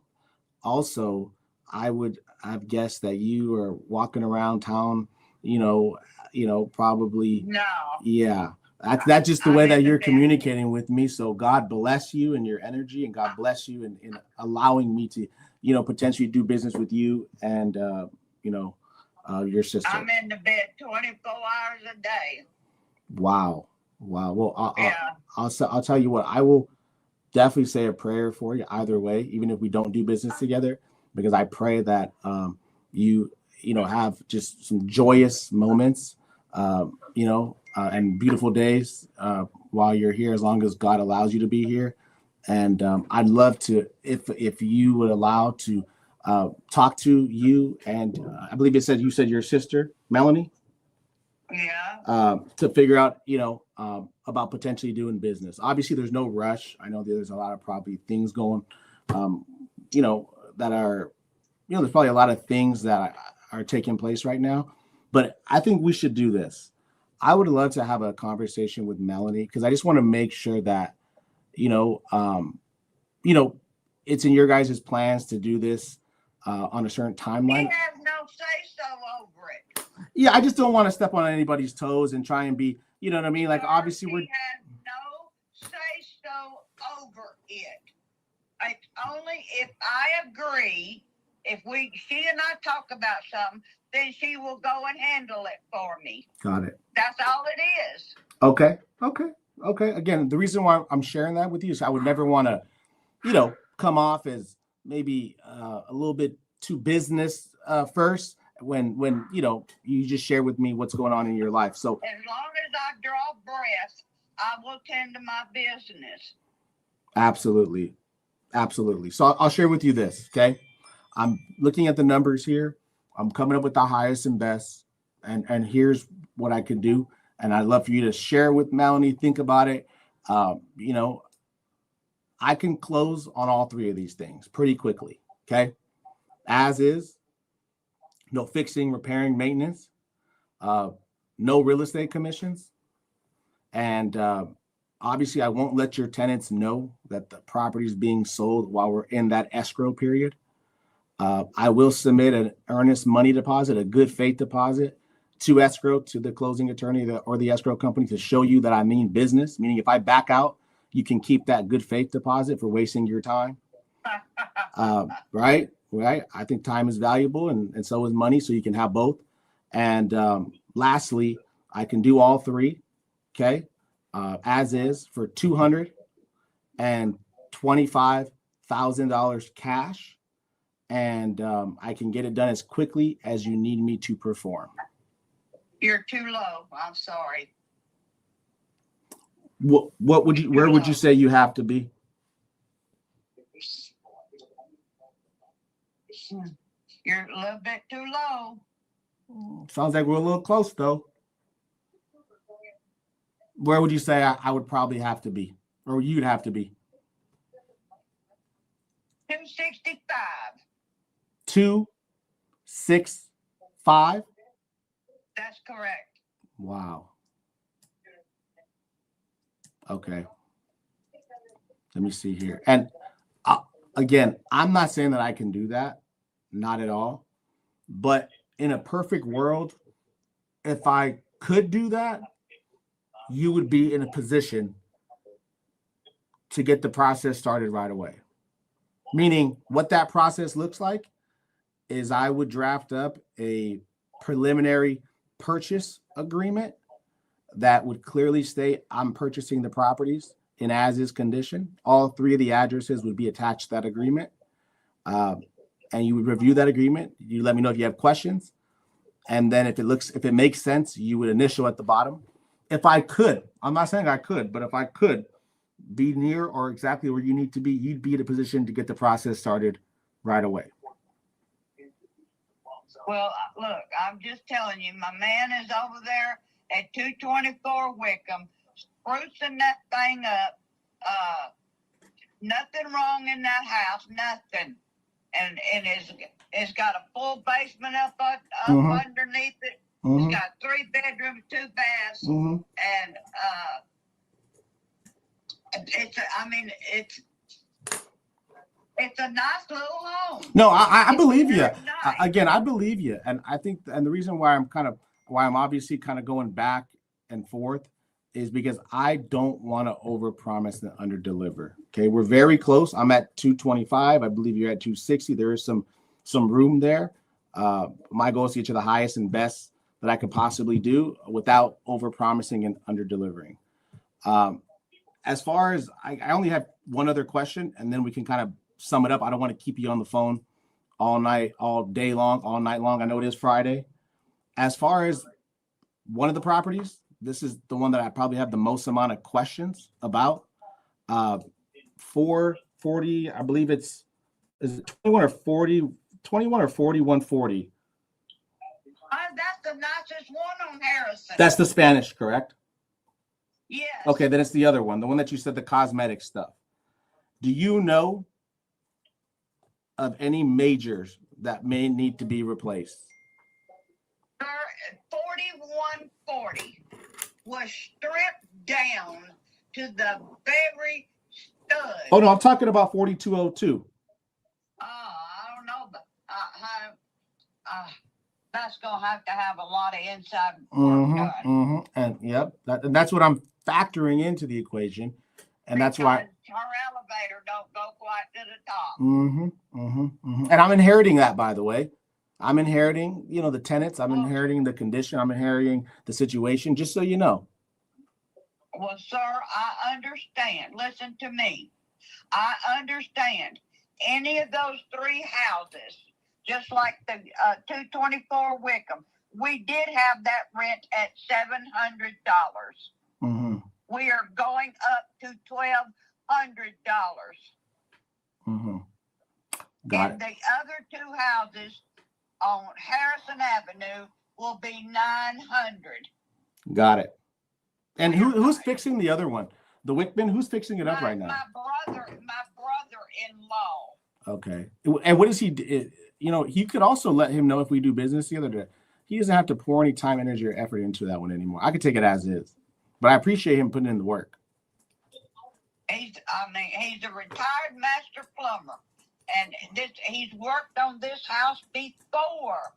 Also, I would have guessed that you are walking around town, probably. No. Yeah. That's just the way that you're communicating with me. So God bless you and your energy, and God bless you in allowing me to, potentially do business with you and, your sister. I'm in the bed 24 hours a day. Wow. Well, I'll tell you what, I will definitely say a prayer for you either way, even if we don't do business together, because I pray that you have just some joyous moments, and beautiful days while you're here, as long as God allows you to be here. And I'd love to, if you would allow to talk to you, and I believe you said your sister, Melanie. Yeah. To figure out, about potentially doing business. Obviously, there's no rush. I know there's a lot of probably things going, that are, there's probably a lot of things that are taking place right now. But I think we should do this. I would love to have a conversation with Melanie, because I just want to make sure that, it's in your guys' plans to do this on a certain timeline. He has no say-so over it. Yeah, I just don't want to step on anybody's toes and try and be, you know what I mean? Like, obviously, he has no say-so over it. It's only if I agree, she and I talk about something, then she will go and handle it for me. Got it. That's all it is. Okay. Again, the reason why I'm sharing that with you is I would never want to, come off as maybe a little bit too business first when you just share with me what's going on in your life. So as long as I draw breath, I will tend to my business. Absolutely. So I'll share with you this. Okay. I'm looking at the numbers here. I'm coming up with the highest and best, and here's what I could do. And I'd love for you to share with Melanie. Think about it. I can close on all three of these things pretty quickly. Okay. As is, no fixing, repairing, maintenance, no real estate commissions. And obviously, I won't let your tenants know that the property is being sold while we're in that escrow period. I will submit an earnest money deposit, a good faith deposit, to escrow, to the closing attorney or the escrow company, to show you that I mean business. Meaning, if I back out, you can keep that good faith deposit for wasting your time. Right. I think time is valuable, and so is money, so you can have both. And lastly, I can do all three. Okay. As is, for $225,000 cash. And I can get it done as quickly as you need me to perform. You're too low. I'm sorry. What would you? Where would you say you have to be? You're a little bit too low. Sounds like we're a little close, though. Where would you say I would probably have to be, or you'd have to be? 265. 265. That's correct. Wow. Okay. Let me see here. And again, I'm not saying that I can do that, not at all. But in a perfect world, if I could do that, you would be in a position to get the process started right away. Meaning, what that process looks like is I would draft up a preliminary purchase agreement that would clearly state I'm purchasing the properties in as-is condition. All three of the addresses would be attached to that agreement. And you would review that agreement. You let me know if you have questions. And then if it makes sense, you would initial at the bottom. If I could, I'm not saying I could, but if I could be near or exactly where you need to be, you'd be in a position to get the process started right away. Well, look, I'm just telling you, my man is over there at 224 Wickham, sprucing that thing up. Nothing wrong in that house, nothing. And it's got a full basement up underneath it. It's got 3 bedrooms, 2 baths, and it's a nice little home. No, I believe you. Nice. Again, I believe you, and I think, and the reason why I'm obviously kind of going back and forth is because I don't want to overpromise and underdeliver. Okay, we're very close. I'm at 225. I believe you're at 260. There is some room there. My goal is to get you the highest and best that I could possibly do without overpromising and underdelivering. As far as I only have one other question, and then we can kind of sum it up. I don't want to keep you on the phone all night, all day long, all night long. I know it is Friday. As far as one of the properties, this is the one that I probably have the most amount of questions about. 440, I believe is it 21 or 40, 21 or 40, 140. That's the nicest one on Harrison. That's the Spanish, correct? Yes. Okay, then it's the other one, the one that you said, the cosmetic stuff. Do you know of any majors that may need to be replaced? 4140 was stripped down to the very stud. Oh no, I'm talking about 4202. I don't know, but that's gonna have to have a lot of inside work done. And yep, that's what I'm factoring into the equation, and that's why our elevator don't go quite to the top. And I'm inheriting that, by the way. I'm inheriting, the tenants. I'm inheriting the condition. I'm inheriting the situation. Just so you know. Well, sir, I understand. Listen to me. I understand. Any of those 3 houses, just like the 224 Wickham, we did have that rent at $700. We are going up to $1,200. Got and it. the other 2 houses on Harrison Avenue will be $900. Got it. And who's fixing the other one? The Wickman? Who's fixing it up right now? My brother-in-law. Okay. And what is he? You could also let him know if we do business together. He doesn't have to pour any time, energy, or effort into that one anymore. I could take it as is, but I appreciate him putting in the work. He's a retired master plumber, and he's worked on this house before.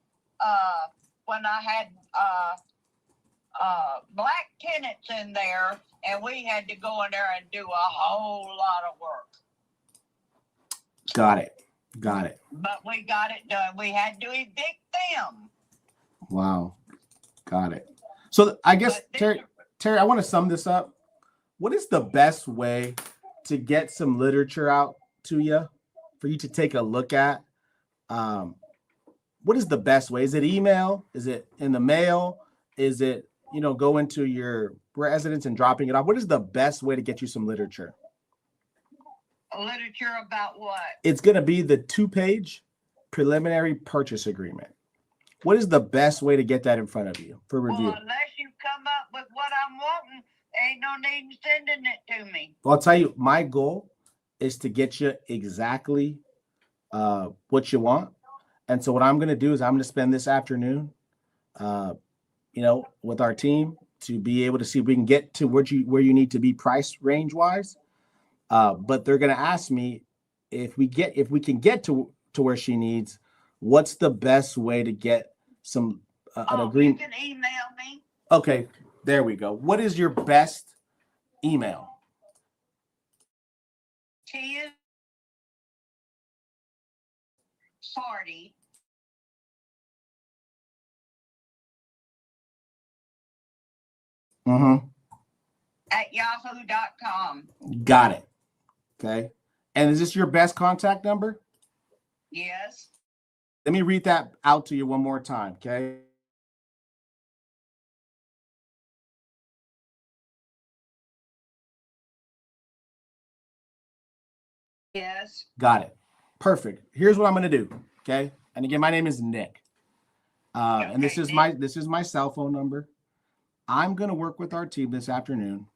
When I had black tenants in there, and we had to go in there and do a whole lot of work. Got it. But we got it done. We had to evict them. Wow. Got it. So I guess, Terry, I want to sum this up. What is the best way to get some literature out to you for you to take a look at? What is the best way? Is it email? Is it in the mail? Is it, go into your residence and dropping it off? What is the best way to get you some literature? Literature about what? It's going to be the 2-page preliminary purchase agreement. What is the best way to get that in front of you for review? Well, unless you come up with what I'm wanting, ain't no need in sending it to me. Well, I'll tell you, my goal is to get you exactly what you want. And so what I'm going to do is I'm going to spend this afternoon, with our team to be able to see if we can get to where you need to be price range wise. But they're going to ask me if we can get to where she needs, what's the best way to get some an agreement? You can email me. Okay, there we go. What is your best email? Party. At yahoo.com. Got it. Okay. And is this your best contact number? Yes. Let me read that out to you one more time. Okay. Yes. Got it. Perfect. Here's what I'm going to do. Okay. And again, my name is Nick. And this is my cell phone number. I'm going to work with our team this afternoon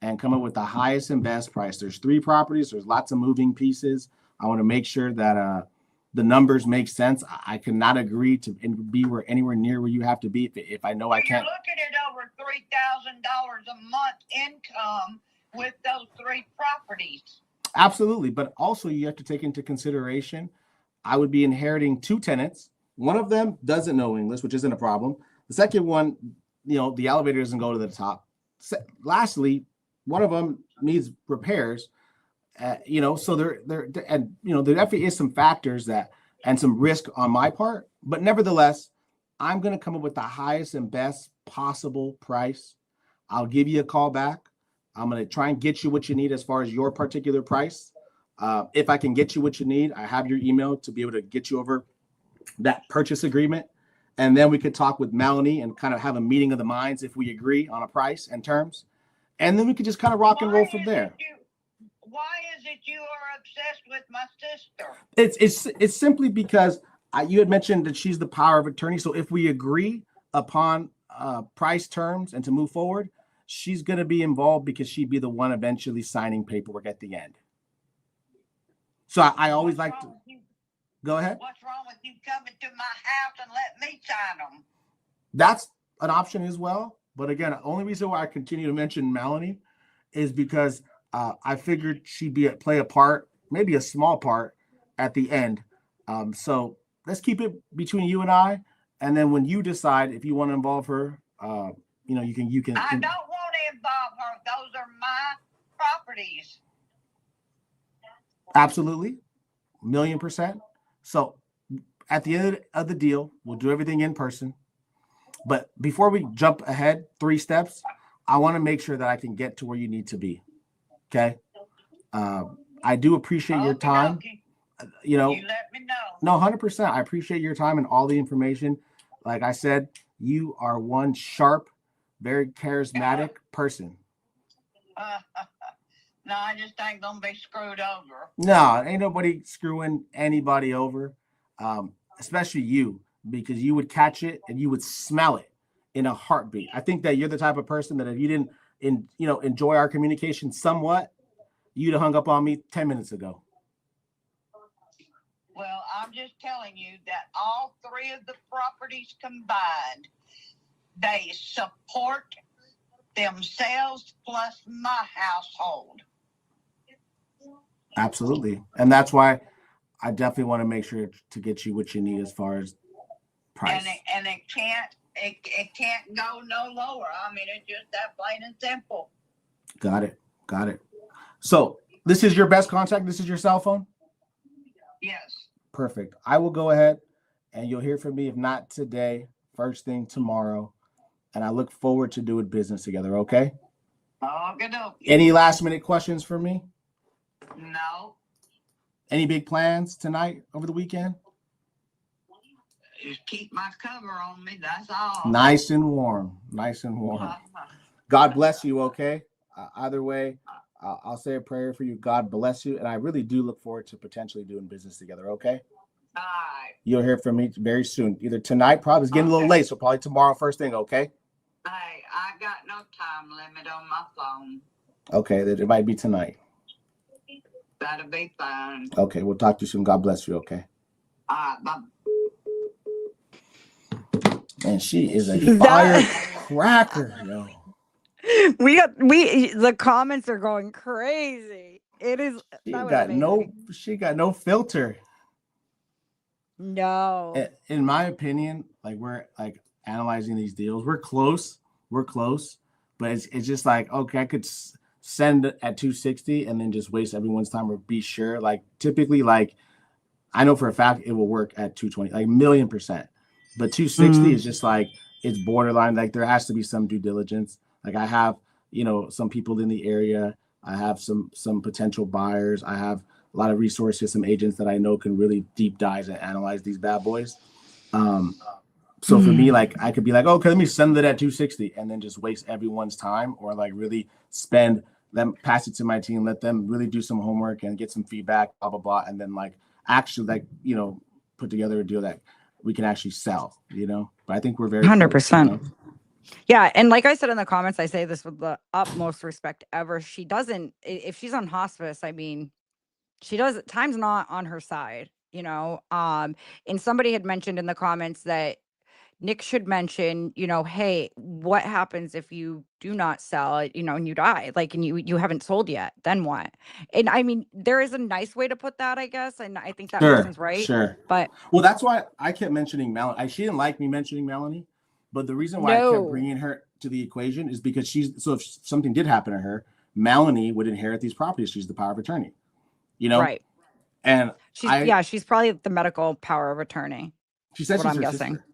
and come up with the highest and best price. There's 3 properties. There's lots of moving pieces. I want to make sure that the numbers make sense. I cannot agree to be anywhere near where you have to be if I know I can't. You're looking at over $3,000 a month income with those 3 properties. Absolutely. But also you have to take into consideration, I would be inheriting 2 tenants. One of them doesn't know English, which isn't a problem. The second one, the elevator doesn't go to the top. Lastly, one of them needs repairs. So there definitely is some factors and some risk on my part, but nevertheless, I'm going to come up with the highest and best possible price. I'll give you a call back. I'm going to try and get you what you need as far as your particular price. If I can get you what you need, I have your email to be able to get you over that purchase agreement. And then we could talk with Melanie and kind of have a meeting of the minds if we agree on a price and terms. And then we could just kind of rock and roll from there. Why is it you are obsessed with my sister? It's simply because you had mentioned that she's the power of attorney. So if we agree upon price terms and to move forward, she's going to be involved because she'd be the one eventually signing paperwork at the end. So I always like to go ahead. What's wrong with you coming to my house and let me sign them? That's an option as well. But again, the only reason why I continue to mention Melanie is because I figured she'd play a part, maybe a small part at the end. So let's keep it between you and I. And then when you decide if you want to involve her, you can. I don't want to involve her. Those are my properties. Absolutely. 1,000,000%. So at the end of the deal, we'll do everything in person. But before we jump ahead 3 steps, I want to make sure that I can get to where you need to be. Okay. I do appreciate your time. You let me know. No, 100%. I appreciate your time and all the information. Like I said, you are one sharp, very charismatic person. No, I just ain't gonna be screwed over. No, ain't nobody screwing anybody over, especially you, because you would catch it and you would smell it in a heartbeat. I think that you're the type of person that if you didn't, enjoy our communication somewhat, you'd have hung up on me 10 minutes ago. Well, I'm just telling you that all 3 of the properties combined, they support themselves plus my household. Absolutely. And that's why I definitely want to make sure to get you what you need as far as price. And it can't go no lower. I mean, it's just that plain and simple. Got it. So this is your best contact. This is your cell phone? Yes. Perfect. I will go ahead and you'll hear from me, if not today, first thing tomorrow. And I look forward to doing business together. Okay. Okay. Any last minute questions for me? No. Any big plans tonight over the weekend? Just keep my cover on me. That's all. Nice and warm. God bless you. Okay. Either way, I'll say a prayer for you. God bless you. And I really do look forward to potentially doing business together. Okay. All right. You'll hear from me very soon. Either tonight, probably it's getting a little late, so probably tomorrow first thing. Okay. Hey, I got no time limit on my phone. Okay. Then it might be tonight. That'll be fine. Okay. We'll talk to you soon. God bless you. Okay. All right. Bye. And she is a firecracker, yo. The comments are going crazy. It is. She got no filter. No. In my opinion, like we're like analyzing these deals. We're close, but it's just like, okay, I could send it at 260 and then just waste everyone's time or be sure. Like typically, like I know for a fact it will work at 220, like 1,000,000%. But 260 is just like, it's borderline. Like there has to be some due diligence. Like I have, some people in the area. I have some potential buyers. I have a lot of resources, some agents that I know can really deep dive and analyze these bad boys. So for me, like I could be like, okay, let me send it at 260 and then just waste everyone's time, or like really pass it to my team, let them really do some homework and get some feedback, blah, blah, blah. And then like actually like, put together a deal that we can actually sell, you know. But I think we're very 100%. close, you know? Yeah, and like I said in the comments, I say this with the utmost respect ever. She doesn't, if she's on hospice, I mean, she does, time's not on her side, you know. And somebody had mentioned in the comments that Nick should mention, you know, hey, what happens if you do not sell it, you know, and you die, like, and you haven't sold yet, then what? And I mean, there is a nice way to put that, I guess, and I think that person's right. Sure. But well, that's why I kept mentioning Melanie. She didn't like me mentioning Melanie, but the reason why I kept bringing her to the equation is because so if something did happen to her, Melanie would inherit these properties. She's the power of attorney, you know. Right. And she's probably the medical power of attorney. She said what she's I'm her guessing. sister.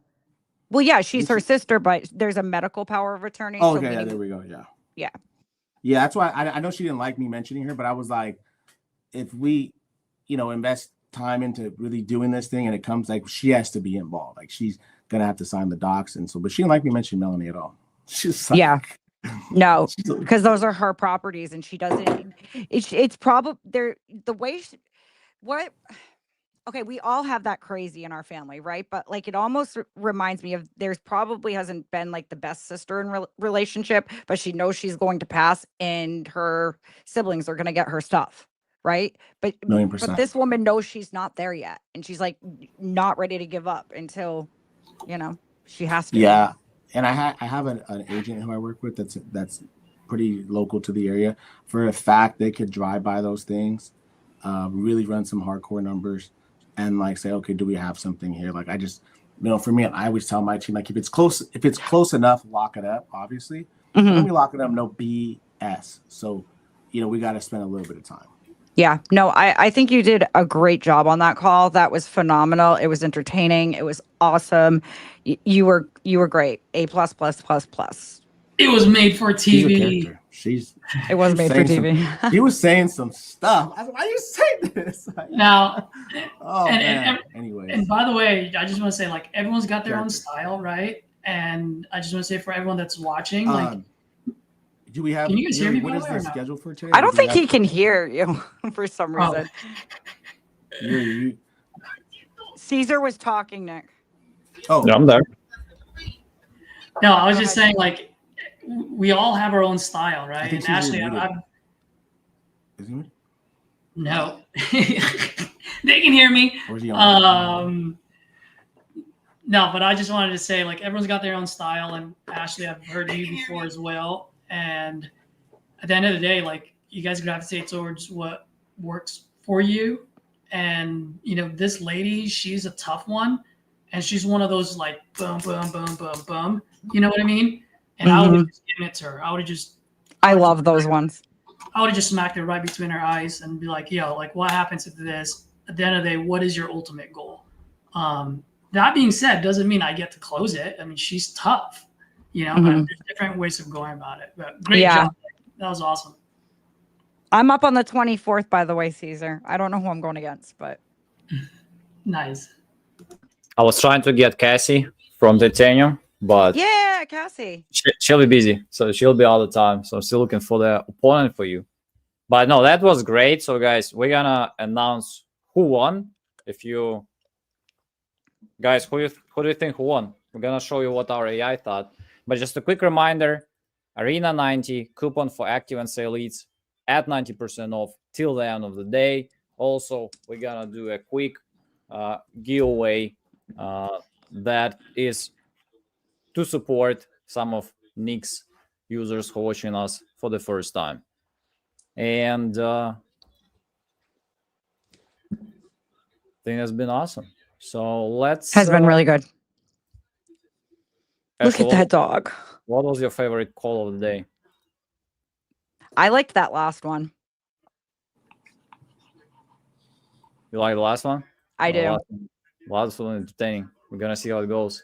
Well, yeah, she's her sister, but there's a medical power of attorney. Oh, okay, there we go. Yeah. That's why I know she didn't like me mentioning her, but I was like, if we, you know, invest time into really doing this thing, and it comes like she has to be involved. Like she's gonna have to sign the docs, and so. But she didn't like me mentioning Melanie at all. She's like, yeah. No, because those are her properties, and she doesn't. It's probably the way. What? Okay, we all have that crazy in our family, right? But like, it almost reminds me of there's probably hasn't been like the best sister in relationship, but she knows she's going to pass, and her siblings are going to get her stuff, right? But this woman knows she's not there yet, and she's like not ready to give up until, you know, she has to. Yeah, and I have an agent who I work with that's pretty local to the area. For a fact, they could drive by those things, really run some hardcore numbers, and like say, okay, do we have something here? Like I just, you know, for me, I always tell my team, like if it's close enough, lock it up, obviously. Mm-hmm. When we lock it up, no BS. So, you know, we got to spend a little bit of time. Yeah, no, I think you did a great job on that call. That was phenomenal. It was entertaining. It was awesome. You were great. A++++. It was made for TV. It was made for TV. He was saying some stuff. I was like, why are you saying this? Now, man. Anyways. And by the way, I just want to say, like, everyone's got their own style, right? And I just want to say for everyone that's watching, like, do we have? Can you guys hear me? What is the schedule for today? I don't think he can hear you for some reason. Caesar was talking, Nick. Oh, yeah, I'm there. No, I was just saying, like, we all have our own style, right? And Ashley, no, they can hear me. No, but I just wanted to say, like, everyone's got their own style, and Ashley, I've heard you before as well. And at the end of the day, like, you guys gravitate towards what works for you. And, you know, this lady, she's a tough one, and she's one of those, like, boom, boom, boom, boom, boom. You know what I mean? And I would have just given it to her. I love those ones. I would have just smacked it right between her eyes and be like, yo, like, what happens if this? At the end of the day, what is your ultimate goal? That being said, doesn't mean I get to close it. I mean, she's tough. You know, but there's different ways of going about it. But great job. That was awesome. I'm up on the 24th, by the way, Caesar. I don't know who I'm going against, but. Nice. I was trying to get Cassie from Titanium, but. Yeah, Cassie. She'll be busy, so she'll be all the time. So I'm still looking for the opponent for you. But no, that was great. So, guys, we're going to announce who won. Guys, who do you think who won? We're going to show you what our AI thought. But just a quick reminder, Arena 90, coupon for active and sale leads at 90% off till the end of the day. Also, we're going to do a quick giveaway that is to support some of Nick's users who are watching us for the first time. And I think that's been awesome. So let's... Has been really good. Look at that dog. What was your favorite call of the day? I liked that last one. You like the last one? I do. Last one entertaining. We're gonna see how it goes.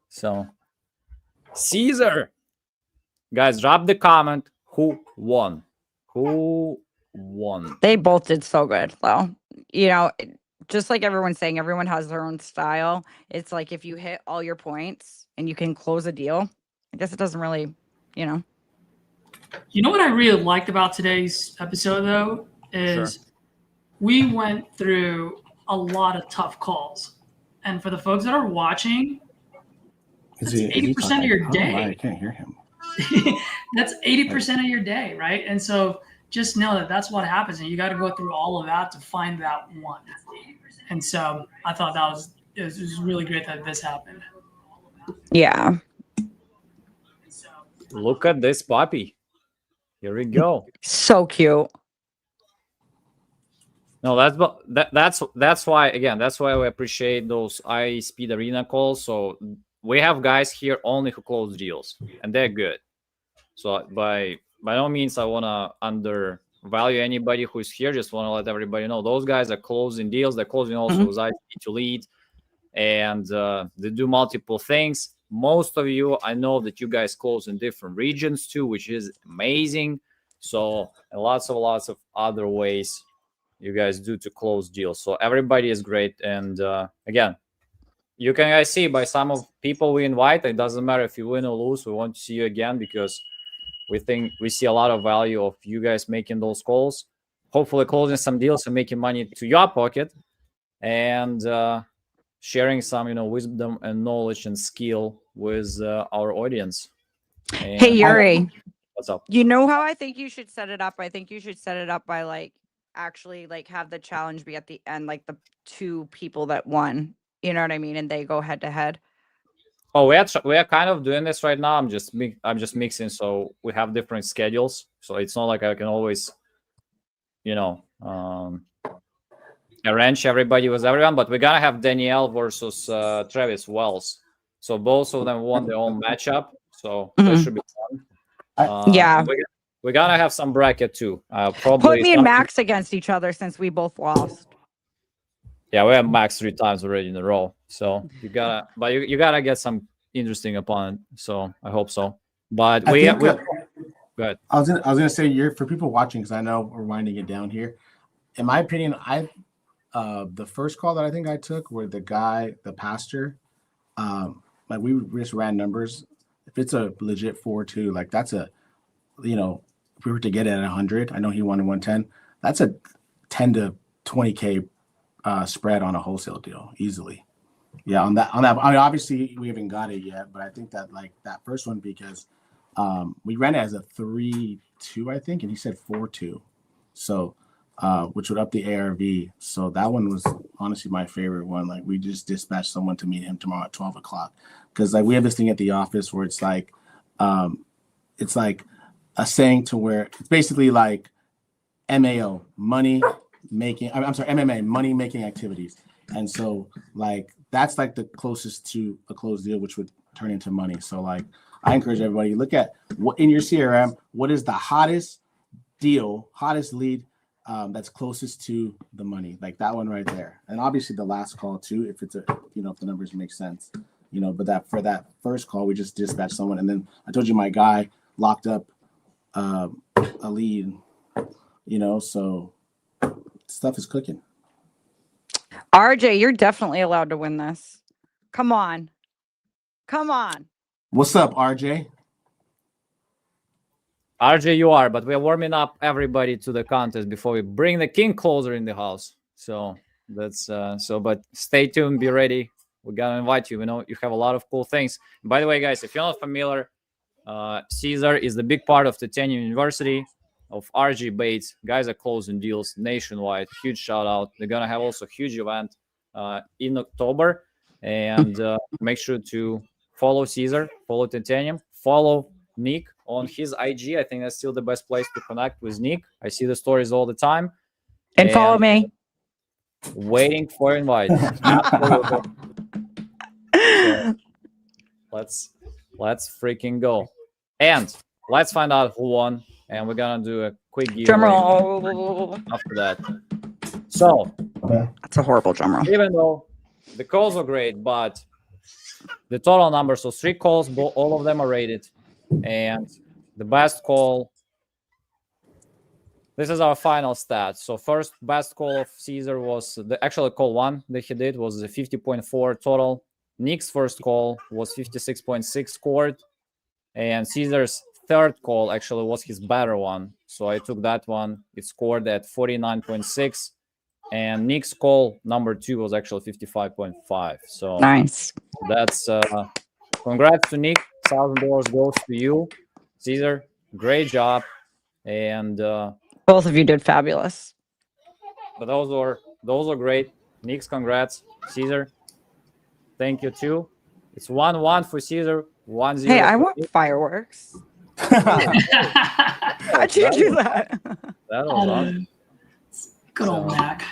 So, Caesar, guys, drop the comment. Who won? Who won? They both did so good, though. You know, just like everyone's saying, everyone has their own style. It's like if you hit all your points and you can close a deal, I guess it doesn't really, you know. You know what I really liked about today's episode, though, is we went through a lot of tough calls. And for the folks that are watching, that's 80% of your day. I can't hear him. That's 80% of your day, right? And so just know that that's what happens, and you got to go through all of that to find that one. And so I thought it was really great that this happened. Yeah. Look at this puppy. Here we go. So cute. No, that's why, again, that's why we appreciate those iSpeed arena calls. So we have guys here only who close deals, and they're good. So by no means I want to undervalue anybody who's here. Just want to let everybody know those guys are closing deals. They're closing also with iSpeed to lead, and they do multiple things. Most of you, I know that you guys close in different regions too, which is amazing. So and lots of other ways you guys do to close deals. So everybody is great. And again, you can guys see by some of people we invite, it doesn't matter if you win or lose, we want to see you again because we think we see a lot of value of you guys making those calls, hopefully closing some deals and making money to your pocket, and sharing some wisdom and knowledge and skill with our audience. And hey Yuri, what's up? You know how I think you should set it up? I think you should set it up by actually have the challenge be at the end, like the two people that won. You know what I mean? And they go head to head. Oh, we are kind of doing this right now. I'm just mixing, so we have different schedules. So it's not like I can always, arrange everybody with everyone. But we're gonna have Danielle versus Travis Wells. So both of them won their own matchup. So that should be fun. Yeah. We're gonna have some bracket too. Probably Put me and Max against each other since we both lost. Yeah, we have Max 3 times already in a row. So you gotta get some interesting opponent. So I hope so. But go ahead. I was gonna say, for people watching, because I know we're winding it down here. In my opinion, the first call that I think I took where the pastor, we just ran numbers. If it's a legit 4-2, that's a, if we were to get it at 100, I know he won at 110. That's a 10 to 20K spread on a wholesale deal easily. Yeah, on that. I mean, obviously we haven't got it yet, but I think that that first one, because we ran it as a 3-2, I think, and he said 4-2, so which would up the ARV. So that one was honestly my favorite one. We just dispatched someone to meet him tomorrow at 12 o'clock, because we have this thing at the office where it's like a saying to where it's basically MAO, money making. I'm sorry, MMA, money making activities. And so that's the closest to a closed deal, which would turn into money. So I encourage everybody, look at what in your CRM, what is the hottest deal, hottest lead that's closest to the money, that one right there. And obviously the last call too, if it's if the numbers make sense, but for that first call, we just dispatched someone. And then I told you my guy locked up a lead, so stuff is cooking. RJ, you're definitely allowed to win this. Come on. What's up, RJ? RJ, you are, but we're warming up everybody to the contest before we bring the king closer in the house. So that's but stay tuned, be ready. We're gonna invite you. You have a lot of cool things. By the way, guys, if you're not familiar, Caesar is the big part of Titanium University of RG Bates. Guys are closing deals nationwide. Huge shout out. They're gonna have also a huge event in October, and make sure to follow Caesar, follow Titanium, follow Nick on his IG. I think that's still the best place to connect with Nick. I see the stories all the time. And follow me. Waiting for invite. Absolutely. So let's freaking go. And let's find out who won. And we're gonna do a quick giveaway drum roll after that. So that's a horrible drum roll. Even though the calls are great, but the total number, so 3 calls, all of them are rated. And the best call, this is our final stat. So first best call of Caesar was the actual call 1 that he did was a 50.4 total. Nick's first call was 56.6 scored, and Caesar's third call actually was his better one. So I took that one. It scored at 49.6. and Nick's call number 2 was actually 55.5. So Nice. that's congrats to Nick. $1,000 goes to you, Caesar. Great job. And both of you did fabulous. But those are great. Nick's congrats. Caesar, thank you too. It's 1-1 for Caesar. 1-0. Hey, I for want Nick. fireworks. How'd you do that? That was awesome. Good old Mac.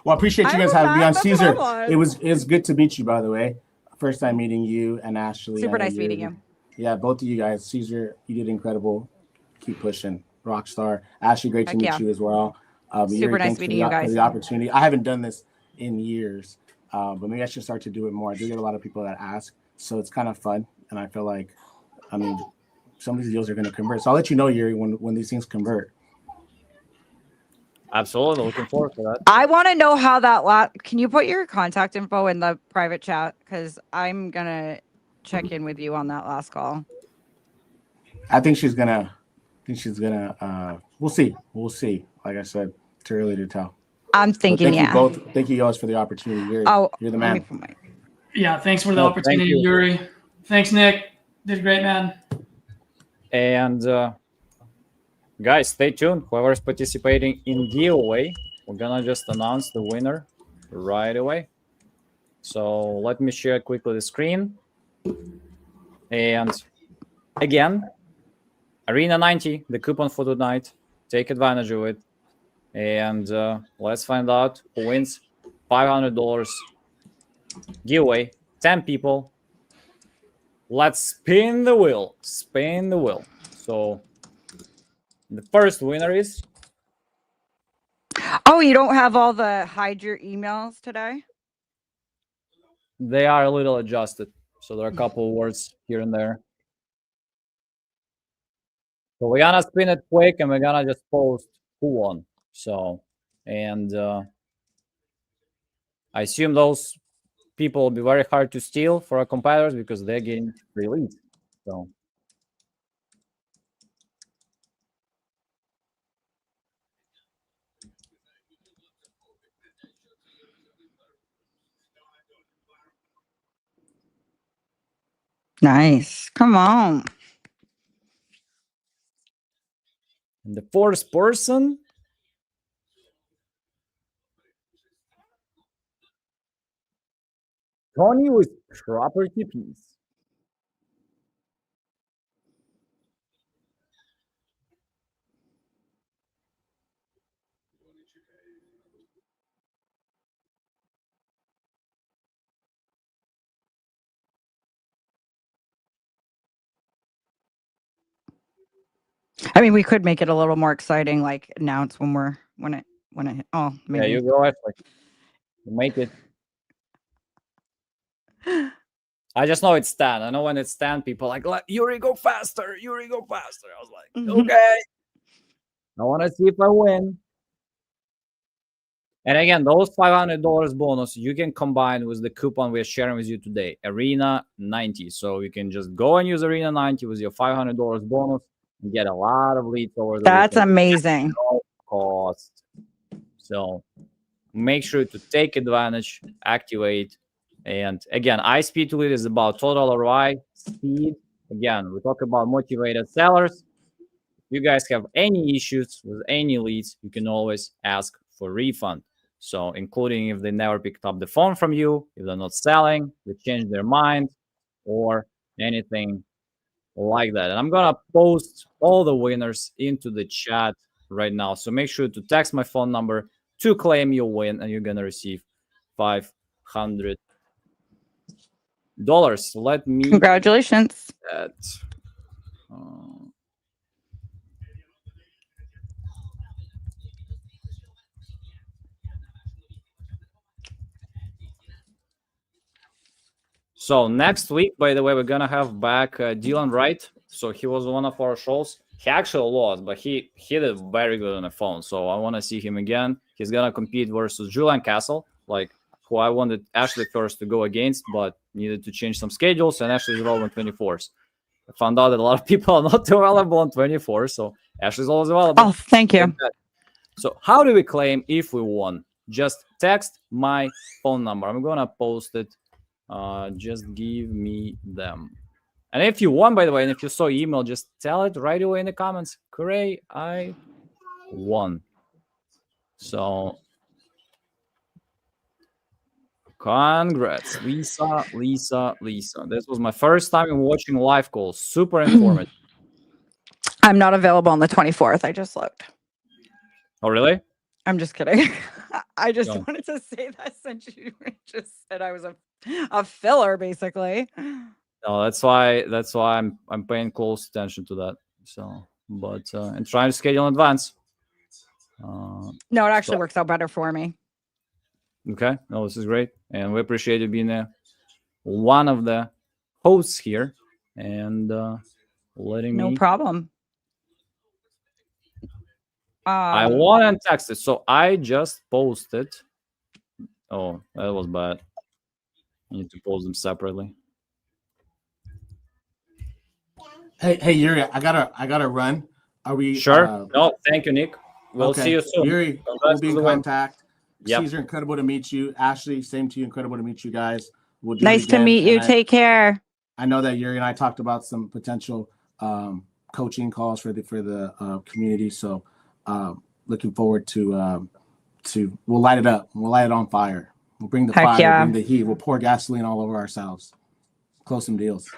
Well, I appreciate you I guys don't having me know, on, that's Caesar. what I It's good to meet you, by the way. First time meeting you and Ashley. Super I know nice meeting you. Yeah, both of you guys. Caesar, you did incredible. Keep pushing. Rock star. Ashley, great to Heck meet yeah. you as well. Super Yuri, nice thanks meeting you for guys. the opportunity. I haven't done this in years, but maybe I should start to do it more. I do get a lot of people that ask, so it's kind of fun. And I feel like, I mean, some of these deals are going to convert. So I'll let you know, Yuri, when these things convert. Absolutely. Looking forward to that. I want to know how that can you put your contact info in the private chat? Because I'm going to check in with you on that last call. I think she's gonna. We'll see. Like I said, it's too early to tell. I'm thinking, thank you both. Thank you guys for the opportunity. You're the man. Yeah, thanks for the opportunity, thank you. Yuri. Thanks, Nick. Did great, man. And guys, stay tuned. Whoever's participating in giveaway, we're gonna just announce the winner right away. So let me share quickly the screen. And again, Arena 90, the coupon for tonight. Take advantage of it. And let's find out who wins $500 giveaway. 10 people. Let's spin the wheel. Spin the wheel. So the first winner is. Oh, you don't have all the hide your emails today? They are a little adjusted. So there are a couple of words here and there. So we're gonna spin it quick and we're gonna just post who won. So, and I assume those people will be very hard to steal for our competitors because they're getting free leads. So. Nice. Come on. And the fourth person. Tony with property piece. I mean, we could make it a little more exciting, like announce when it oh, maybe. Yeah, you go Ashley. You make it. I just know it's Stan. I know when it's Stan, people like Yuri, go faster. Yuri, go faster. I was like, okay. I want to see if I win. And again, those $500 bonus you can combine with the coupon we're sharing with you today, Arena 90. So you can just go and use Arena 90 with your $500 bonus and get a lot of leads over the That's weekend. amazing. No cost. So make sure to take advantage, activate. And again, iSpeed to lead is about total ROI, speed. Again, we talk about motivated sellers. If you guys have any issues with any leads, you can always ask for refund. So including if they never picked up the phone from you, if they're not selling, they changed their mind, or anything like that. And I'm going to post all the winners into the chat right now. So make sure to text my phone number to claim your win, and you're going to receive $500. Let me. Congratulations. So next week, by the way, we're gonna have back Dylan Wright. So he was one of our shows. He actually lost, but he did very good on the phone. So I want to see him again. He's gonna compete versus Julian Castle, like who I wanted Ashley first to go against, but needed to change some schedules. And Ashley's available on 24th. I found out that a lot of people are not available on 24th, so Ashley's always available. Oh, thank you. So how do we claim if we won? Just text my phone number. I'm gonna post it. Just give me them. And if you won, by the way, and if you saw email, just tell it right away in the comments. Hooray, I won. So congrats, Lisa. This was my first time in watching live calls. Super informative. I'm not available on the 24th. I just looked. Oh, really? I'm just kidding. I just No. wanted to say that since you just said I was a filler, basically. No, that's why I'm paying close attention to that. So, but and trying to schedule in advance. No, it actually works out better for me. Okay, no, this is great, and we appreciate you being one of the hosts here and letting No me. problem. I won and texted, so I just posted. Oh, that was bad. I need to post them separately. Hey, Yuri, I gotta run. Are we sure? No, thank you, Nick. We'll see you soon. Yuri, we'll be in contact. Yep. Caesar, incredible to meet you. Ashley, same to you. Incredible to meet you guys. We'll do nice to meet you. Take care. I know that Yuri and I talked about some potential coaching calls for the community. So looking forward to we'll light it up. We'll light it on fire. We'll bring the fire, bring the heat. We'll pour gasoline all over ourselves. Close some deals.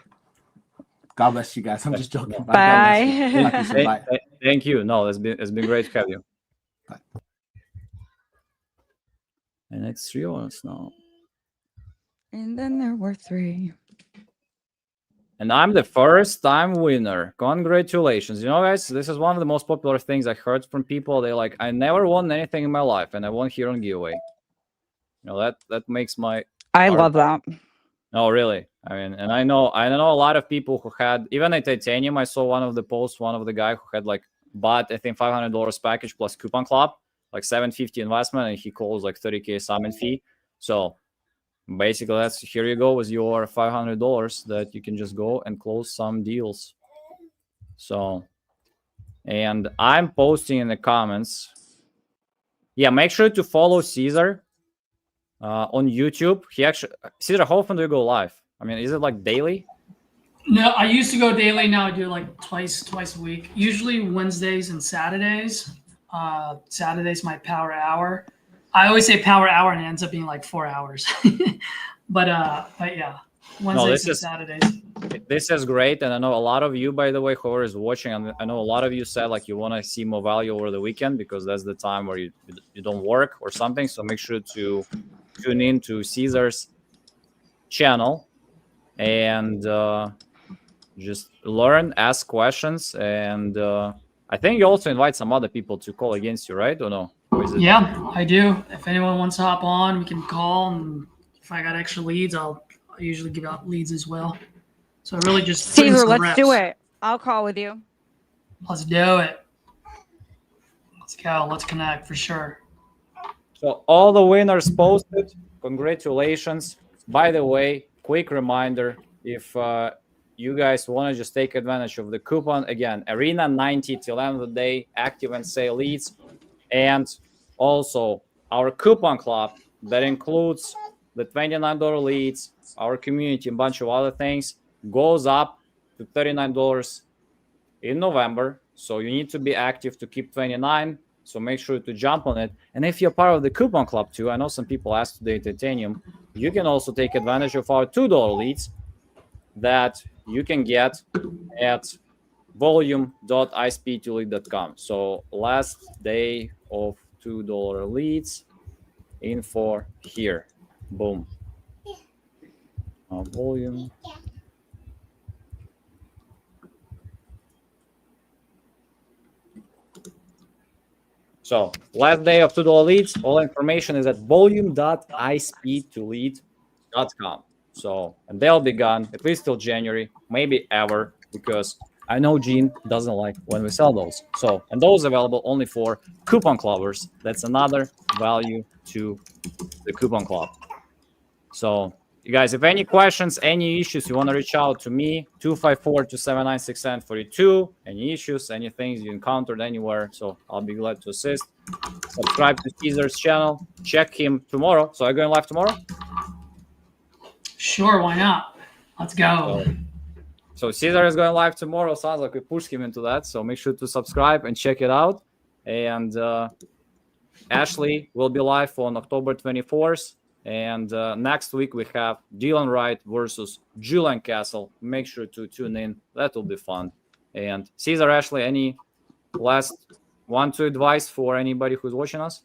God bless you guys. I'm just joking. Bye. Thank you. No, it's been great to have you. Bye. And it's 3 hours now. And then there were 3. And I'm the first time winner. Congratulations. You know, guys, this is one of the most popular things I heard from people. They're like, I never won anything in my life, and I won here on giveaway. You know, that makes my I love that. No, really. I mean, and I know a lot of people who had, even at Titanium, I saw one of the posts, one of the guy who had like bought, I think, $500 package plus coupon club, like $750 investment, and he calls like $30K summit fee. So basically, that's here you go with your $500 that you can just go and close some deals. So, and I'm posting in the comments. Yeah, make sure to follow Caesar on YouTube. Caesar, how often do you go live? I mean, is it like daily? No, I used to go daily. Now I do like twice a week. Usually Wednesdays and Saturdays. Saturday's my power hour. I always say power hour and it ends up being like 4 hours. but yeah, Wednesdays and Saturdays. This is great, and I know a lot of you, by the way, whoever is watching, and I know a lot of you said like you want to see more value over the weekend because that's the time where you don't work or something. So make sure to tune in to Caesar's channel and just learn, ask questions, and I think you also invite some other people to call against you, right? Or no? Yeah, I do. If anyone wants to hop on, we can call, and if I got extra leads, I'll usually give out leads as well. So I really just Caesar, let's do it. I'll call with you. Let's do it. Let's go. Let's connect for sure. So all the winners posted. Congratulations. By the way, quick reminder, if you guys want to just take advantage of the coupon, again, Arena 90 till end of the day, active and sale leads, and also our coupon club that includes the $29 leads, our community, a bunch of other things, goes up to $39 in November. So you need to be active to keep 29. So make sure to jump on it. And if you're part of the coupon club too, I know some people asked today Titanium, you can also take advantage of our $2 leads that you can get at volume.ispeed2lead.com. So last day of $2 leads, info here. Boom. Volume. So last day of $2 leads, all information is at volume.ispeed2lead.com. So, and they'll be gone at least till January, maybe ever, because I know Gene doesn't like when we sell those. So, and those available only for coupon clubbers. That's another value to the coupon club. So you guys, if any questions, any issues, you want to reach out to me, 254-279-6742. Any issues, any things you encountered anywhere, so I'll be glad to assist. Subscribe to Caesar's channel. Check him tomorrow. So are you going live tomorrow? Sure, why not? Let's go. So Caesar is going live tomorrow. Sounds like we pushed him into that. So make sure to subscribe and check it out. And Ashley will be live on October 24th. And next week we have Dylan Wright versus Julian Castle. Make sure to tune in. That will be fun. And Caesar, Ashley, any last 1-2 advice for anybody who's watching us?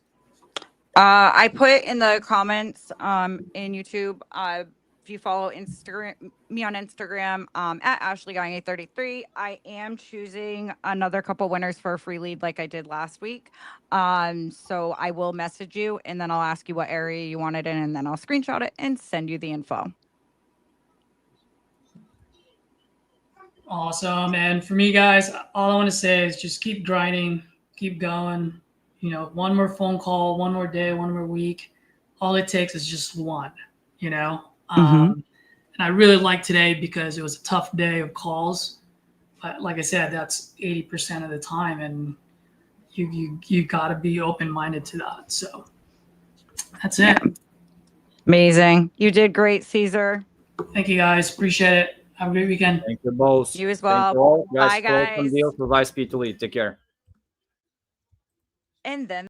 I put in the comments in YouTube. If you follow me on Instagram at Ashley Gagne 33, I am choosing another couple winners for a free lead like I did last week. So I will message you and then I'll ask you what area you want it in, and then I'll screenshot it and send you the info. Awesome. And for me, guys, all I want to say is just keep grinding, keep going. You know, one more phone call, one more day, one more week. All it takes is just one, you know. And I really liked today because it was a tough day of calls. But like I said, that's 80% of the time, and you got to be open-minded to that. So that's it. Amazing. You did great, Caesar. Thank you, guys. Appreciate it. Have a great weekend. Thank you both. You as well. Thank you all. Bye, Guys. guys. Deals with iSpeed to lead. Take care. And then